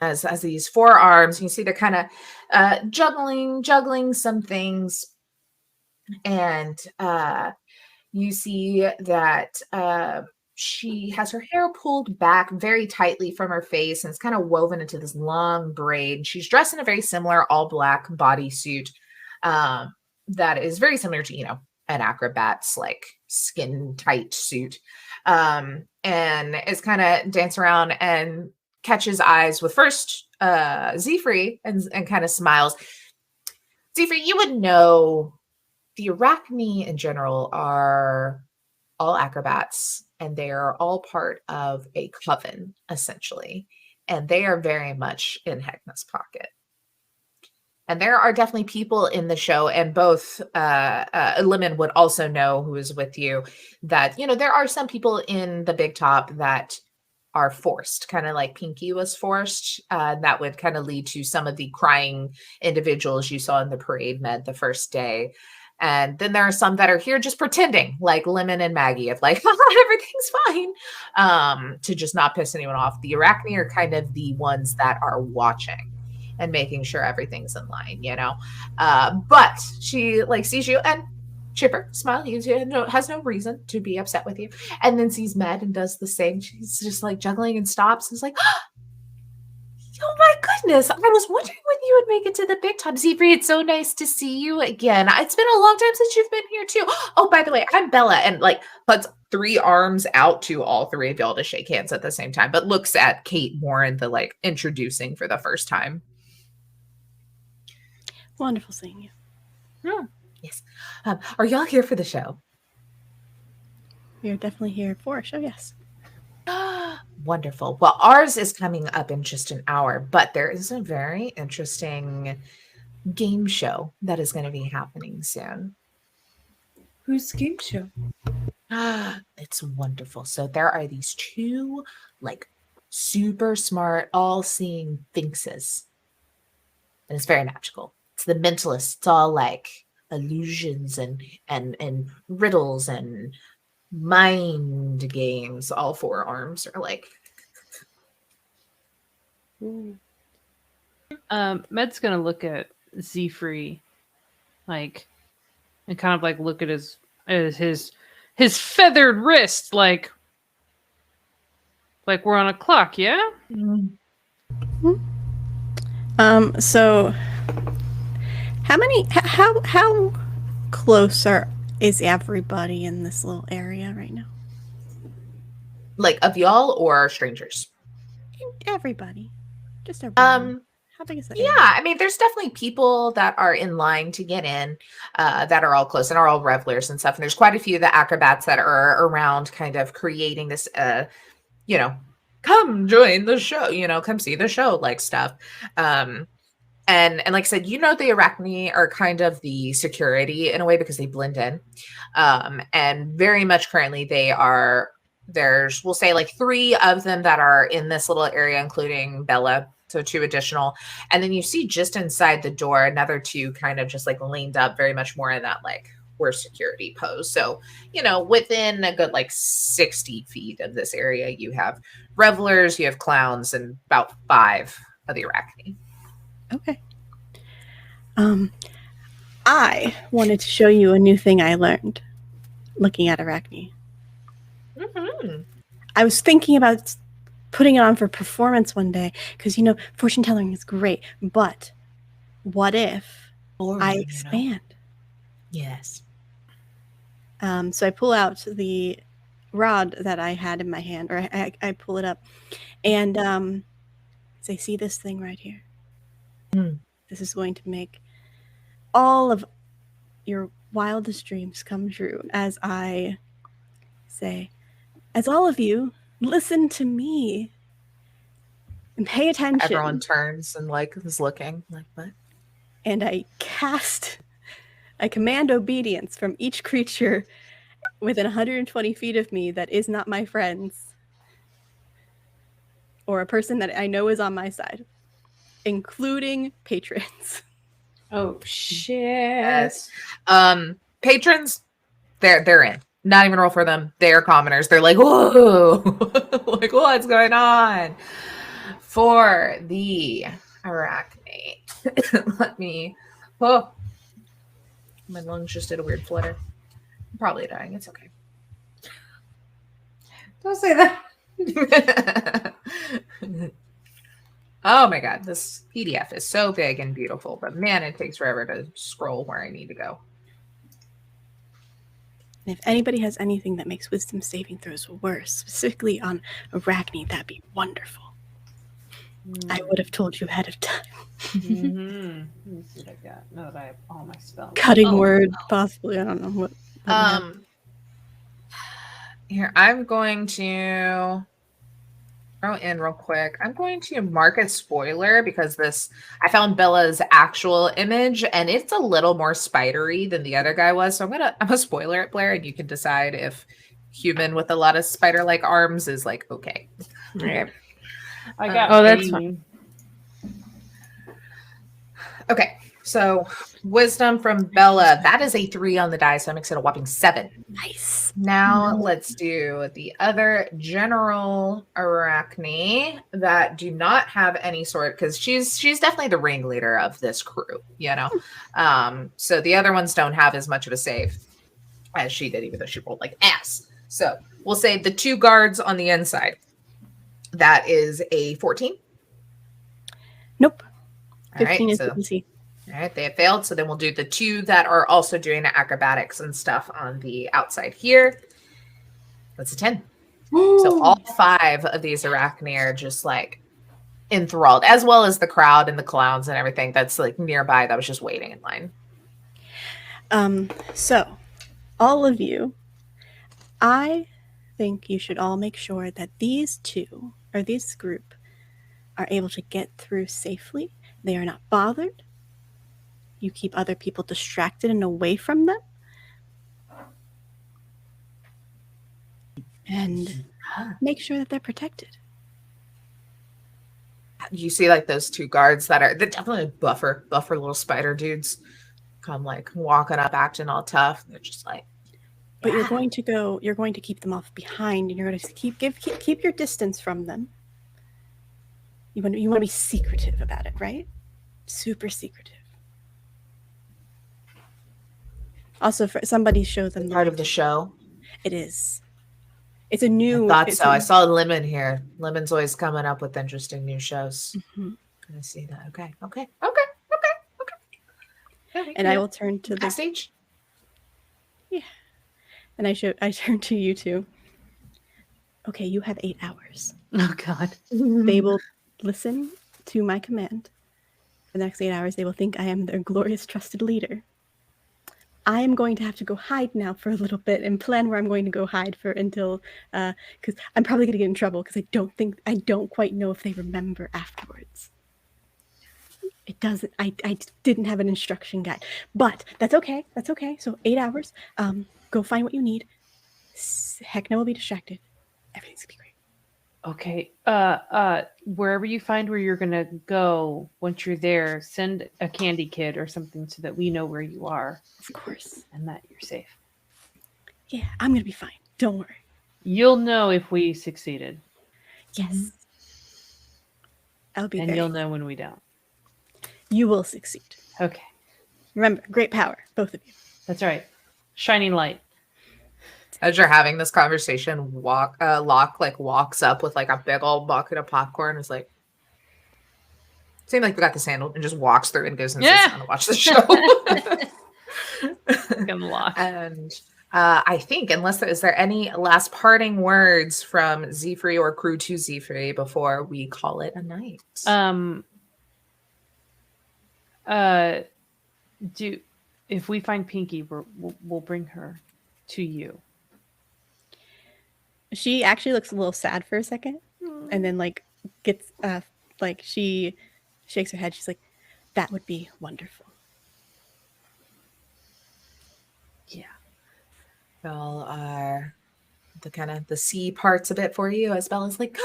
As these 4 arms, you see they're kind of juggling some things, and you see that she has her hair pulled back very tightly from her face, and it's kind of woven into this long braid. She's dressed in a very similar all black bodysuit that is very similar to, an acrobat's skin tight suit, and is kind of dance around and catches eyes with first Zephyr and kind of smiles. Zephyr, you would know the Arachne in general are all acrobats, and they are all part of a coven, essentially. And they are very much in Hecna's pocket. And there are definitely people in the show, and both Lemon would also know, who is with you, that, there are some people in the Big Top that are forced, kind of like Pinky was forced. That would kind of lead to some of the crying individuals you saw in the parade med the first day. And then there are some that are here just pretending, like Lemon and Maggie, of everything's fine, to just not piss anyone off. The Arachne are kind of the ones that are watching and making sure everything's in line, But she sees you and chipper, smile. He has no reason to be upset with you. And then sees Med and does the same. She's just juggling and stops and is like, oh my goodness, I was wondering when you would make it to the Big Top. Zephyr, it's so nice to see you again. It's been a long time since you've been here too. Oh, by the way, I'm Bella, and puts 3 arms out to all 3 of y'all to shake hands at the same time, but looks at Kate more in the introducing for the first time. Wonderful seeing you. Hmm. Yes. Are y'all here for the show? We are definitely here for a show, yes. Wonderful. Well, ours is coming up in just an hour, but there is a very interesting game show that is going to be happening soon. Whose game show? It's wonderful. So there are these 2 super smart, all-seeing sphinxes. And it's very magical. It's the Mentalist. It's all illusions and riddles and mind games. All 4 arms are Med's gonna look at Zephyr and kind of look at his feathered wrist like we're on a clock, yeah? Mm-hmm. So how close is everybody in this little area right now? Of y'all or strangers? Everybody. Just everybody. How big is that? Yeah, there's definitely people that are in line to get in, that are all close and are all revelers and stuff. And there's quite a few of the acrobats that are around kind of creating this, come join the show, come see the show stuff. And like I said, the Arachne are kind of the security in a way because they blend in. And very much currently we'll say 3 of them that are in this little area, including Bella. So 2 additional. And then you see just inside the door, another 2 kind of just leaned up very much more in that where security posed. So, within a good 60 feet of this area, you have revelers, you have clowns, and about 5 of the Arachne. Okay. I wanted to show you a new thing I learned looking at Arachne. Mm-hmm. I was thinking about putting it on for performance one day because, fortune telling is great, but what if I expand? Yes. So I pull out the rod that I had in my hand, or I pull it up, and say, see this thing right here? This is going to make all of your wildest dreams come true as I say, as all of you listen to me and pay attention. Everyone turns and is looking like, what? And I command obedience from each creature within 120 feet of me that is not my friends or a person that I know is on my side, including patrons. Oh shit! Yes. Patrons, they're in. Not even roll for them. They're commoners. They're like, whoa, like what's going on? For the Arachne, let me. Oh, my lungs just did a weird flutter. I'm probably dying. It's okay. Don't say that. Oh my god, this PDF is so big and beautiful, but man, it takes forever to scroll where I need to go. And if anybody has anything that makes wisdom saving throws worse, specifically on Arachne, that'd be wonderful. I would have told you ahead of time. Mm-hmm. Let me see what I got. Now that I have all my spells. Cutting word, possibly. I don't know what. Here, I'm going to throw in real quick. I'm going to mark a spoiler because I found Bella's actual image and it's a little more spidery than the other guy was. So I'm a spoiler it, Blair, and you can decide if human with a lot of spider-like arms is okay. Okay. I got. That's fine. Okay, so wisdom from Bella. That is a 3 on the die, so that makes it a whopping 7. Nice. Now let's do the other general Arachne that do not have any sort, because she's definitely the ringleader of this crew, So the other ones don't have as much of a save as she did, even though she rolled like ass. So we'll say the 2 guards on the inside. That is a 14. Nope. All 15 right, is so easy. all right, they have failed. So then we'll do the 2 that are also doing acrobatics and stuff on the outside here. That's a 10. So all 5 of these Arachne are just enthralled, as well as the crowd and the clowns and everything that's nearby that was just waiting in line. So all of you, I think you should all make sure that these 2 or this group are able to get through safely. They are not bothered. You keep other people distracted and away from them. And make sure that they're protected. You see those 2 guards they're definitely buffer little spider dudes come walking up acting all tough. They're just But you're going to keep them off behind, and you're going to keep your distance from them. You want to be secretive about it, right? Super secretive. Also, for somebody show them part of the show. It is. It's a new. I thought so. I saw Lemon here. Lemon's always coming up with interesting new shows. Mm-hmm. I see that. Okay. And I will turn to the stage. Yeah. And I turn to you 2. Okay, you have 8 hours. Oh God. They will listen to my command. For the next 8 hours, they will think I am their glorious, trusted leader. I am going to have to go hide now for a little bit and plan where I'm going to go hide for until, because I'm probably going to get in trouble because I don't quite know if they remember afterwards. It doesn't. I didn't have an instruction guide, but that's okay. That's okay. So 8 hours. Go find what you need. Heck, no, will be distracted. Everything's gonna be great. Okay. Wherever you find where you're gonna go, once you're there, send a candy kid or something so that we know where you are Of course. and that you're safe. Yeah, I'm gonna be fine. Don't worry. You'll know if we succeeded, Yes. I'll be and there. you'll know when we don't. You will succeed. Okay, Remember, great power, both of you. that's right. Shining light. As you're having this conversation, Locke like walks up with like a big old bucket of popcorn. Is like, seemed like we got this handled, and just walks through and goes and sits Yeah. down to watch the show. Fucking Locke. And I think, is there any last parting words from Z3 or crew to Z3 before we call it a night? If we find Pinky, we'll bring her to you. She actually looks a little sad for a second, and then like gets like she shakes her head. She's like, "That would be wonderful." Yeah. Y'all are the sea parts a bit for you, as Bella's like,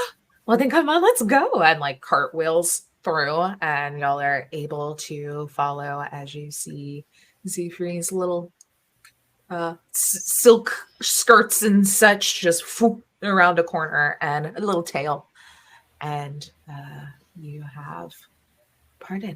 well then come on, let's go, and like cartwheels through, and y'all are able to follow as you see Z3's little silk skirts and such just around a corner and a little tail, and you have parted.